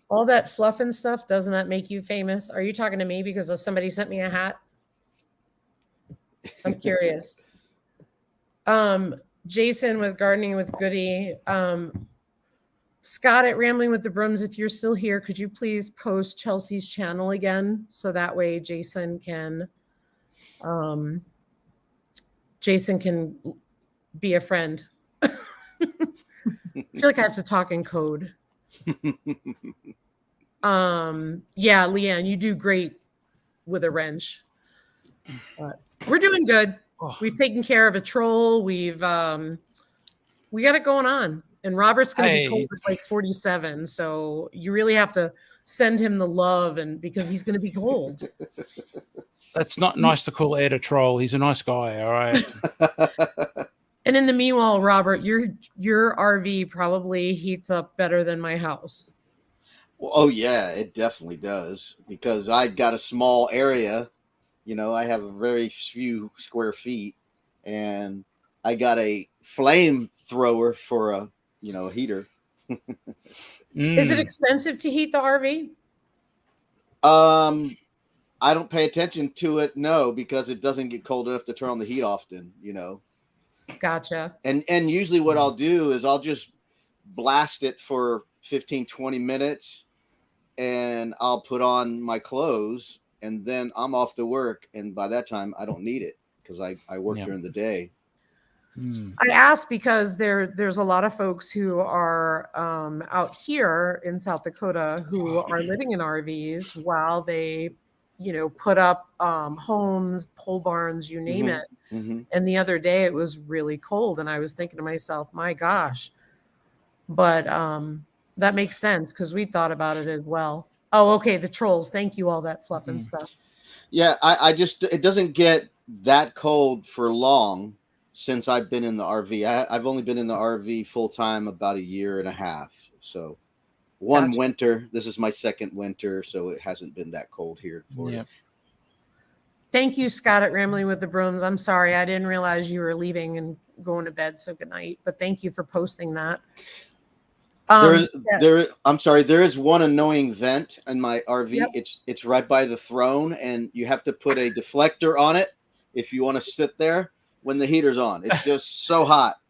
All that fluff and stuff, doesn't that make you famous? Are you talking to me because somebody sent me a hat? I'm curious. Jason with Gardening with Goody. Scott at Rambling with the Brooms, if you're still here, could you please post Chelsea's channel again? So that way Jason can be a friend. I feel like I have to talk in code. Yeah, Leanne, you do great with a wrench. But we're doing good. We've taken care of a troll. We got it going on. And Robert's going to be cold at like 47. So you really have to send him the love, and because he's going to be cold. That's not nice to call Ed a troll. He's a nice guy. All right. And in the meanwhile, Robert, your RV probably heats up better than my house. Well, oh yeah, it definitely does, because I got a small area. I have a very few square feet, and I got a flamethrower for a heater. Is it expensive to heat the RV? I don't pay attention to it, no, because it doesn't get cold enough to turn on the heat often, Gotcha. And usually what I'll do is I'll just blast it for 15-20 minutes, and I'll put on my clothes, and then I'm off to work, and by that time I don't need it because I work during the day. I asked because there's a lot of folks who are out here in South Dakota who are living in RVs while they, put up homes, pole barns, you name it. Mm-hmm. And the other day it was really cold, and I was thinking to myself, my gosh. But that makes sense because we thought about it as well. Oh, okay. The trolls. Thank you. All that fluff and stuff. Yeah, it doesn't get that cold for long since I've been in the RV. I've only been in the RV full time about a year and a half. So one winter, this is my second winter, so it hasn't been that cold here in Florida. Yep. Thank you, Scott at Rambling with the Brooms. I'm sorry. I didn't realize you were leaving and going to bed. So good night. But thank you for posting that. I'm sorry. There is one annoying vent in my RV. Yep. It's right by the throne, and you have to put a deflector on it if you want to sit there when the heater's on. It's just so hot.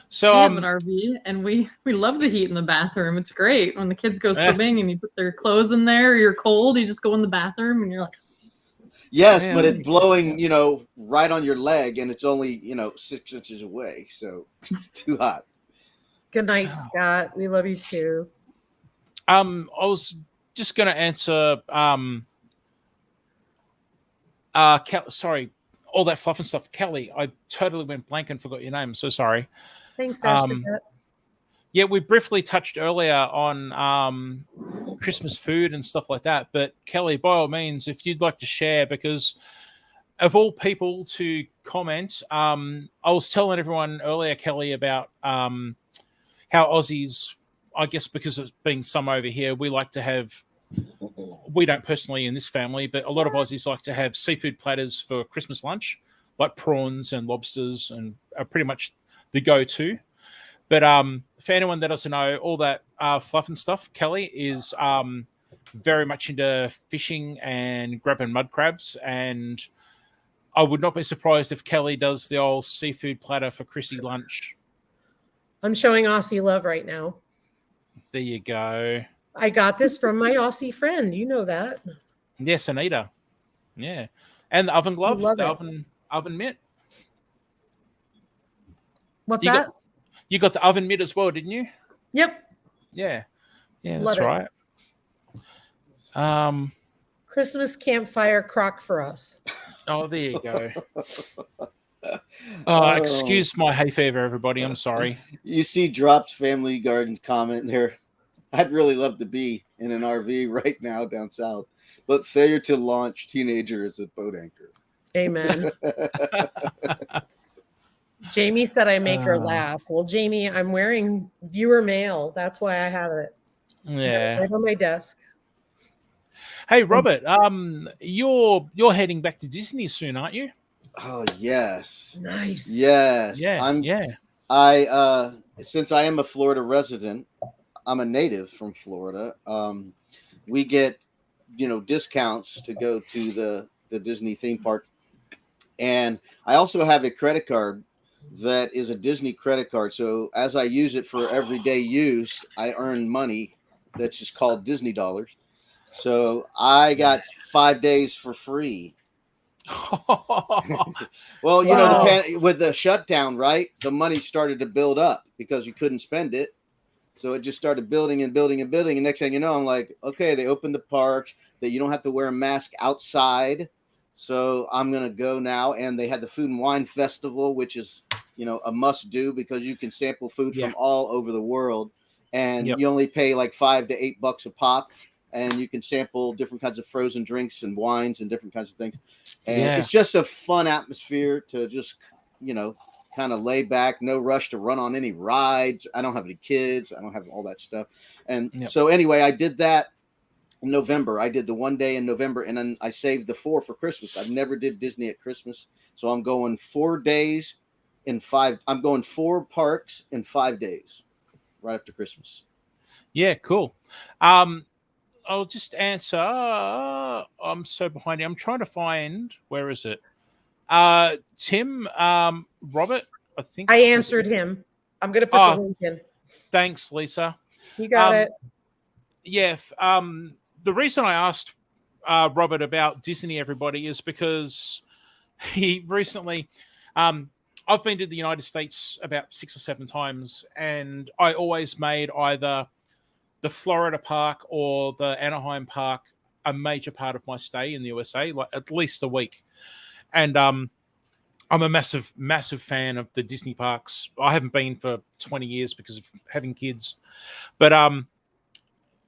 So we have an RV, and we love the heat in the bathroom. It's great when the kids go swimming and you put their clothes in there. Or you're cold, you just go in the bathroom, and you're like, yes, but it's blowing, right on your leg, and it's only 6 inches away, so it's too hot. Good night, Scott. We love you too. I was just going to answer. Sorry, all that fluff and stuff, Kelly. I totally went blank and forgot your name. I'm so sorry. Thanks, Ashley. Yeah, we briefly touched earlier on Christmas food and stuff like that. But Kelly, by all means, if you'd like to share, because of all people to comment, I was telling everyone earlier, Kelly, about how Aussies, I guess because of being some over here, we like to have, we don't personally in this family, but a lot of Aussies like to have seafood platters for Christmas lunch, like prawns and lobsters, and are pretty much the go-to. But for anyone that doesn't know, all that fluff and stuff, Kelly is very much into fishing and grabbing mud crabs. And I would not be surprised if Kelly does the old seafood platter for Chrissy lunch. I'm showing Aussie love right now. There you go. I got this from my Aussie friend. You know that. Yes, Anita. Yeah. And the oven glove, the oven mitt. What's that? You got the oven mitt as well, didn't you? Yep. Yeah. Yeah, Love that's right. Christmas campfire crock for us. Oh, there you go. Excuse my hay fever, everybody. I'm sorry. You see Drop's Family Garden comment there. I'd really love to be in an RV right now down south. but failure to launch teenager as a boat anchor. Amen. Jamie said I make her laugh. Well, Jamie, I'm wearing viewer mail. That's why I have it. Yeah. Right on my desk. Hey, Robert, you're heading back to Disney soon, aren't you? Oh yes. Nice. Yes. Yeah. I since I am a Florida resident, I'm a native from Florida. We get, discounts to go to the Disney theme park. And I also have a credit card that is a Disney credit card. So as I use it for everyday use, I earn money that's just called Disney dollars. So I got 5 days for free. Well, with the shutdown, right? The money started to build up because you couldn't spend it. So it just started building and building and building. And next thing you know, I'm like, okay, they opened the park, that you don't have to wear a mask outside. So I'm going to go now. And they had the Food and Wine Festival, which is, a must do because you can sample food from all over the world. And you only pay like $5 to $8 a pop. And you can sample different kinds of frozen drinks and wines and different kinds of things. And it's just a fun atmosphere to just, kind of lay back, no rush to run on any rides. I don't have any kids. I don't have all that stuff. And so anyway, I did that in November. I did the 1 day in November, and then I saved the 4 for Christmas. I never did Disney at Christmas. So I'm going 4 days in 5. I'm going 4 parks in 5 days right after Christmas. Yeah, cool. I'll just answer. I'm so behind you. I'm trying to find, where is it? Tim, Robert, I think. I answered him. I'm going to put the link in. Thanks, Lisa. You got it. Yeah. The reason I asked Robert about Disney, everybody, is because he recently, I've been to the United States about 6 or 7 times, and I always made either the Florida park or the Anaheim park a major part of my stay in the USA, like at least a week. And I'm a massive, massive fan of the Disney parks. I haven't been for 20 years because of having kids. But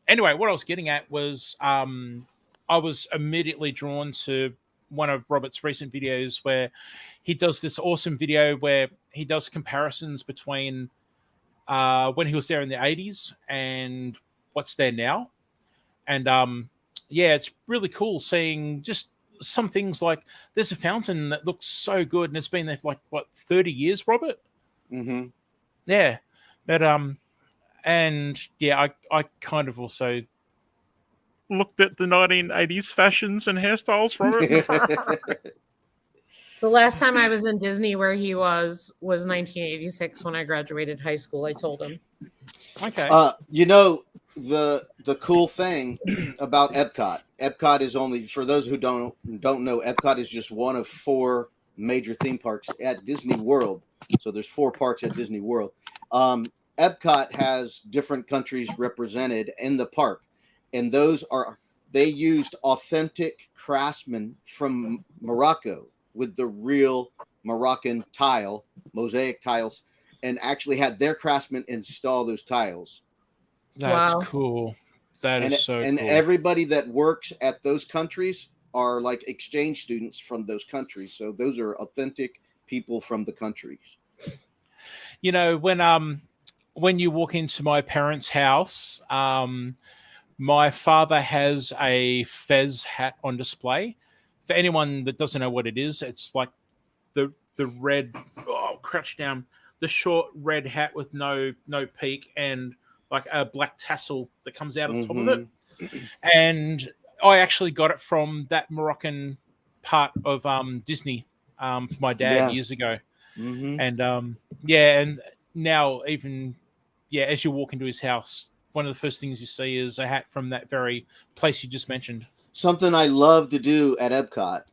anyway, what I was getting at was I was immediately drawn to one of Robert's recent videos where he does this awesome video where he does comparisons between when he was there in the 80s and what's there now. And it's really cool seeing just some things like there's a fountain that looks so good and it's been there for like 30 years, Robert. Mm-hmm. Yeah. But I kind of also looked at the 1980s fashions and hairstyles, Robert. The last time I was in Disney where he was 1986 when I graduated high school. I told him. Okay. The cool thing about Epcot is only, for those who don't know, Epcot is just one of 4 major theme parks at Disney World. So there's 4 parks at Disney World. Epcot has different countries represented in the park, and they used authentic craftsmen from Morocco with the real Moroccan mosaic tiles, and actually had their craftsmen install those tiles. That's cool. That is so cool. And everybody that works at those countries are like exchange students from those countries. So those are authentic people from the countries. When you walk into my parents' house, my father has a Fez hat on display. For anyone that doesn't know what it is, it's like the red, crouch down, the short red hat with no peak and like a black tassel that comes out on top of it. And I actually got it from that Moroccan part of Disney for my dad years ago. Mm-hmm. And and now even as you walk into his house, one of the first things you see is a hat from that very place you just mentioned. Something I love to do at Epcot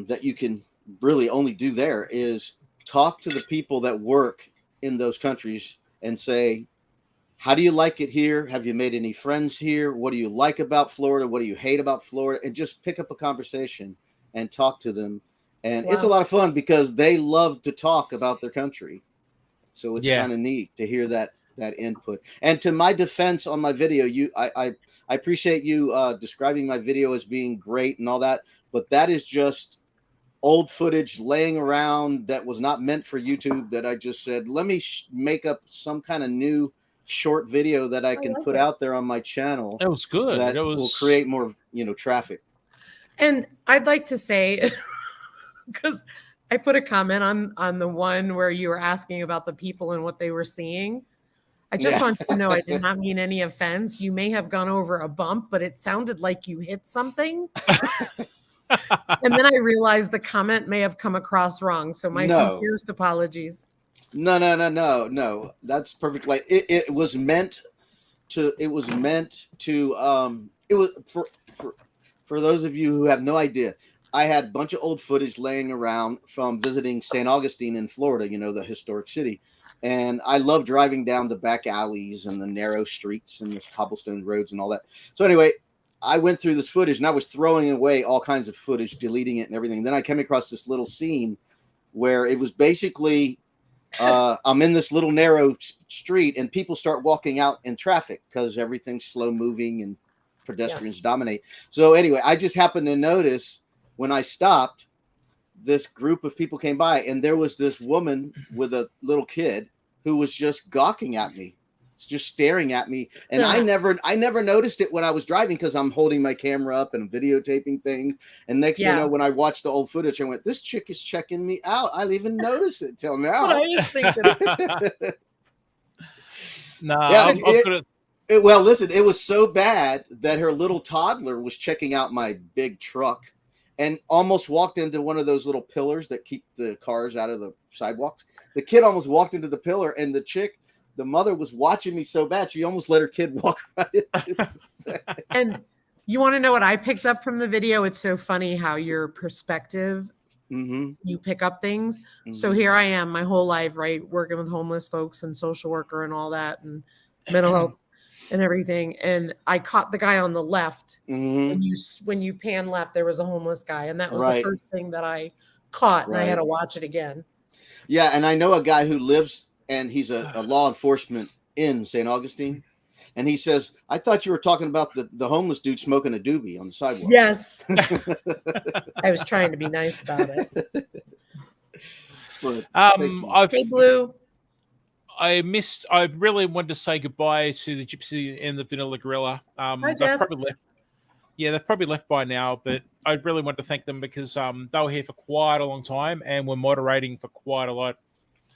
that you can really only do there is talk to the people that work in those countries and say, how do you like it here? Have you made any friends here? What do you like about Florida? What do you hate about Florida? And just pick up a conversation and talk to them. And it's a lot of fun because they love to talk about their country. So it's kind of neat to hear that that input. And to my defense on my video, I appreciate you describing my video as being great and all that, but that is just old footage laying around that was not meant for YouTube, that I just said, let me make up some kind of new short video that I can put out there on my channel. It was good. That will create more, traffic. And I'd like to say, because I put a comment on the one where you were asking about the people and what they were seeing. I just want you to know I did not mean any offense. You may have gone over a bump, but it sounded like you hit something. And then I realized the comment may have come across wrong. So my sincerest apologies. No. That's perfect. Like it was meant to, it was for those of you who have no idea, I had a bunch of old footage laying around from visiting St. Augustine in Florida, the historic city. And I love driving down the back alleys and the narrow streets and the cobblestone roads and all that. So anyway, I went through this footage and I was throwing away all kinds of footage, deleting it and everything. And then I came across this little scene where it was basically I'm in this little narrow street and people start walking out in traffic because everything's slow moving and pedestrians dominate. So anyway, I just happened to notice when I stopped, this group of people came by and there was this woman with a little kid who was just gawking at me, just staring at me. And I never noticed it when I was driving because I'm holding my camera up and videotaping things. And next you know, when I watched the old footage, I went, this chick is checking me out. I didn't even notice it till now. What I was thinking. Well, listen, it was so bad that her little toddler was checking out my big truck and almost walked into one of those little pillars that keep the cars out of the sidewalks. The kid almost walked into the pillar, and the mother was watching me so bad, she almost let her kid walk right into it. And you want to know what I picked up from the video? It's so funny how your perspective, you pick up things. So here I am my whole life, right? Working with homeless folks and social worker and all that and mental health and everything. And I caught the guy on the left. When you pan left, there was a homeless guy. And that was the first thing that I caught. And I had to watch it again. Yeah. And I know a guy who lives, and he's a law enforcement in St. Augustine. And he says, I thought you were talking about the homeless dude smoking a doobie on the sidewalk. Yes. I was trying to be nice about it. Hey, Blue. I really wanted to say goodbye to the Gypsy and the Vanilla Gorilla. Hi, Jeff. They've probably left by now, but I really want to thank them because they were here for quite a long time and were moderating for quite a lot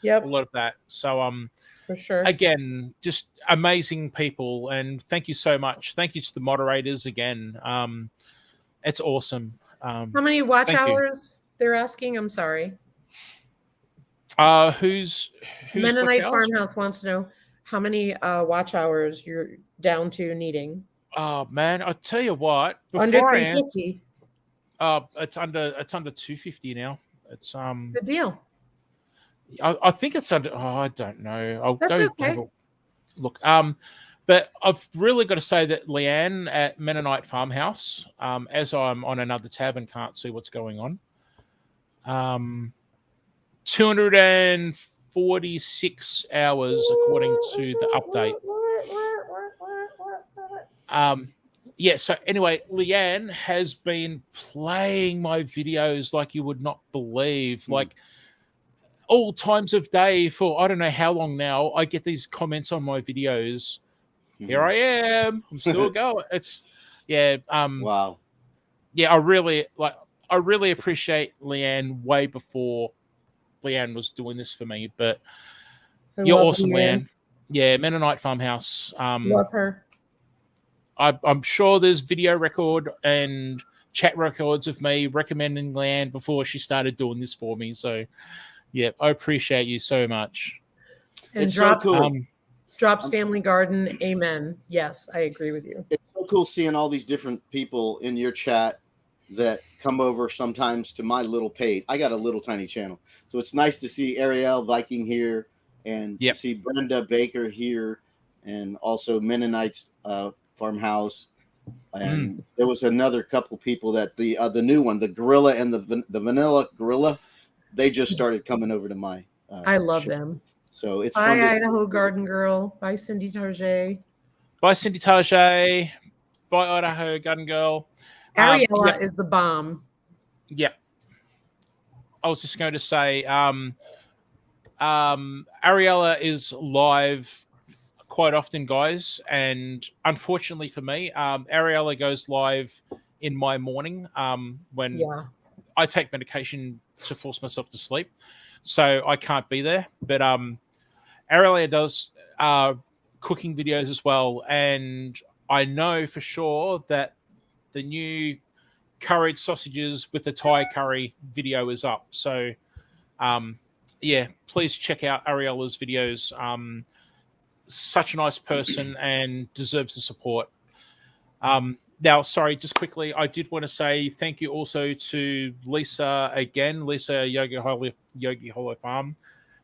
of that. So for sure. Again, just amazing people, and thank you so much. Thank you to the moderators again. It's awesome. How many watch hours they're asking? I'm sorry. Who's Mennonite Farmhouse wants to know how many watch hours you're down to needing. Oh man, I'll tell you what. Under 350. It's under 250 now. It's good deal. I think it's under. Oh, I don't know. I'll That's go okay. Look. But I've really got to say that Leanne at Mennonite Farmhouse, as I'm on another tab and can't see what's going on, 246 hours according to the update. So anyway, Leanne has been playing my videos like you would not believe, like all times of day for I don't know how long now. I get these comments on my videos. Here I am. I'm still going. It's wow. Yeah, I really appreciate Leanne way before Leanne was doing this for me, but you're awesome, Leanne. Yeah, Mennonite Farmhouse. Love her. I'm sure there's video record and chat records of me recommending Leanne before she started doing this for me. So, yeah, I appreciate you so much. And it's so cool. Drops Family Garden. Amen. Yes, I agree with you. It's so cool seeing all these different people in your chat that come over sometimes to my little page. I got a little tiny channel. So it's nice to see Ariel Viking here and to see Brenda Baker here and also Mennonites Farmhouse. And there was another couple people that the new one, the Gorilla and the Vanilla Gorilla, they just started coming over to my I love them. So it's Bye, fun to Idaho Garden Girl. Bye, Cindy Target. Bye, Cindy Target. Bye, Idaho Gun Girl. Ariella is the bomb. Yeah. I was just going to say, Ariella is live quite often, guys, and unfortunately for me, Ariella goes live in my morning when I take medication to force myself to sleep, so I can't be there. But Ariella does cooking videos as well, and I know for sure that the new curried sausages with the Thai curry video is up. So, yeah, please check out Ariella's videos. Such a nice person and deserves the support. Now, sorry, just quickly, I did want to say thank you also to Lisa again, Lisa Yogi Hollow Farm,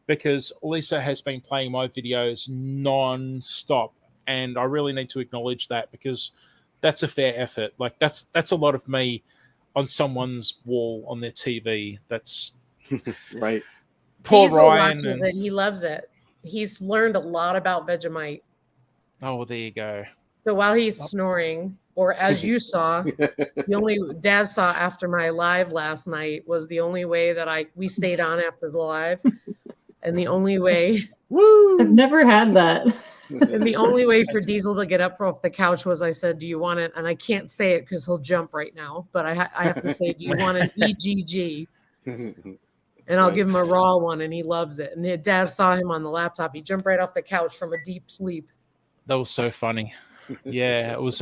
because Lisa has been playing my videos non-stop, and I really need to acknowledge that because that's a fair effort. Like that's a lot of me on someone's wall on their TV. That's right. Poor Diesel Ryan. watches it. He loves it. He's learned a lot about Vegemite. Oh, well, there you go. So while he's snoring, or as you saw, the only Daz saw after my live last night was the only way that we stayed on after the live, and the only way. Woo! I've never had that. And the only way for Diesel to get up off the couch was I said, "Do you want it?" And I can't say it because he'll jump right now. But I have to say, "Do you want an EGG?" And I'll give him a raw one, and he loves it. And Daz saw him on the laptop. He jumped right off the couch from a deep sleep. That was so funny. Yeah, it was.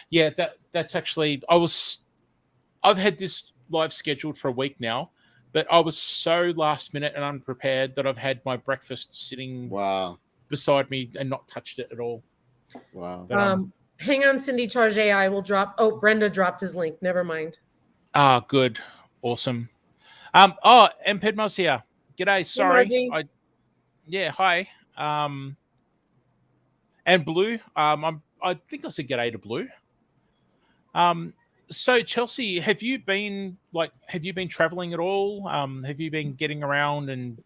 Yeah, that's actually. I've had this live scheduled for a week now, but I was so last minute and unprepared that I've had my breakfast sitting beside me and not touched it at all. Wow. But, hang on, Cindy Target. I will drop. Oh, Brenda dropped his link. Never mind. Good. Awesome. And Pedmo's here. G'day. Sorry. Hi. And Blue. I think I said g'day to Blue. So Chelsea, have you been traveling at all? Have you been getting around and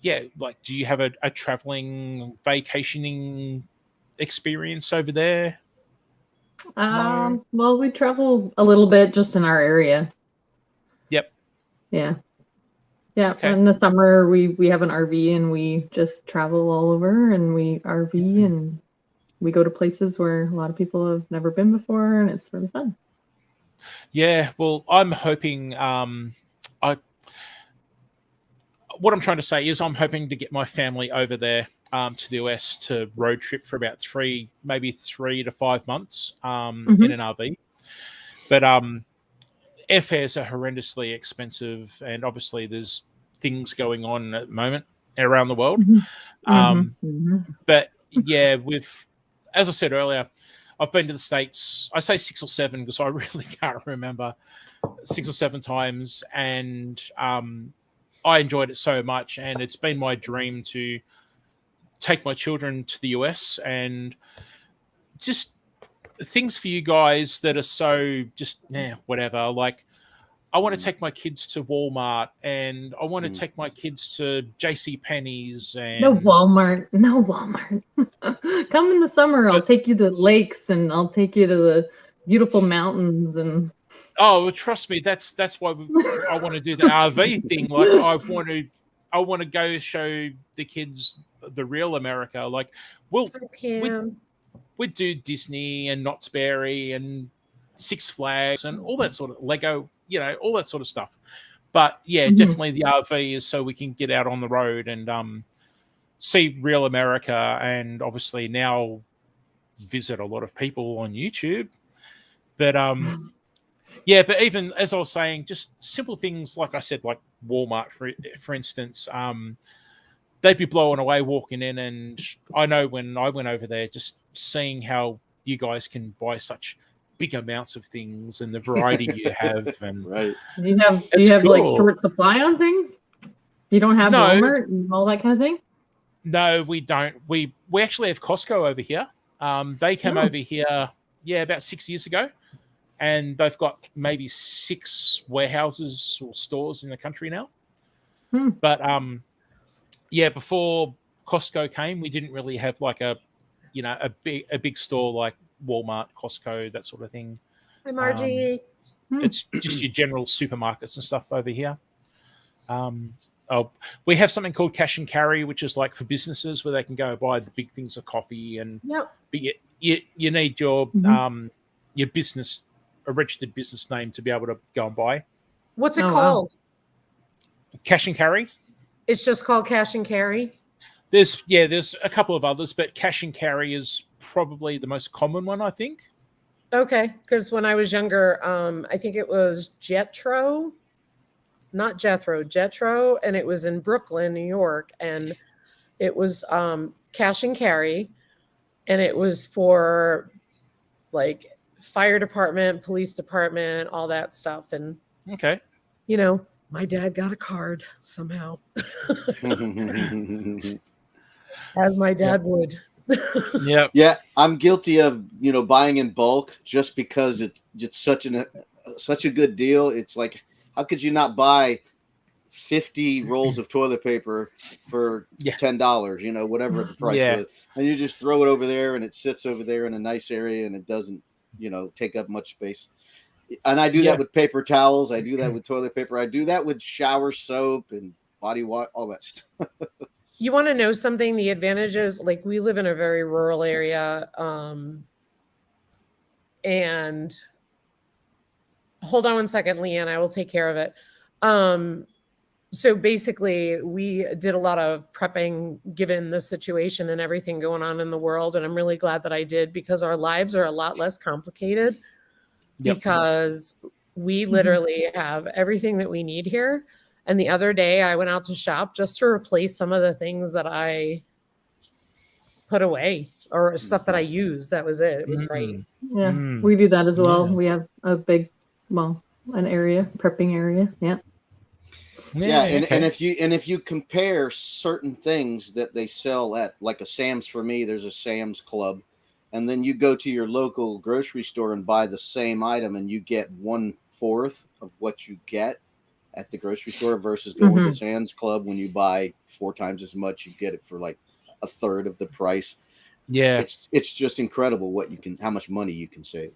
do you have a traveling vacationing experience over there? No? Well, we travel a little bit just in our area. Yep. Yeah. Yeah. Okay. In the summer we have an RV and we just travel all over and we RV and we go to places where a lot of people have never been before and it's really fun. Yeah, well, I'm hoping what I'm trying to say is I'm hoping to get my family over there to the US to road trip for about 3 to 5 months in an RV. But airfares are horrendously expensive, and obviously there's things going on at the moment around the world. But yeah, as I said earlier, I've been to the States, I say 6 or 7 because I really can't remember, 6 or 7 times, and I enjoyed it so much, and it's been my dream to take my children to the US and just things for you guys that are so just whatever. Like, I want to take my kids to Walmart, and I want to take my kids to JCPenney's. And No Walmart. Come in the summer. I'll take you to lakes, and I'll take you to the beautiful mountains. And well, trust me, that's why I want to do the RV thing. Like, I want to go show the kids the real America. Like, we'd do Disney and Knott's Berry and Six Flags and all that sort of Lego, all that sort of stuff. But yeah, definitely the RV is so we can get out on the road and see real America, and obviously now visit a lot of people on YouTube. But yeah, but even as I was saying, just simple things like I said, like Walmart, for instance, they'd be blown away walking in, and I know when I went over there, just seeing how you guys can buy such big amounts of things and the variety you have. And right. Do you have cool. like short supply on things? You don't have Walmart and all that kind of thing? No, we don't. We actually have Costco over here. They came over here, about 6 years ago, and they've got maybe 6 warehouses or stores in the country now. But before Costco came, we didn't really have like a big store like Walmart, Costco, that sort of thing. Hi, Margie. It's just your general supermarkets and stuff over here. We have something called cash and carry, which is like for businesses where they can go buy the big things of coffee and Yep. but you need your business, a registered business name to be able to go and buy. What's it Oh, wow. called? Cash and carry. It's just called cash and carry. There's a couple of others, but cash and carry is probably the most common one, I think. Okay, because when I was younger, I think it was Jetro, not Jethro, Jetro, and it was in Brooklyn, New York, and it was cash and carry, and it was for like fire department, police department, all that stuff. And Okay. you know, my dad got a card somehow, as my dad would. Yeah. Yeah, I'm guilty of buying in bulk just because it's such a good deal. It's like, how could you not buy 50 rolls of toilet paper for $10? Whatever the price was, and you just throw it over there, and it sits over there in a nice area, and it doesn't take up much space. And I do that with paper towels. I do that with toilet paper. I do that with shower soap and body wash, all that stuff. You want to know something? The advantages, like we live in a very rural area, and hold on one second, Leanne, I will take care of it. So basically, we did a lot of prepping given the situation and everything going on in the world, and I'm really glad that I did, because our lives are a lot less complicated because we literally have everything that we need here. And the other day I went out to shop just to replace some of the things that I put away or stuff that I used. That was it. It was great. Yeah, we do that as well. We have a big, an prepping area. Yeah. And if you compare certain things that they sell at like a Sam's, for me, there's a Sam's Club, and then you go to your local grocery store and buy the same item, and you get 1/4 of what you get at the grocery store versus going to Sam's Club. When you buy 4 times as much, you get it for like 1/3 of the price. Yeah, it's just incredible how much money you can save.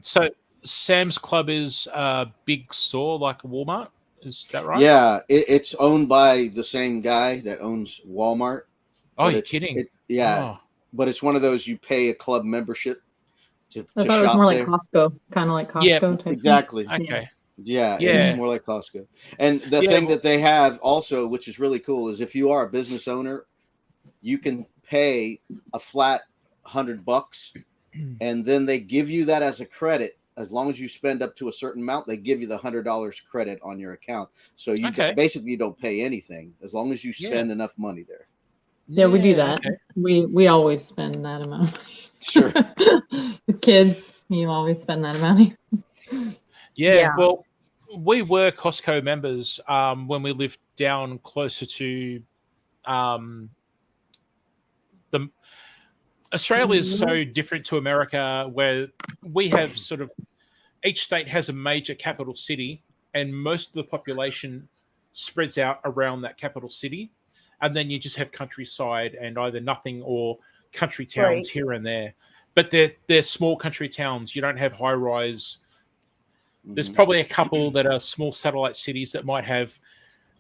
So Sam's Club is a big store like a Walmart. Is that right? Yeah, it's owned by the same guy that owns Walmart. Oh, you're kidding? But it's one of those, you pay a club membership to I thought shop it was more there. like Costco, kind of like Costco. Type Exactly. thing. Okay. Yeah, it's more like Costco. And the thing that they have also, which is really cool, is if you are a business owner, you can pay a flat $100, and then they give you that as a credit. As long as you spend up to a certain amount, they give you the $100 credit on your account. So you basically you don't pay anything as long as you spend enough money there. Yeah, we do that. Okay. We always spend that amount. Sure. The kids, you always spend that amount. Well, we were Costco members when we lived down closer to the Australia is so different to America, where we have sort of each state has a major capital city, and most of the population spreads out around that capital city, and then you just have countryside and either nothing or country towns here and there. But they're small country towns. You don't have high rise. There's probably a couple that are small satellite cities that might have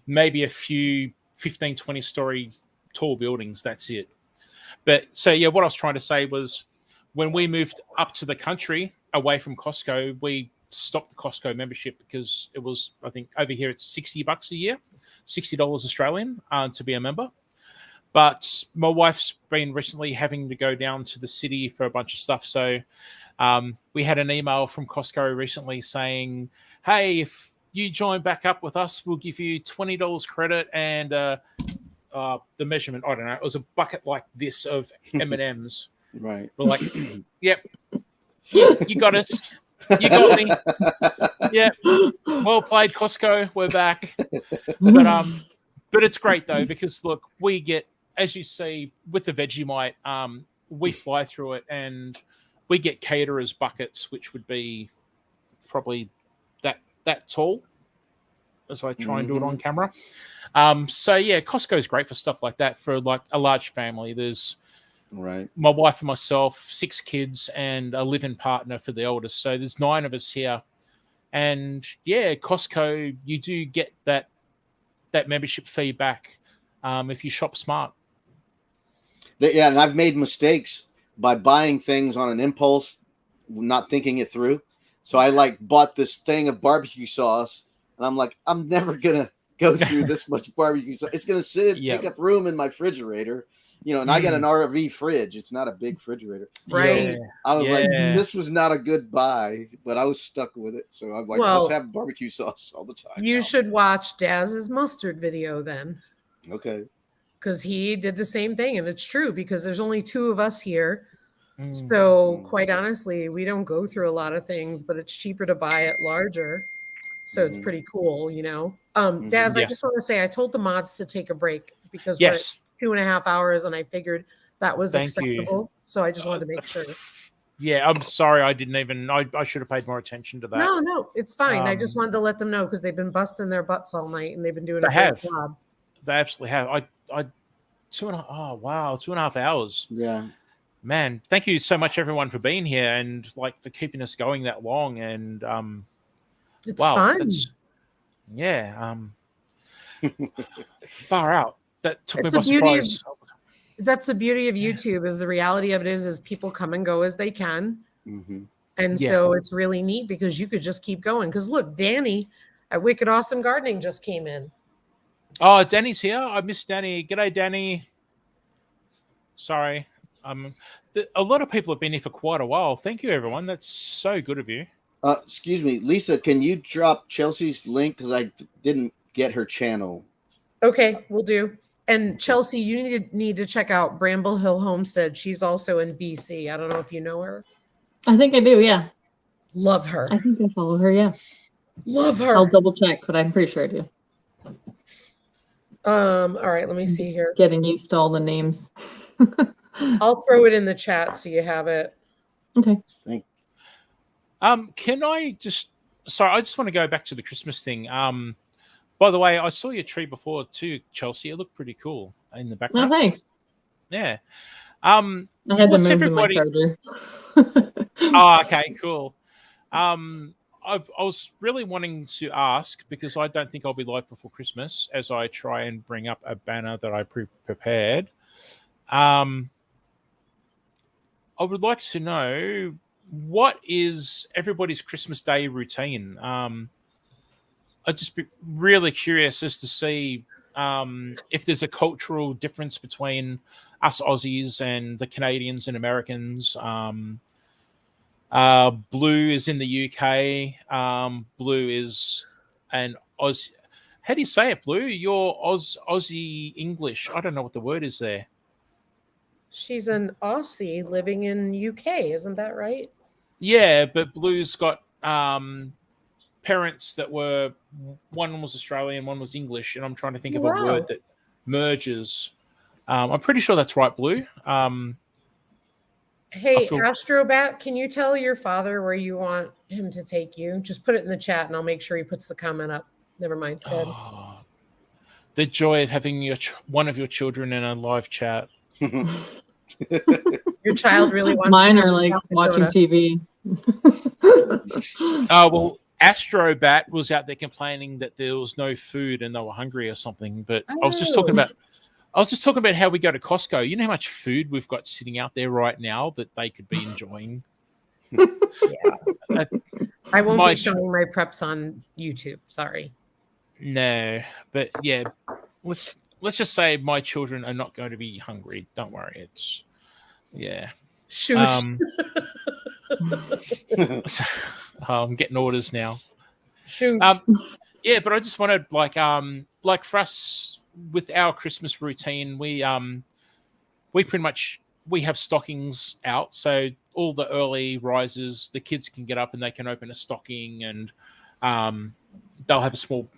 maybe a few 15, 20 story tall buildings. That's it. But so, what I was trying to say was when we moved up to the country away from Costco, we stopped the Costco membership because it was, I think over here, it's $60 a year, $60 Australian to be a member. But my wife's been recently having to go down to the city for a bunch of stuff. So we had an email from Costco recently saying, hey, if you join back up with us, we'll give you $20 credit and the measurement, I don't know, it was a bucket like this of M&Ms. Right. We're like, yep, you got us. You got me. Yeah. Well played, Costco. We're back. But it's great, though, because, look, we get, as you see, with the Vegemite, we fly through it and we get caterers buckets, which would be probably that tall. as I try and do it on camera. So yeah, Costco is great for stuff like that for like a large family. There's Right. my wife and myself, 6 kids, and a live-in partner for the oldest. So there's 9 of us here. And yeah, Costco, you do get that membership fee back if you shop smart. Yeah, and I've made mistakes by buying things on an impulse, not thinking it through. So I like bought this thing of barbecue sauce, and I'm like, I'm never gonna go through this much barbecue sauce. It's gonna take up room in my refrigerator, you know. And I got an RV fridge; it's not a big refrigerator. Right. So I was like, this was not a good buy, but I was stuck with it. So I'm like, let's have barbecue sauce all the time. You should watch Daz's mustard video then. Okay. Because he did the same thing, and it's true because there's only 2 of us here. So quite honestly, we don't go through a lot of things, but it's cheaper to buy it larger. So it's pretty cool, you know. Daz, I just want to say I told the mods to take a break because we're at 2.5 hours, and I figured that was acceptable. So I just wanted to make sure. Yeah, I'm sorry. I didn't even. I should have paid more attention to that. No, it's fine. I just wanted to let them know because they've been busting their butts all night, and they've been doing a great job. They absolutely have. I 2.5 hours. Yeah. Man, thank you so much, everyone, for being here and like for keeping us going that long. And it's fun. Far out. That took me by surprise. That's the beauty of YouTube. Is the reality of it is people come and go as they can, and so it's really neat because you could just keep going. Because look, Danny at Wicked Awesome Gardening just came in. Oh, Danny's here. I missed Danny. G'day, Danny. Sorry. A lot of people have been here for quite a while. Thank you, everyone. That's so good of you. Excuse me, Lisa, can you drop Chelsea's link? Because I didn't get her channel. Okay, we'll do. And Chelsea, you need to check out Bramble Hill Homestead. She's also in BC. I don't know if you know her. I think I do, yeah. Love her. I think I follow her, yeah. Love her. I'll double check, but I'm pretty sure I do. All right, let me see here. Getting used to all the names. I'll throw it in the chat so you have it. Okay. Thank Can I just I just want to go back to the Christmas thing. By the way, I saw your tree before too, Chelsea. It looked pretty cool in the background. Oh, thanks. Yeah. I had to move to my charger. Oh, okay, cool. I was really wanting to ask because I don't think I'll be live before Christmas as I try and bring up a banner that I prepared. I would like to know what is everybody's Christmas Day routine. I'd just be really curious as to see if there's a cultural difference between us Aussies and the Canadians and Americans. Blue is in the UK. Blue is an Aussie. How do you say it, Blue? You're Aussie English. I don't know what the word is there. She's an Aussie living in UK, isn't that right? Yeah, but Blue's got parents that were, one was Australian, one was English, and I'm trying to think of a word that merges. I'm pretty sure that's right, Blue. Hey, Astrobat, can you tell your father where you want him to take you? Just put it in the chat, and I'll make sure he puts the comment up. Never mind. Oh, the joy of having one of your children in a live chat. Your child really wants. Mine are like watching TV. Oh well, Astrobat was out there complaining that there was no food and they were hungry or something. But I was just talking about how we go to Costco. You know how much food we've got sitting out there right now that they could be enjoying. Yeah. I won't be showing my preps on YouTube. Sorry. No, but yeah, let's just say my children are not going to be hungry. Don't worry. It's Shush. I'm getting orders now. Shush. Yeah, but I just wanted like for us with our Christmas routine, we pretty much we have stockings out, so all the early risers, the kids can get up and they can open a stocking, and they'll have a small,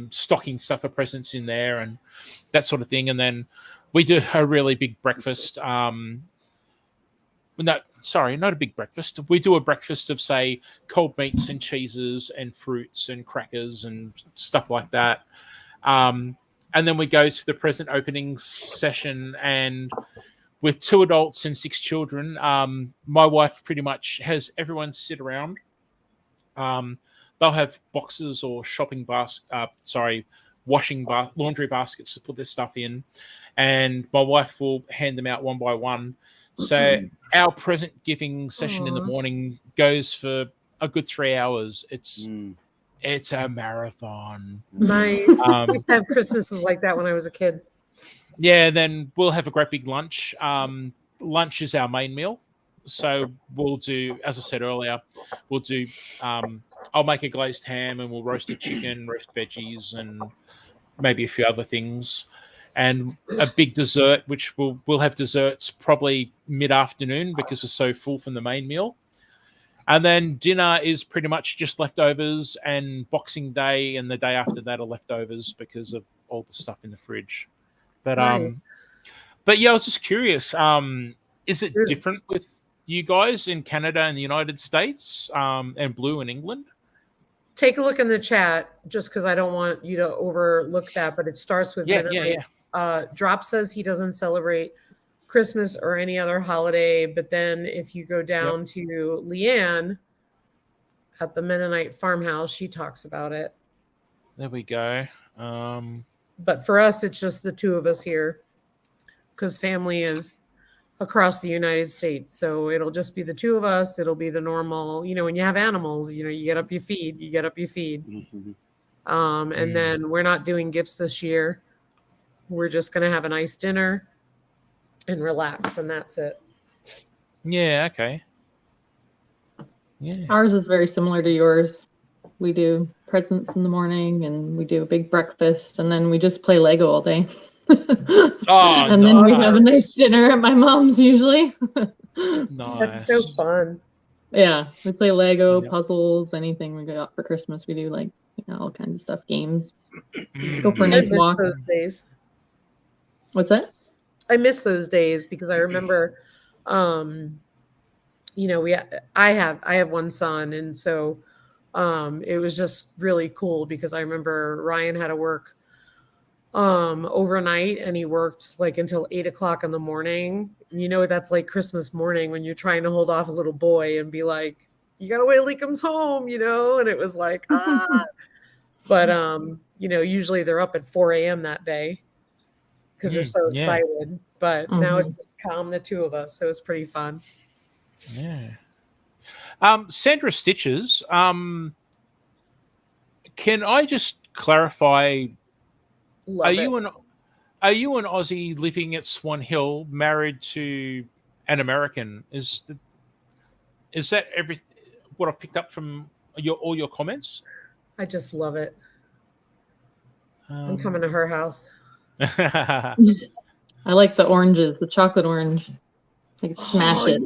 stocking stuff for presents in there and that sort of thing. And then we do a really big breakfast. No, sorry, not a big breakfast. We do a breakfast of, say, cold meats and cheeses and fruits and crackers and stuff like that. And then we go to the present opening session, and with 2 adults and 6 children, my wife pretty much has everyone sit around. They'll have boxes or laundry baskets to put their stuff in, and my wife will hand them out one by one. So our present giving session in the morning goes for a good 3 hours. It's a marathon. Nice. I used to have Christmases like that when I was a kid. Yeah, then we'll have a great big lunch. Lunch is our main meal. So we'll do, as I said earlier, I'll make a glazed ham, and we'll roast a chicken, roast veggies, and maybe a few other things. And a big dessert, which we'll have desserts probably mid-afternoon because we're so full from the main meal. And then dinner is pretty much just leftovers, and Boxing Day and the day after that are leftovers because of all the stuff in the fridge. But Nice. but yeah, I was just curious. Is it different with you guys in Canada and the United States, and Blue in England? Take a look in the chat, just because I don't want you to overlook that, but it starts with Mennonite. Drop says he doesn't celebrate Christmas or any other holiday, but then if you go down to Leanne at the Mennonite farmhouse, she talks about it. There we go. But for us, it's just the 2 of us here because family is across the United States. So it'll just be the 2 of us. It'll be the normal, when you have animals, you get up, you feed, and then we're not doing gifts this year. We're just going to have a nice dinner and relax, and that's it. Yeah, okay. Yeah. Ours is very similar to yours. We do presents in the morning, and we do a big breakfast, and then we just play Lego all day. And then we have a nice dinner at my mom's usually. Nice. That's so fun. Yeah, we play Lego, puzzles, anything we got for Christmas. We do all kinds of stuff, games. Go for a nice walk. I miss those days. What's that? I miss those days because I remember, I have one son, and so it was just really cool because I remember Ryan had to work overnight, and he worked until 8:00 in the morning. That's like Christmas morning when you're trying to hold off a little boy and be like, you gotta wait till he comes home, and it was like, but usually they're up at 4 a.m. that day because they're so excited. But now it's just calm, the 2 of us, so it's pretty fun. Yeah. Sandra Stitches, can I just clarify? Are you an Aussie living at Swan Hill, married to an American? Is that what I've picked up from all your comments? I just love it. I'm coming to her house. I like the oranges, the chocolate orange. Smash it,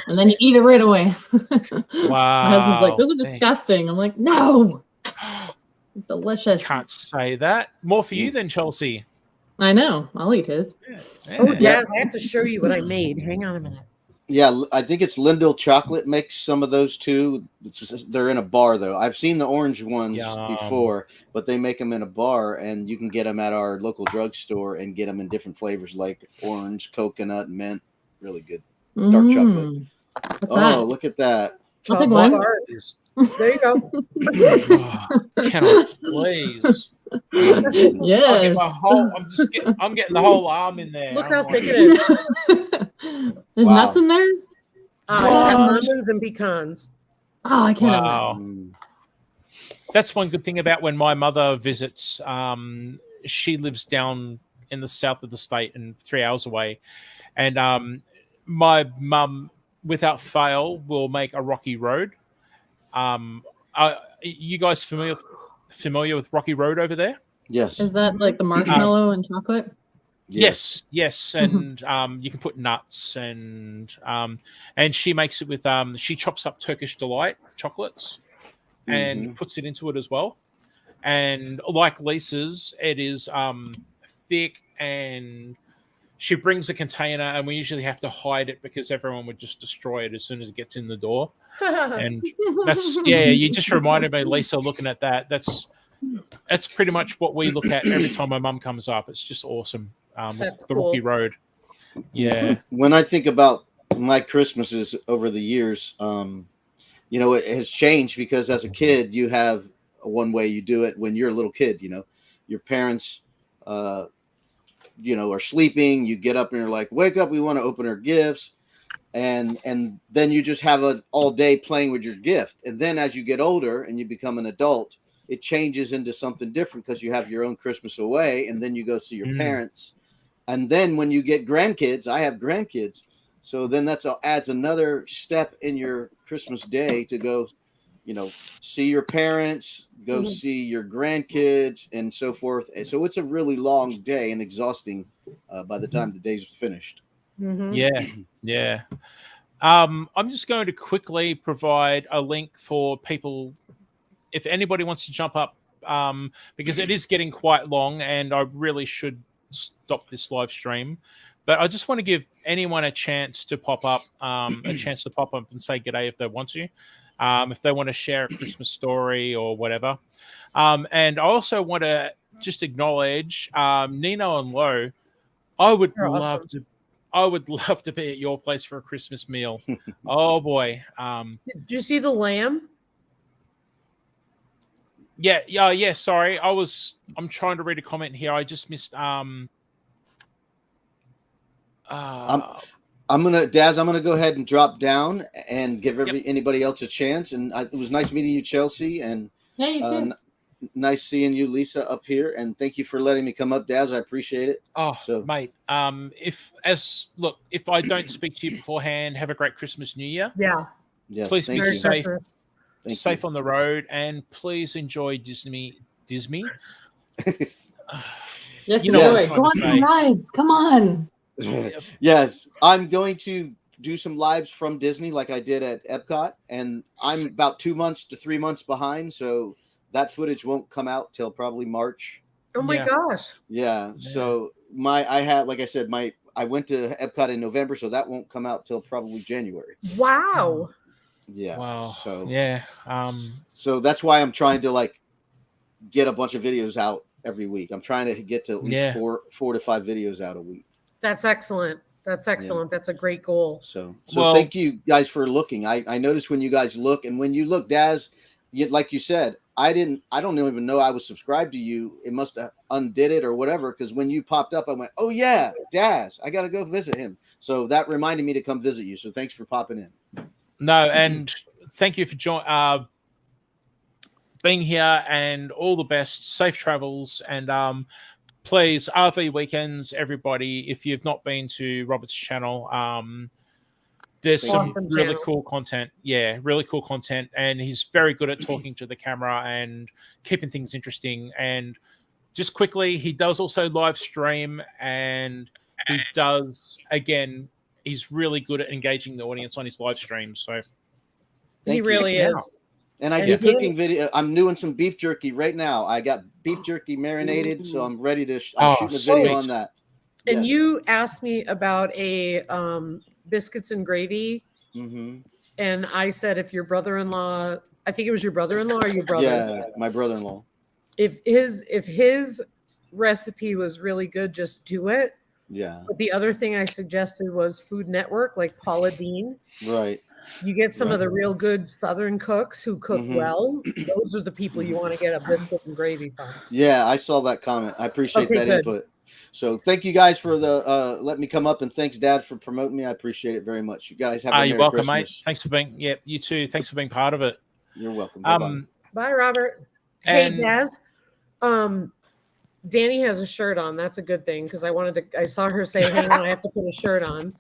and then you eat it right away. Wow. My husband's like, "Those are disgusting." I'm like, "No, delicious." Can't say that. More for you than Chelsea. I know. I'll eat his. Oh, yes. I have to show you what I made. Hang on a minute. Yeah, I think it's Lindell Chocolate makes some of those too. They're in a bar though. I've seen the orange ones before, but they make them in a bar, and you can get them at our local drugstore and get them in different flavors like orange, coconut, mint. Really good. Dark chocolate. Look at that. I'll take one. There you go. Cannot please. Yes. I'm getting the whole arm in there. Look how thick it is. There's nuts in there? I have almonds and pecans. Oh, I can't. Wow. That's one good thing about when my mother visits. She lives down in the south of the state and 3 hours away. And my mum, without fail, will make a Rocky Road. Are you guys familiar with Rocky Road over there? Yes. Is that like the marshmallow and chocolate? Yes. And you can put nuts and she makes it with she chops up Turkish Delight chocolates and puts it into it as well. And like Lisa's, it is thick, and she brings a container, and we usually have to hide it because everyone would just destroy it as soon as it gets in the door. And that's you just reminded me, Lisa, looking at that. That's pretty much what we look at every time my mum comes up. It's just awesome. That's the cool. Rocky Road. Yeah. When I think about my Christmases over the years, you know, it has changed because as a kid, you have one way you do it when you're a little kid, you know, your parents, you know, are sleeping. You get up and you're like, wake up, we want to open our gifts. And then you just have all day playing with your gift. And then as you get older and you become an adult, it changes into something different because you have your own Christmas away, and then you go see your parents. And then when you get grandkids, I have grandkids. So then adds another step in your Christmas day to go, you know, see your parents, go see your grandkids, and so forth. And so it's a really long day and exhausting by the time the day's finished. Yeah. I'm just going to quickly provide a link for people if anybody wants to jump up, because it is getting quite long and I really should stop this live stream. But I just want to give anyone a chance to pop up, and say g'day if they want to, if they want to share a Christmas story or whatever. And I also want to just acknowledge Nino and Lo. I would love to be at your place for a Christmas meal. Oh boy. Did you see the lamb? Yeah. Sorry, I'm trying to read a comment here. I just missed. I'm gonna go ahead and drop down and give anybody else a chance. And it was nice meeting you, Chelsea, and nice seeing you, Lisa, up here. And thank you for letting me come up, Daz. I appreciate it. Oh, mate. If I don't speak to you beforehand, have a great Christmas, New Year. Yeah. Yes, please be you. safe. Thank you. On the road, and please enjoy Disney. Yes, you know, go on some rides. Come on. Yes, I'm going to do some lives from Disney like I did at Epcot, and I'm about 2 months to 3 months behind, so that footage won't come out till probably March. Oh my gosh. Yeah. So I went to Epcot in November, so that won't come out till probably January. Wow. Yeah. Wow. So so that's why I'm trying to get a bunch of videos out every week. I'm trying to get to at least 4 to 5 videos out a week. That's excellent. That's excellent. Yeah. That's a great goal. So thank you guys for looking. I noticed when you guys look, and when you look, Daz, like you said, I don't even know I was subscribed to you. It must have undid it or whatever, because when you popped up, I went, oh yeah, Daz, I got to go visit him. So that reminded me to come visit you. So thanks for popping in. No, and thank you for being here, and all the best. Safe travels, and please, RV Weekends, everybody, if you've not been to Robert's channel, there's some really cool content. Yeah, really cool content, and he's very good at talking to the camera and keeping things interesting. And just quickly, he does also live stream, and he does, again, he's really good at engaging the audience on his live stream. So he really is. And I do cooking video. I'm doing some beef jerky right now. I got beef jerky marinated, so I'm ready to. I'm shooting a video on that. And you asked me about a biscuits and gravy, and I said if your brother-in-law, I think it was your brother-in-law or your brother. Yeah, my brother-in-law. If his recipe was really good, just do it. Yeah. But the other thing I suggested was Food Network, like Paula Deen. Right. You get some of the real good Southern cooks who cook well. Those are the people you want to get a biscuit and gravy from. Yeah, I saw that comment. I appreciate that input. So thank you guys for the letting me come up, and thanks, Dad, for promoting me. I appreciate it very much. You guys have a You're welcome, Christmas. mate. Thanks for being. Yeah, you too. Thanks for being part of it. You're welcome. Bye-bye. Bye, Robert. Hey, Daz. Danny has a shirt on. That's a good thing, because I saw her say, hang on, I have to put a shirt on.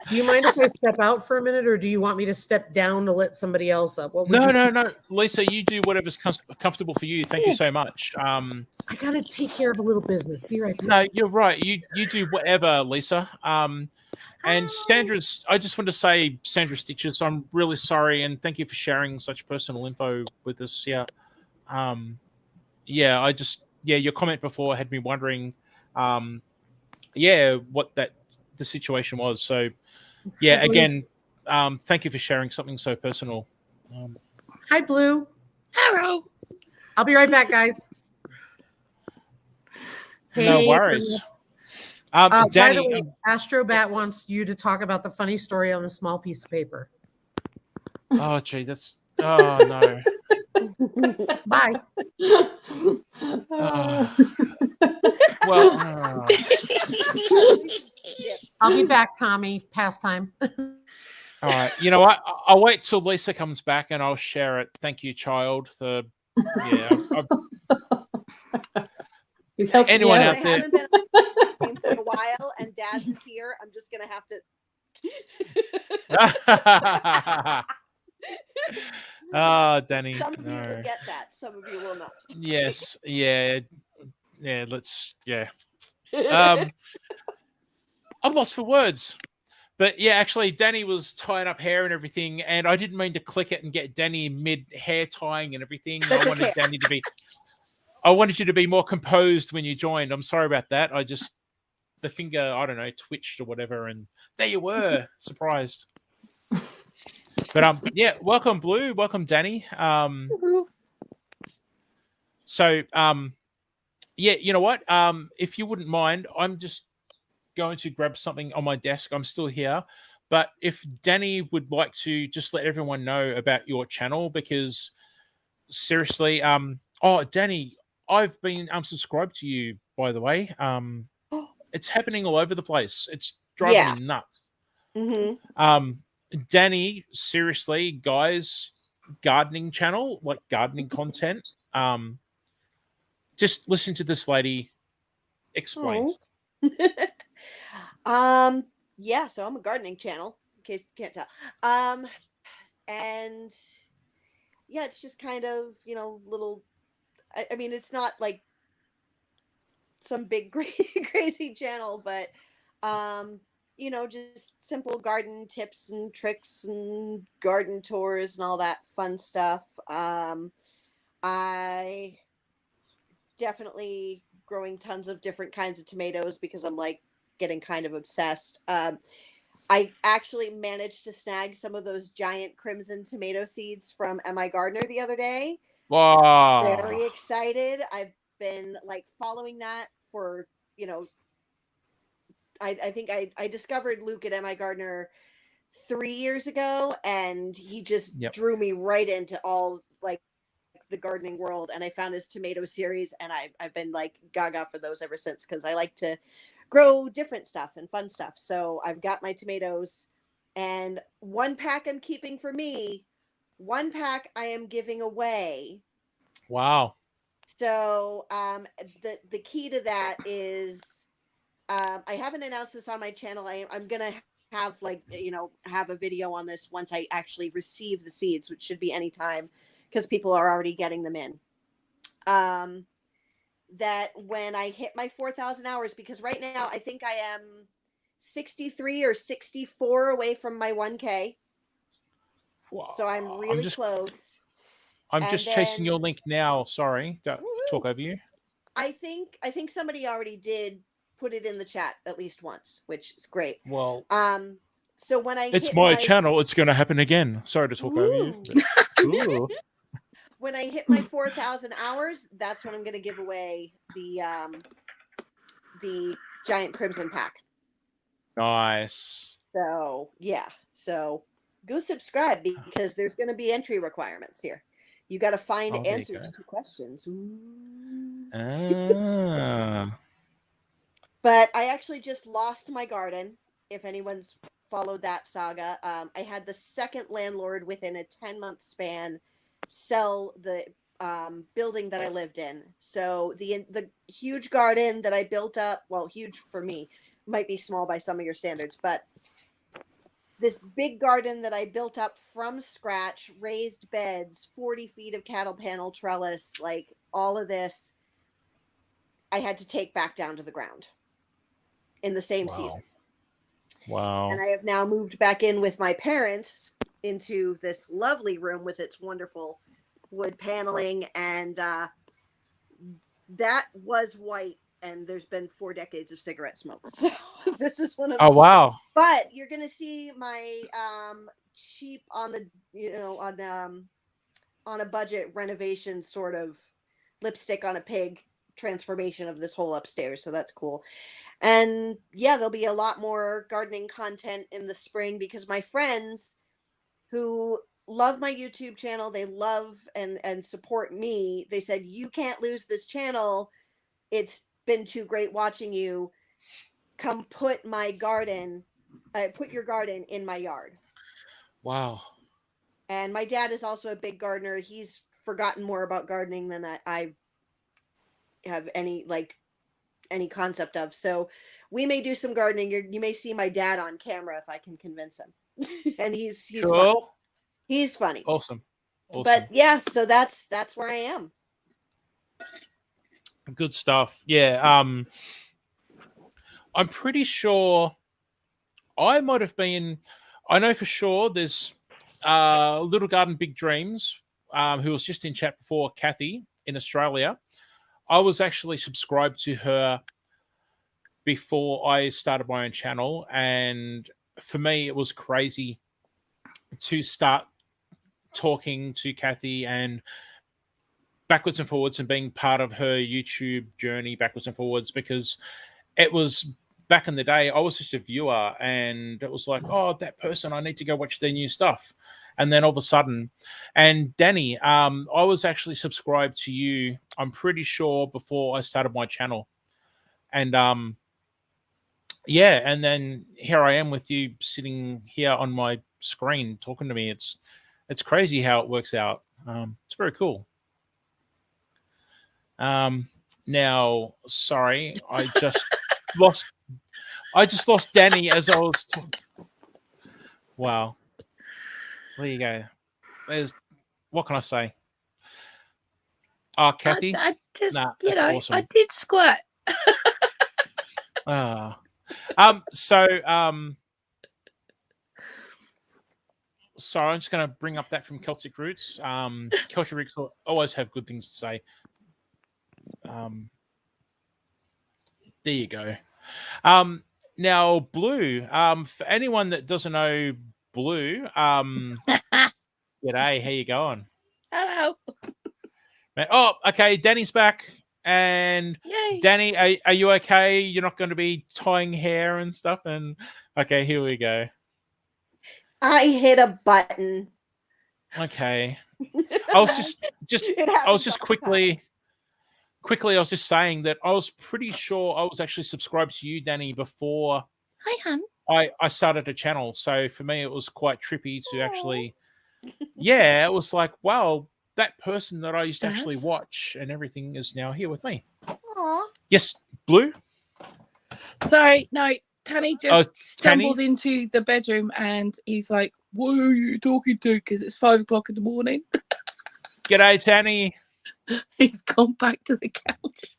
Do you mind if I step out for a minute, or do you want me to step down to let somebody else up? No. Lisa, you do whatever's comfortable for you. Thank you so much. I got to take care of a little business. Be right back. No, you're right. You do whatever, Lisa. And Sandra's, I just want to say, Sandra Stitches, I'm really sorry, and thank you for sharing such personal info with us. Yeah. Your comment before had me wondering what the situation was. So yeah, again, thank you for sharing something so personal. Hi, Blue. Hello. I'll be right back, guys. No Hey, worries. by Danny, the way, Astrobat wants you to talk about the funny story on a small piece of paper. oh gee, that's no. Bye. Well, I'll be back, Tommy. Pastime. all right. You know what? I'll wait till Lisa comes back and I'll share it. Thank you, child. He's helping anyone you out I there? haven't been on the game for a while, and Daz is here. I'm just gonna have to. Danny. Some of you No. will get that. Some of you will not. Yes. Yeah. Let's. Yeah. I'm lost for words. But yeah, actually, Danny was tying up hair and everything, and I didn't mean to click it and get Danny mid hair tying and everything. That's I wanted okay. Danny to be. I wanted you to be more composed when you joined. I'm sorry about that. The finger, I don't know, twitched or whatever, and there you were, surprised. But yeah, welcome Blue, welcome Danny. So yeah, you know what? If you wouldn't mind, I'm just going to grab something on my desk. I'm still here. But if Danny would like to just let everyone know about your channel, because seriously, Danny, I've been subscribed to you, by the way. It's happening all over the place. It's driving me nuts. Mm-hmm. Danny, seriously, guys, gardening channel, like gardening content. Just listen to this lady explain. Yeah, so I'm a gardening channel, in case you can't tell. And yeah, it's just kind of, little, I mean, it's not like some big crazy channel, but just simple garden tips and tricks and garden tours and all that fun stuff. I definitely growing tons of different kinds of tomatoes because I'm like getting kind of obsessed. I actually managed to snag some of those giant crimson tomato seeds from MI Gardener the other day. Wow. Very excited. I've been like following that for, I think I discovered Luke at MI Gardener 3 years ago, and he just drew me right into all like the gardening world, and I found his tomato series, and I've been like gaga for those ever since, because I like to grow different stuff and fun stuff. So I've got my tomatoes, and 1 pack I'm keeping for me, 1 pack I am giving away. Wow. So the key to that is I haven't announced this on my channel. I'm gonna have have a video on this once I actually receive the seeds, which should be anytime, because people are already getting them in. That when I hit my 4,000 hours, because right now I think I am 63 or 64 away from my 1K. Wow. So I'm really close. I'm just chasing your link now. Sorry, talk over you. I think somebody already did put it in the chat at least once, which is great. Well, so when I it's hit my channel, it's going to happen again. Sorry to talk over you. But, when I hit my 4,000 hours, that's when I'm going to give away the giant crimson pack. Nice. So yeah, so go subscribe, because there's going to be entry requirements here. You got to find answers to questions. But I actually just lost my garden. If anyone's followed that saga, I had the second landlord within a 10-month span sell the building that I lived in. So the huge garden that I built up, well, huge for me, might be small by some of your standards, but this big garden that I built up from scratch, raised beds, 40 feet of cattle panel trellis, like all of this, I had to take back down to the ground in the same season. Wow. And I have now moved back in with my parents into this lovely room with its wonderful wood paneling, and that was white and there's been 4 decades of cigarette smoke. So this is one of. Oh wow! But you're gonna see my cheap on the on a budget renovation sort of lipstick on a pig transformation of this whole upstairs. So that's cool. And yeah, there'll be a lot more gardening content in the spring because my friends who love my YouTube channel, they love and support me. They said, you can't lose this channel. It's been too great watching you. Come put my garden, put your garden in my yard. Wow. And my dad is also a big gardener. He's forgotten more about gardening than I have any concept of. So we may do some gardening. You may see my dad on camera if I can convince him. And he's Cool. funny. He's funny. Awesome. But yeah, so that's where I am. Good stuff. Yeah. I'm pretty sure I might have been. I know for sure there's Little Garden Big Dreams, who was just in chat before, Kathy in Australia. I was actually subscribed to her before I started my own channel, and for me, it was crazy to start talking to Kathy and backwards and forwards and being part of her YouTube journey backwards and forwards, because it was back in the day, I was just a viewer and it was like, oh, that person, I need to go watch their new stuff. And then all of a sudden, and Danny, I was actually subscribed to you, I'm pretty sure, before I started my channel. And yeah, and then here I am with you sitting here on my screen talking to me. It's crazy how it works out. It's very cool. Now, sorry, I just lost Danny as I was talking. Wow. There you go. What can I say? Oh, Kathy? I just, nah, awesome. I did squirt. Sorry, I'm just going to bring up that from Celtic Roots. Celtic Roots always have good things to say. There you go. Now, Blue, for anyone that doesn't know Blue, g'day, how you going? Hello. Oh, okay, Danny's back. And Yay. Danny, are you okay? You're not going to be tying hair and stuff? And okay, here we go. I hit a button. Okay. I was just quickly, I was just saying that I was pretty sure I was actually subscribed to you, Danny, before Hi, hun. I started a channel. So for me, it was quite trippy to actually, yeah, it was like, wow, that person that I used to actually watch and everything is now here with me. Aww. Yes, Blue? Sorry, no, Tanny just stumbled Tanny? into the bedroom and he's like, what are you talking to? Because it's 5 o'clock in the morning. G'day, Tanny. He's gone back to the couch.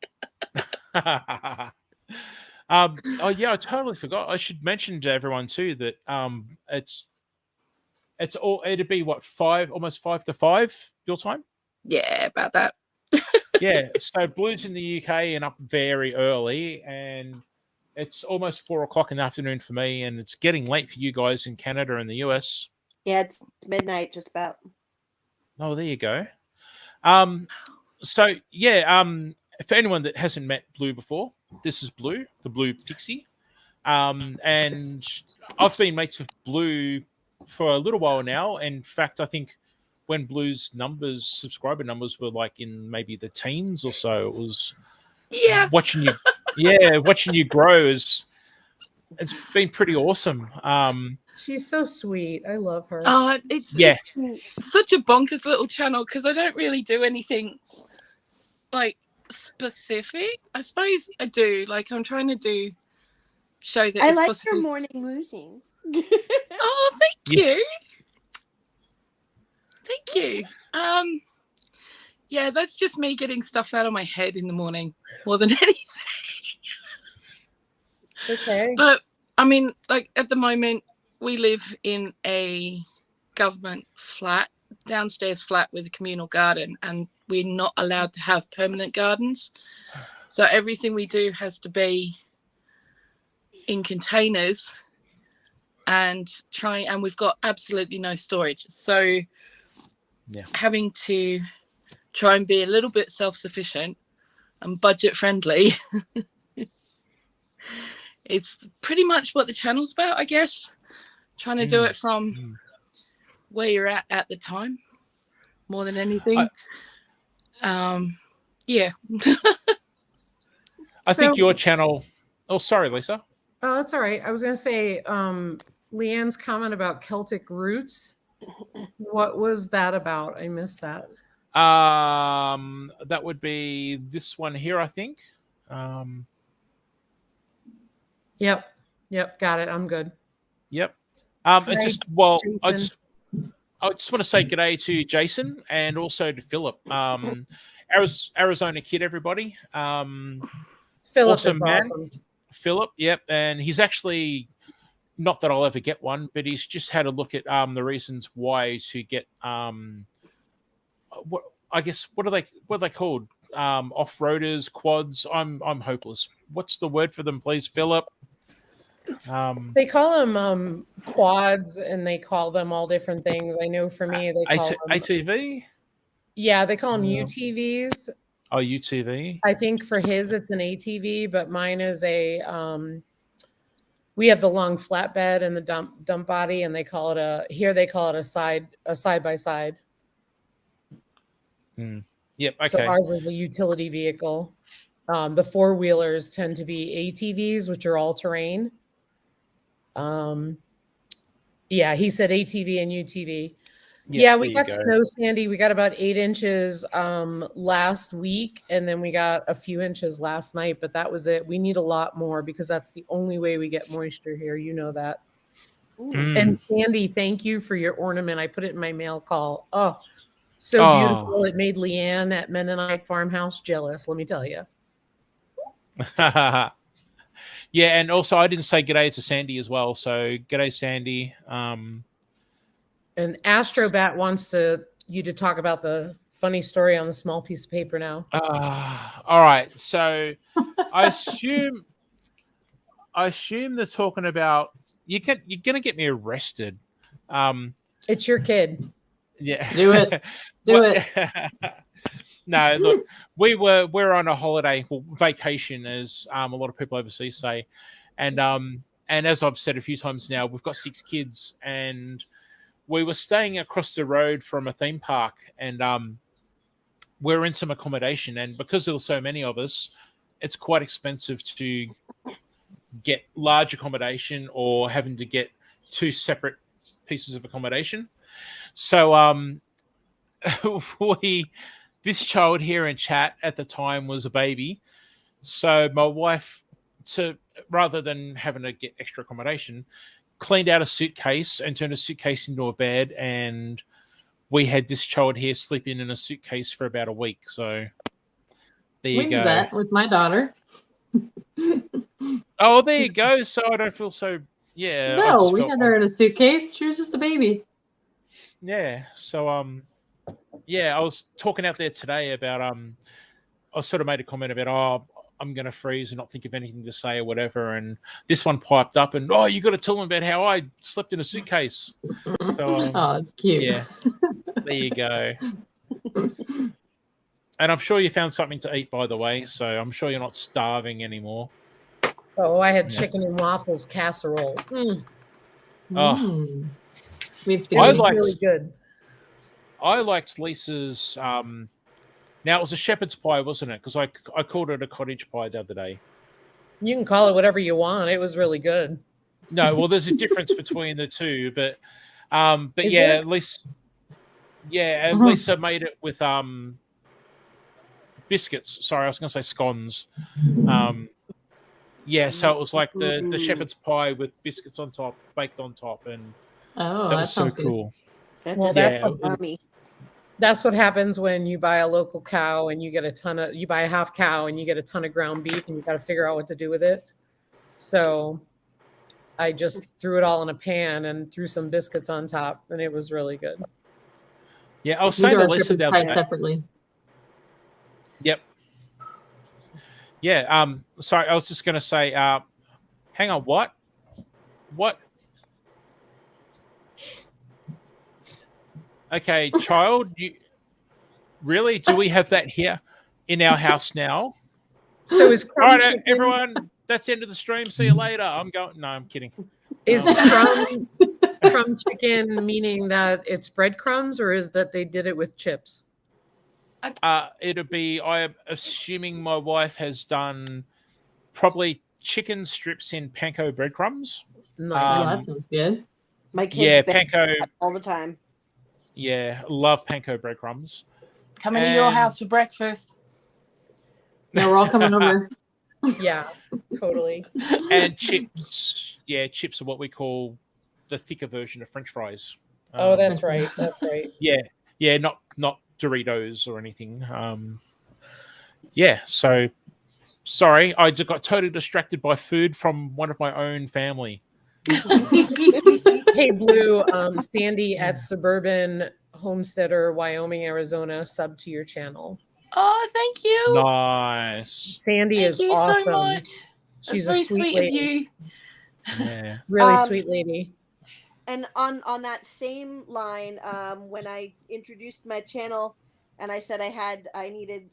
Oh yeah, I totally forgot. I should mention to everyone too that it'd be what, almost 5 to 5 your time? Yeah, about that. Yeah, so Blue's in the UK and up very early, and it's almost 4 o'clock in the afternoon for me, and it's getting late for you guys in Canada and the US. Yeah, it's midnight just about. Oh, there you go. So yeah, for anyone that hasn't met Blue before, this is Blue, the Blue Pixie. And I've been mates with Blue for a little while now. In fact, I think when Blue's subscriber numbers were like in maybe the teens or so, it was watching you grow it's been pretty awesome. She's so sweet. I love her. Oh, it's such a bonkers little channel because I don't really do anything like specific. I suppose I do. Like I'm trying to show that I it's like possible. your morning musings. Oh, thank you. Thank you. Yeah, that's just me getting stuff out of my head in the morning more than anything. It's okay. But I mean, like at the moment, we live in a government flat, downstairs flat with a communal garden, and we're not allowed to have permanent gardens. So everything we do has to be in containers and we've got absolutely no storage. So having to try and be a little bit self-sufficient and budget friendly. It's pretty much what the channel's about, I guess. Trying to do it from where you're at the time, more than anything. Yeah. I think your channel. Oh, sorry, Lisa. Oh, that's all right. I was going to say, Leanne's comment about Celtic roots. What was that about? I missed that. That would be this one here, I think. Yep. Got it. I'm good. Yep. Hi, just well, I Jason. just want to say g'day to Jason and also to Philip. Arizona kid, everybody. Philip is awesome. Philip, yep, and he's actually not that I'll ever get one, but he's just had a look at the reasons why to get what are they called? Off-roaders, quads. I'm hopeless. What's the word for them, please, Philip? They call them quads, and they call them all different things. I know for me, they call them ATV. Yeah, they call them UTVs. Oh, UTV. I think for his, it's an ATV, but mine is a. We have the long flatbed and the dump body, and they call it a side by side. Yep. Okay. So ours is a utility vehicle. The four-wheelers tend to be ATVs, which are all terrain. Yeah, he said ATV and UTV. Yeah, we got snow, Sandy. We got about 8 inches last week, and then we got a few inches last night, but that was it. We need a lot more because that's the only way we get moisture here. You know that. And Sandy, thank you for your ornament. I put it in my mail call. Oh, so beautiful. It made Leanne at Mennonite Farmhouse jealous, let me tell you. Yeah, and also I didn't say g'day to Sandy as well. So g'day, Sandy. And Astrobat wants you to talk about the funny story on the small piece of paper now. All right. So I assume they're talking about you're gonna get me arrested. It's your kid. Yeah. Do it. Do it. No, look, we're on a holiday, vacation, as a lot of people overseas say, and as I've said a few times now, we've got 6 kids, and we were staying across the road from a theme park, and we're in some accommodation, and because there's so many of us, it's quite expensive to get large accommodation or having to get 2 separate pieces of accommodation. So this child here in chat at the time was a baby. So my wife, rather than having to get extra accommodation, cleaned out a suitcase and turned a suitcase into a bed, and we had this child here sleeping in a suitcase for about a week. So there you go. We did that with my daughter. Oh, there you go. So I don't feel so. Yeah. No, we had her in a suitcase. She was just a baby. Yeah. So yeah, I was talking out there today about I sort of made a comment about I'm going to freeze and not think of anything to say or whatever. And this one piped up and, you got to tell them about how I slept in a suitcase. So, oh, it's cute. Yeah, there you go. And I'm sure you found something to eat, by the way. So I'm sure you're not starving anymore. Oh, I had chicken and waffles casserole. Oh, it was really good. I liked Lisa's. Now, it was a shepherd's pie, wasn't it? Because I called it a cottage pie the other day. You can call it whatever you want. It was really good. No, well, there's a difference between the two, but yeah, at least, Lisa made it with biscuits. Sorry, I was going to say scones. Yeah, so it was like the shepherd's pie with biscuits on top, baked on top, and that was so cool. That's what happens when you buy a local cow and you get you buy a half cow and you get a ton of ground beef and you got to figure out what to do with it. So I just threw it all in a pan and threw some biscuits on top, and it was really good. Yeah, I was saying to Lisa the other day. Separately. Yep. Yeah. Sorry, I was just going to say. Hang on. What? Okay, child. Really? Do we have that here in our house now? So is All crumb right, chicken, everyone. That's the end of the stream. See you later. I'm going. No, I'm kidding. is crumb chicken meaning that it's breadcrumbs, or is that they did it with chips? It'll be. I'm assuming my wife has done probably chicken strips in panko breadcrumbs. Nice. Oh, that sounds good. My kids Yeah, bake panko. all the time. Yeah, love panko breadcrumbs. Coming to your house for breakfast. Yeah, we're all coming over. Yeah, totally. And chips. Yeah, chips are what we call the thicker version of French fries. Oh, that's right. That's right. Yeah, not Doritos or anything. Yeah, so sorry, I just got totally distracted by food from one of my own family. Hey, Blue, Sandy at Suburban Homesteader, Wyoming, Arizona, sub to your channel. Oh, thank you. Nice. Sandy Thank is you awesome. so much. She's That's a very sweet sweet lady. of you. Yeah. Really sweet lady. And on that same line, when I introduced my channel and I said I needed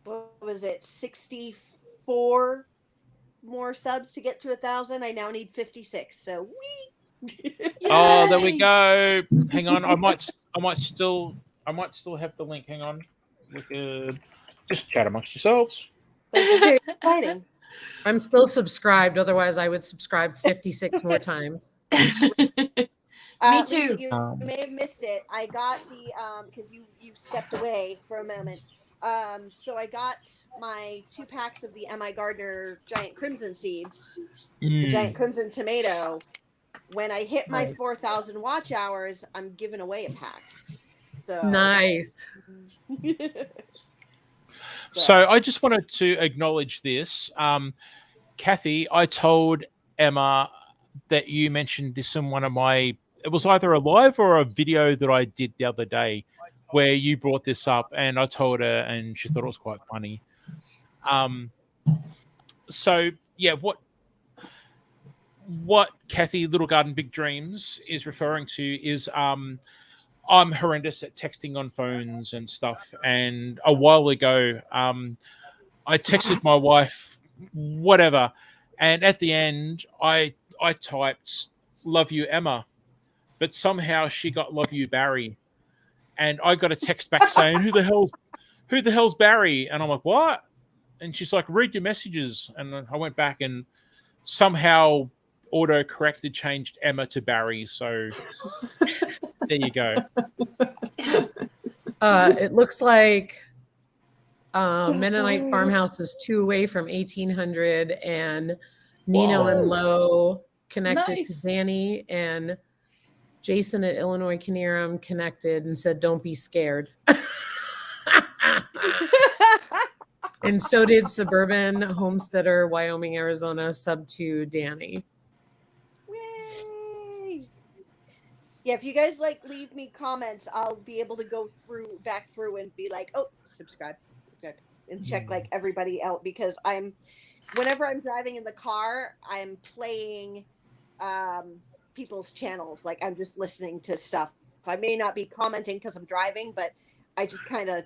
what was it, 64 more subs to get to 1,000. I now need 56. So Oh, there we go. Hang on, I might still have the link. Hang on, we could just chat amongst yourselves. That's very exciting. I'm still subscribed. Otherwise, I would subscribe 56 more times. Me too. Lisa, you may have missed it. I got the because you stepped away for a moment. So I got my 2 packs of the M.I. Gardner Giant Crimson Seeds, the Giant Crimson Tomato. When I hit my 4,000 watch hours, I'm giving away a pack. So Nice. So I just wanted to acknowledge this. Kathy, I told Emma that you mentioned this in one of my, it was either a live or a video that I did the other day where you brought this up, and I told her and she thought it was quite funny. So yeah, what Kathy Little Garden Big Dreams is referring to is I'm horrendous at texting on phones and stuff. And a while ago, I texted my wife, whatever, and at the end, I typed "Love you, Emma," but somehow she got "Love you, Barry," and I got a text back saying, "Who the hell's Barry?" And I'm like, "What?" And she's like, "Read your messages." And I went back and somehow auto-corrected, changed Emma to Barry. So there you go. It looks like Mennonite Farmhouse is 2 away from 1,800, and Nino and Lowe connected to Danny, and Jason at Illinois Canerum connected and said, "Don't be scared." And so did Suburban Homesteader, Wyoming, Arizona, sub to Danny. Yay! Yeah, if you guys leave me comments, I'll be able to go back through and be like, "Oh, subscribe," and check everybody out, because whenever I'm driving in the car, I'm playing people's channels. Like, I'm just listening to stuff. I may not be commenting because I'm driving, but I just kind of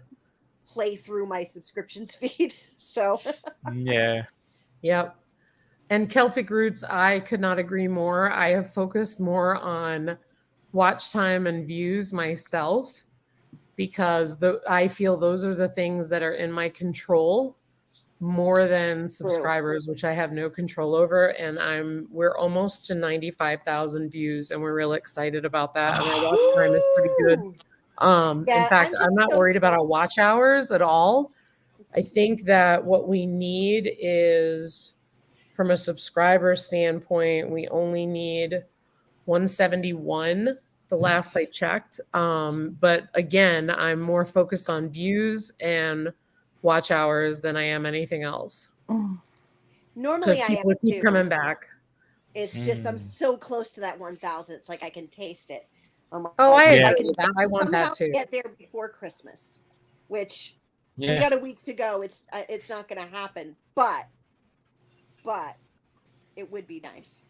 play through my subscriptions feed. So yeah. Yep. And Celtic Roots, I could not agree more. I have focused more on watch time and views myself, because I feel those are the things that are in my control more than subscribers, which I have no control over. And we're almost to 95,000 views, and we're real excited about that. And our watch time is pretty good. In fact, I'm not worried about our watch hours at all. I think that what we need is, from a subscriber standpoint, we only need 171 the last I checked. But again, I'm more focused on views and watch hours than I am anything else. Normally I people keep coming back. It's just I'm so close to that 1,000. It's like I can taste it. I agree with that. I want that too. Get there before Christmas, which We got a week to go. It's not going to happen, but it would be nice.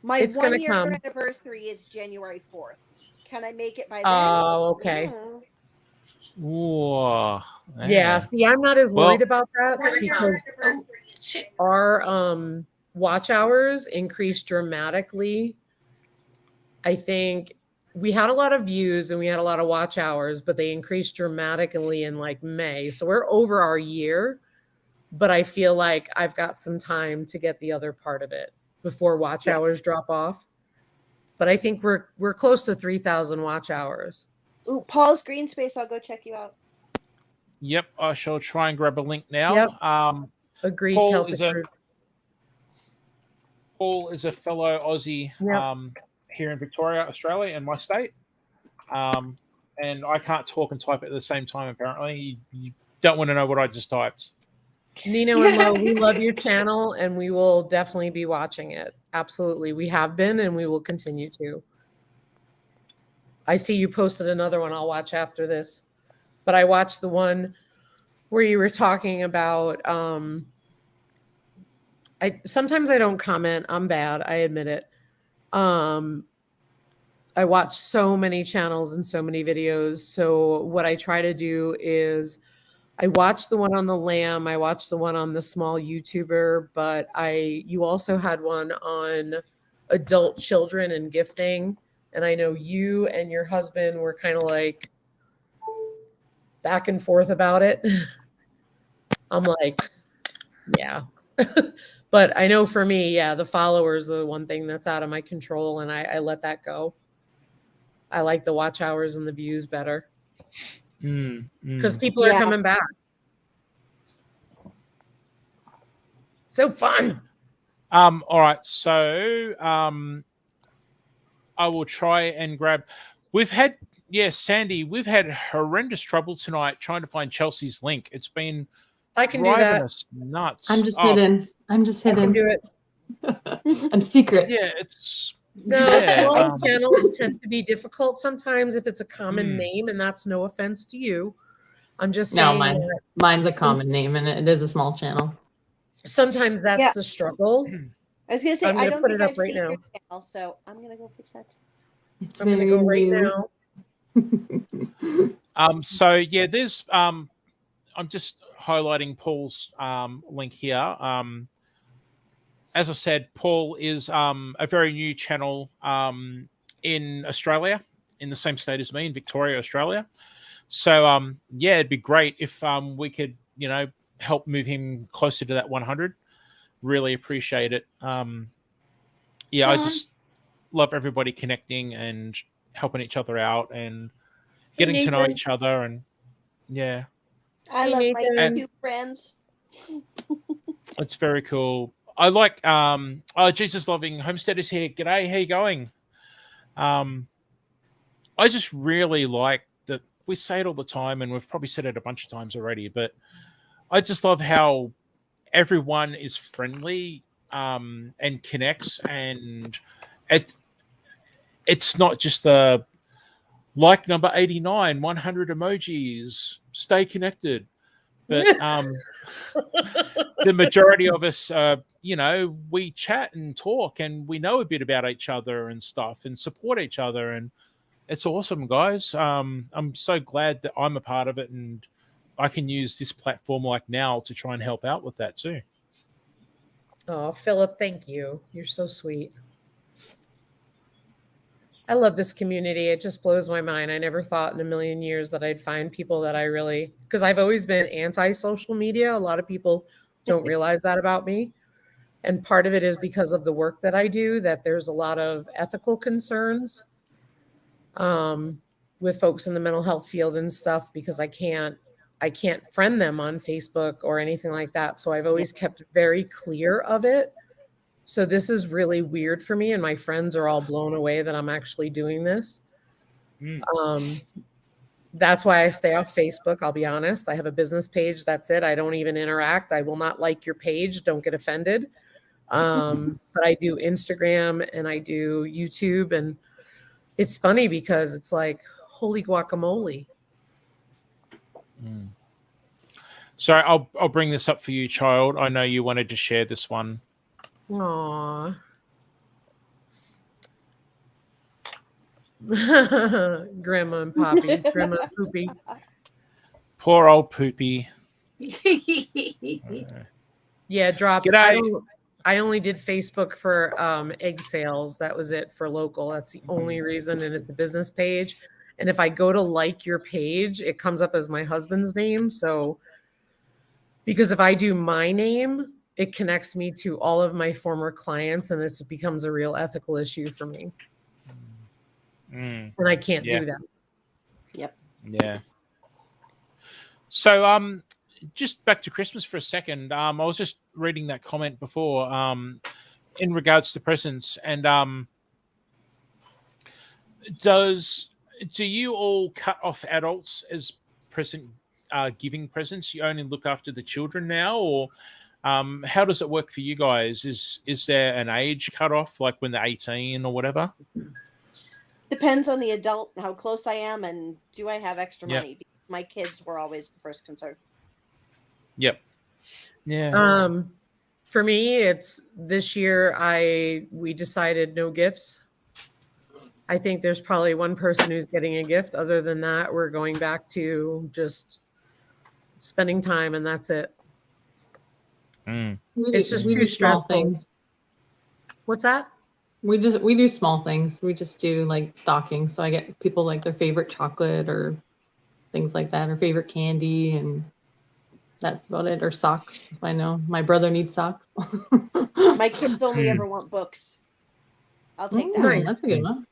My It's gonna 1 year come. anniversary is January 4th. Can I make it by then? Oh, okay. Whoa. Yeah. See, I'm not as worried about that because our watch hours increased dramatically. I think we had a lot of views and we had a lot of watch hours, but they increased dramatically in like May. So we're over our year, but I feel like I've got some time to get the other part of it before watch hours drop off. But I think we're close to 3,000 watch hours. Ooh, Paul's Green Space. I'll go check you out. Yep, I shall try and grab a link now. Yep. Agreed. Paul is a fellow Aussie here in Victoria, Australia, in my state. And I can't talk and type at the same time, apparently. You don't want to know what I just typed. Nino and Lo, we love your channel and we will definitely be watching it. Absolutely. We have been and we will continue to. I see you posted another one I'll watch after this. But I watched the one where you were talking about sometimes I don't comment. I'm bad. I admit it. I watch so many channels and so many videos. So what I try to do is I watched the one on the lamb. I watched the one on the small YouTuber, but you also had one on adult children and gifting. And I know you and your husband were kind of like back and forth about it. I'm like, yeah. But I know for me, the followers are the one thing that's out of my control, and I let that go. I like the watch hours and the views better because people are coming back. So fun. All right, so I will try and grab. We've had Sandy. We've had horrendous trouble tonight trying to find Chelsea's link. It's been I can do driving that. us nuts. I'm just hidden. I'm just I can hidden. do it. I'm secret. Yeah, it's No, small channels tend to be difficult sometimes if it's a common name, and that's no offense to you. I'm just saying. No, mine's a common name, and it is a small channel. Sometimes that's the struggle. I was gonna say I don't think I've seen your channel, so I'm gonna go fix that. I'm gonna go right now. So yeah, there's I'm just highlighting Paul's link here. As I said, Paul is a very new channel in Australia, in the same state as me, in Victoria, Australia. So it'd be great if we could, help move him closer to that 100. Really appreciate it. I just love everybody connecting and helping each other out and getting to know each other. And I love my two friends. It's very cool. I like Jesus Loving Homesteaders here. G'day, how you going? I just really like that. We say it all the time, and we've probably said it a bunch of times already, but I just love how everyone is friendly and connects, and it's not just the like number 89, 100 emojis, stay connected. But the majority of us, we chat and talk, and we know a bit about each other and stuff, and support each other, and it's awesome, guys. I'm so glad that I'm a part of it, and I can use this platform like now to try and help out with that too. Oh, Philip, thank you. You're so sweet. I love this community. It just blows my mind. I never thought in a million years that I'd find people that I really, because I've always been anti-social media. A lot of people don't realize that about me. And part of it is because of the work that I do, that there's a lot of ethical concerns with folks in the mental health field and stuff, because I can't friend them on Facebook or anything like that. So I've always kept very clear of it. So this is really weird for me, and my friends are all blown away that I'm actually doing this. That's why I stay off Facebook. I'll be honest. I have a business page. That's it. I don't even interact. I will not like your page. Don't get offended. But I do Instagram and I do YouTube, and it's funny because it's like, holy guacamole. Sorry, I'll bring this up for you, child. I know you wanted to share this one. Aww. Grandma and Poppy, Grandma and Poopy. Poor old Poopy. Yeah, drops. G'day. I only did Facebook for egg sales. That was it for local. That's the only reason, and it's a business page. And if I go to like your page, it comes up as my husband's name. So, because if I do my name, it connects me to all of my former clients, and it becomes a real ethical issue for me. And I can't do that. Yep. Yeah. So, just back to Christmas for a second. I was just reading that comment before, in regards to presents, and do you all cut off adults as giving presents? You only look after the children now, or how does it work for you guys? Is there an age cutoff, like when they're 18 or whatever? Depends on the adult, how close I am, and do I have extra Yep. money? My kids were always the first concern. Yep. Yeah. For me, it's this year we decided no gifts. I think there's probably one person who's getting a gift. Other than that, we're going back to just spending time, and that's it. It's just too stressful. What's that? We do small things. We just do like stocking. So I get people like their favorite chocolate or things like that, or favorite candy, and that's about it. Or socks. If I know my brother needs socks. My kids only ever want books. I'll take that. Nice. That's a good one.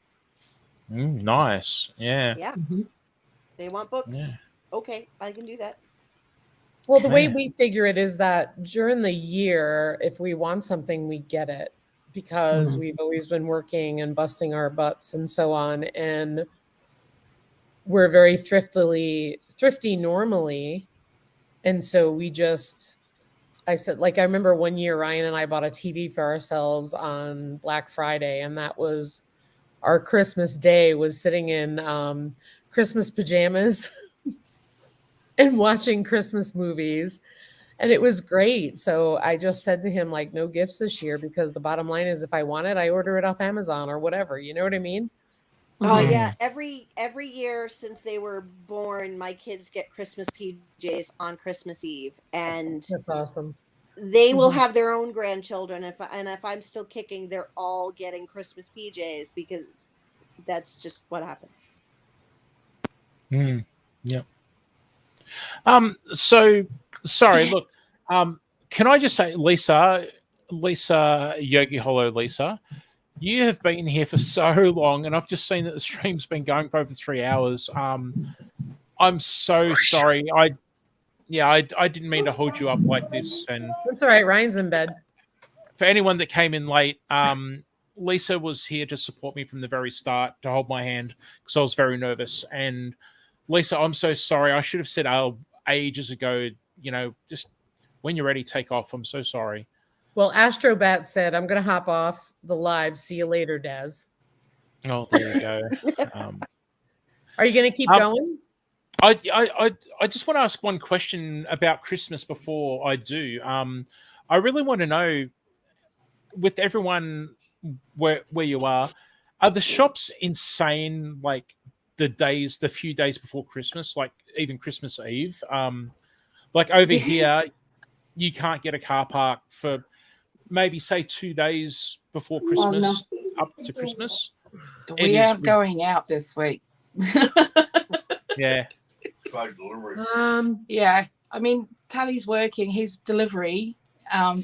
Nice. Yeah. Yeah. They want books. Yeah. Okay, I can do that. Well, the way we figure it is that during the year, if we want something, we get it, because we've always been working and busting our butts and so on. And we're very thrifty normally. And so I said, like, I remember one year Ryan and I bought a TV for ourselves on Black Friday, and that was our Christmas day, was sitting in Christmas pajamas and watching Christmas movies. And it was great. So I just said to him, like, no gifts this year, because the bottom line is if I want it, I order it off Amazon or whatever. You know what I mean? Oh yeah. Every year since they were born, my kids get Christmas PJs on Christmas Eve, and That's awesome. they will have their own grandchildren. If I'm still kicking, they're all getting Christmas PJs, because that's just what happens. Yep. So sorry, look, can I just say, Lisa Yogi Hollow Lisa, you have been here for so long, and I've just seen that the stream's been going for over 3 hours. I'm so sorry. I didn't mean to hold you up like this. And That's all right. Ryan's in bed. for anyone that came in late, Lisa was here to support me from the very start, to hold my hand, because I was very nervous. And Lisa, I'm so sorry. I should have said ages ago, just when you're ready, take off. I'm so sorry. Well, Astrobat said, I'm going to hop off the live. See you later, Daz. Oh, there you go. Are you going to keep going? I just want to ask one question about Christmas before I do. I really want to know, with everyone where you are the shops insane, like the few days before Christmas, like even Christmas Eve? Like over here, you can't get a car park for maybe say 2 days before Christmas, up to Christmas. We are going out this week. Yeah. Yeah. I mean, Tally's working. He's delivery,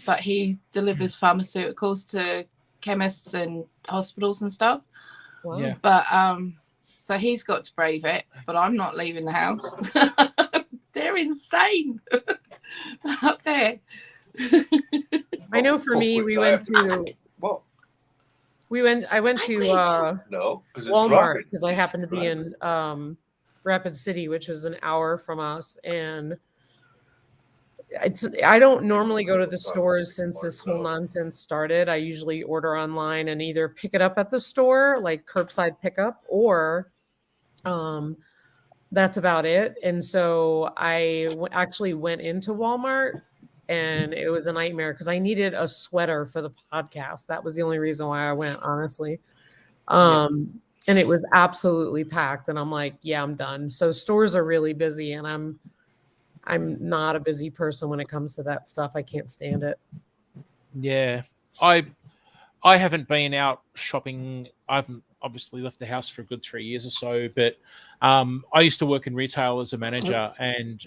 but he delivers pharmaceuticals to chemists and hospitals and stuff. Wow. Yeah. But so he's got to brave it. But I'm not leaving the house. They're insane up there. I know for me, I went to Walmart because I happened to be in Rapid City, which is an hour from us, and I don't normally go to the stores since this whole nonsense started. I usually order online and either pick it up at the store, like curbside pickup, or that's about it. And so I actually went into Walmart, and it was a nightmare because I needed a sweater for the podcast. That was the only reason why I went, honestly. And it was absolutely packed, and I'm like, yeah, I'm done. So stores are really busy, and I'm not a busy person when it comes to that stuff. I can't stand it. Yeah. I haven't been out shopping. I've obviously left the house for a good 3 years or so, but I used to work in retail as a manager, and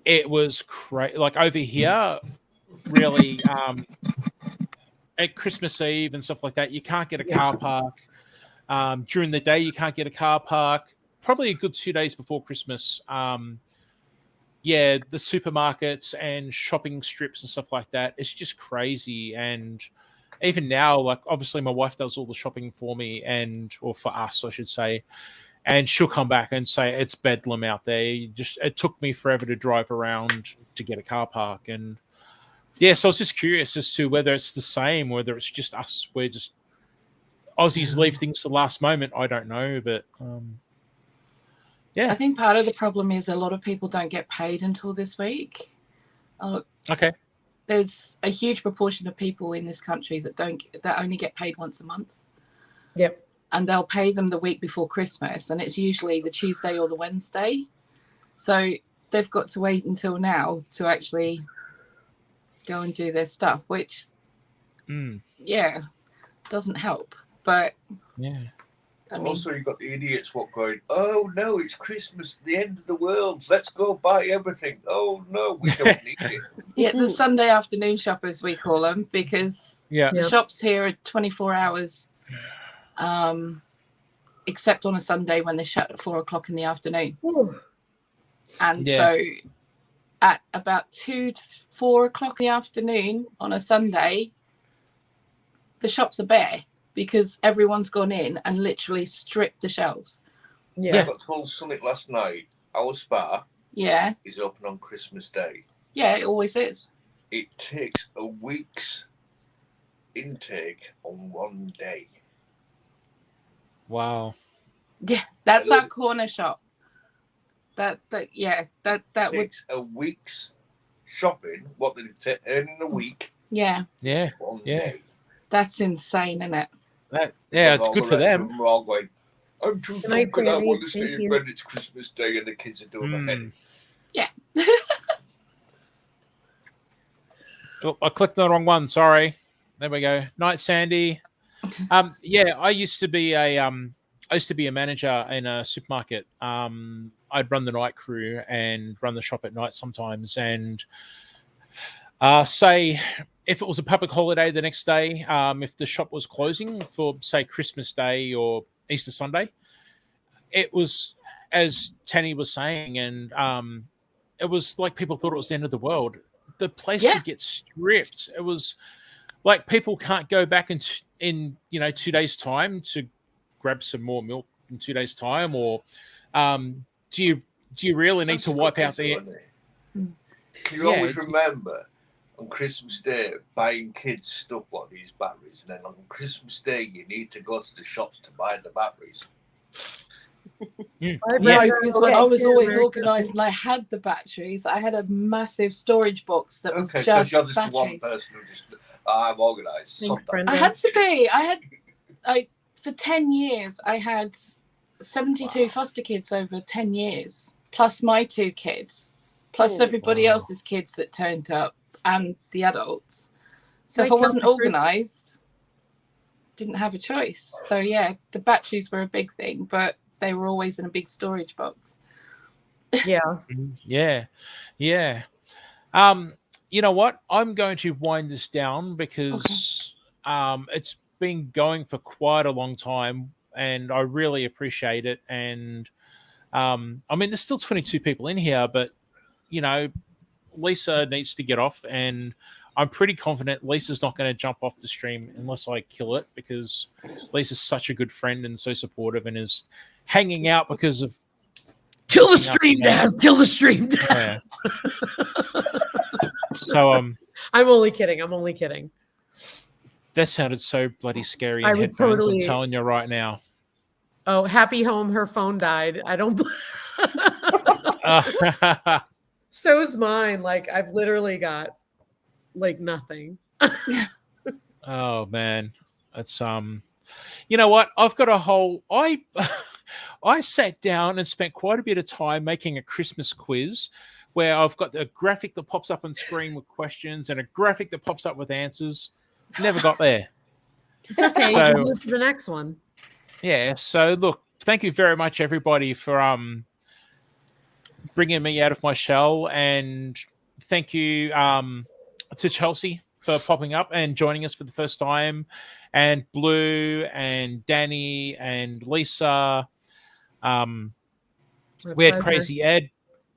it was crazy. Like over here, really, at Christmas Eve and stuff like that, you can't get a car park. During the day, you can't get a car park. Probably a good 2 days before Christmas. Yeah, the supermarkets and shopping strips and stuff like that, it's just crazy. And even now, like obviously my wife does all the shopping for me, or for us, I should say. And she'll come back and say it's bedlam out there. It took me forever to drive around to get a car park. And yeah, so I was just curious as to whether it's the same, whether it's just us. We're just Aussies leave things to the last moment. I don't know, but yeah. I think part of the problem is a lot of people don't get paid until this week. Okay. There's a huge proportion of people in this country that only get paid once a month. Yep. And they'll pay them the week before Christmas, and it's usually the Tuesday or the Wednesday. So they've got to wait until now to actually go and do their stuff, which doesn't help. But yeah. I mean, also, you've got the idiots going, oh no, it's Christmas, the end of the world. Let's go buy everything. Oh no, we don't need it. Yeah, the Sunday afternoon shoppers, we call them, because the shops here are 24 hours, except on a Sunday when they shut at 4 o'clock in the afternoon. Ooh. And so at about 2 to 4 o'clock in the afternoon on a Sunday, the shops are bare, because everyone's gone in and literally stripped the shelves. I got told something last night. Our spa is open on Christmas Day. Yeah, it always is. It takes a week's intake on one day. Wow. Yeah, that's our corner shop. That takes a week's shopping. What did it earn in a week? Yeah. One day. That's insane, isn't it? It's good for them. We're all going, I'm too drunk and I want to stay in bed. It's Christmas Day and the kids are doing their head. Yeah. Oh, I clicked the wrong one. Sorry. There we go. Night, Sandy. I used to be a manager in a supermarket. I'd run the night crew and run the shop at night sometimes. And say if it was a public holiday the next day, if the shop was closing for, say, Christmas Day or Easter Sunday, it was, as Tanny was saying, and it was like people thought it was the end of the world. The place would get stripped. It was like people can't go back in 2 days' time to grab some more milk in 2 days' time, or do you really need to wipe out the? You always remember on Christmas Day buying kids stuff like these batteries, and then on Christmas Day you need to go to the shops to buy the batteries. Because when I was always organised and I had the batteries, I had a massive storage box that was just you're just batteries. one person who just I'm organised. I had to be. For 10 years I had 72 foster kids over 10 years, plus my 2 kids, plus everybody else's kids that turned up and the adults. So if I wasn't organised, didn't have a choice. So yeah, the batteries were a big thing, but they were always in a big storage box. Yeah. You know what? I'm going to wind this down because it's been going for quite a long time, and I really appreciate it. And I mean, there's still 22 people in here, but Lisa needs to get off, and I'm pretty confident Lisa's not going to jump off the stream unless I kill it, because Lisa's such a good friend and so supportive, and is hanging out because of kill the stream, Daz. Kill the stream, Daz. So I'm only kidding. That sounded so bloody scary. I would totally. I'm telling you right now. Oh, happy home. Her phone died. I don't. So's mine. Like I've literally got like nothing. Oh man, it's you know what? I've got a whole. I sat down and spent quite a bit of time making a Christmas quiz where I've got a graphic that pops up on screen with questions and a graphic that pops up with answers. Never got there. It's okay. So- You can move to the next one. Yeah. So look, thank you very much, everybody, for bringing me out of my shell, and thank you to Chelsea for popping up and joining us for the first time, and Blue and Danny and Lisa. We had Crazy Ed.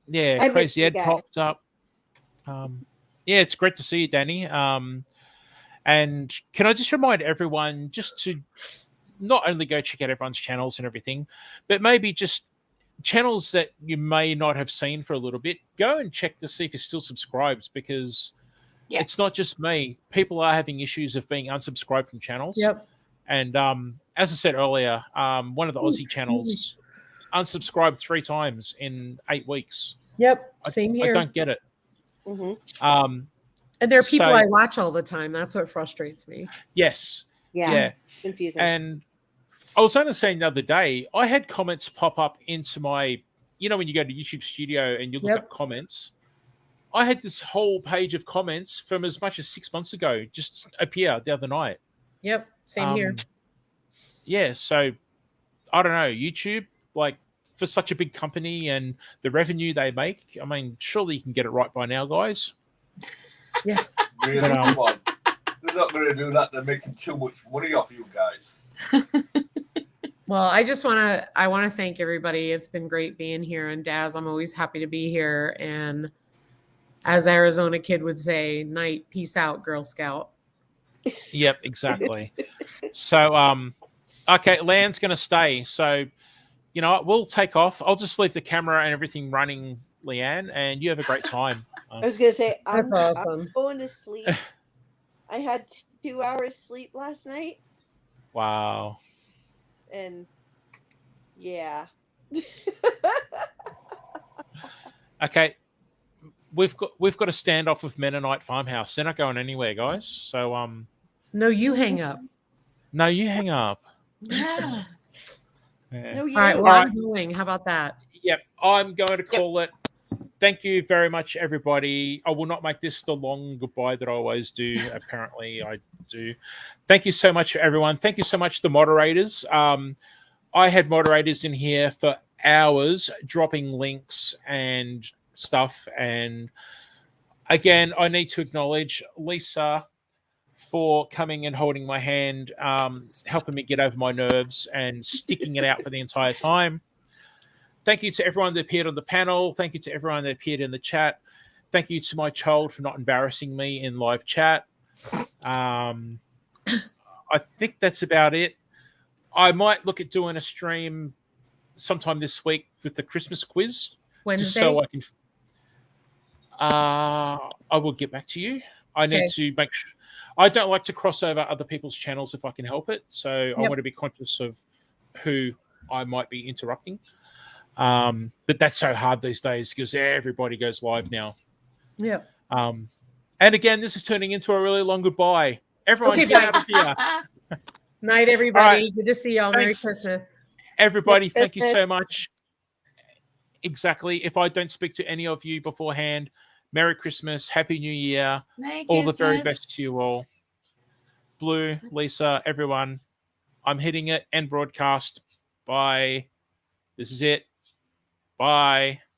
Yeah, I missed Crazy you Ed guys. popped up. Yeah, it's great to see you, Danny. And can I just remind everyone just to not only go check out everyone's channels and everything, but maybe just channels that you may not have seen for a little bit, go and check to see if you're still subscribed, because it's not just me. People are having issues of being unsubscribed from channels. Yep. And as I said earlier, one of the Aussie channels unsubscribed 3 times in 8 weeks. Yep. Same here. I don't get it. Mm-hmm. And there are people I watch all the time. That's what frustrates me. Yes. Yeah. Confusing. And I was only saying the other day, I had comments pop up into my, you know, when you go to YouTube Studio and you look up comments, I had this whole page of comments from as much as 6 months ago just appear the other night. Yep. Same here. Yeah. So I don't know, YouTube, like for such a big company and the revenue they make, I mean, surely you can get it right by now, guys. Yeah. Really? Come on. They're not going to do that. They're making too much money off you guys. Well, I want to thank everybody. It's been great being here. And Daz, I'm always happy to be here. And as Arizona Kid would say, night, peace out, Girl Scout. Yep, exactly. So, okay, Land's going to stay. So, you know what, we'll take off. I'll just leave the camera and everything running, Leanne, and you have a great time. I was gonna say That's awesome. I'm going to sleep. I had 2 hours sleep last night, Wow. and yeah. Okay, we've got a standoff with Mennonite Farmhouse. They're not going anywhere, guys. So No, you hang up. no, you hang up. Yeah. Yeah. No, you. All right. Well, I'm going. How about that? Yep, I'm going to call it. Thank you very much, everybody. I will not make this the long goodbye that I always do. Apparently, I do. Thank you so much, everyone. Thank you so much, the moderators. I had moderators in here for hours dropping links and stuff. And again, I need to acknowledge Lisa for coming and holding my hand, helping me get over my nerves and sticking it out for the entire time. Thank you to everyone that appeared on the panel. Thank you to everyone that appeared in the chat. Thank you to my child for not embarrassing me in live chat. I think that's about it. I might look at doing a stream sometime this week with the Christmas quiz. Wednesday? Just so I can... I will get back to you. I need to make sure... I don't like to cross over other people's channels if I can help it. So I want to be conscious of who I might be interrupting. But that's so hard these days because everybody goes live now. Yeah. And again, this is turning into a really long goodbye. Everyone get out of here. Night, everybody. Right. Good to see y'all. Merry Thanks. Christmas. Everybody, thank you so much. Exactly. If I don't speak to any of you beforehand, Merry Christmas, Happy New Year, all the very best to you all. Blue, Lisa, everyone, I'm hitting it. End broadcast. Bye. This is it. Bye.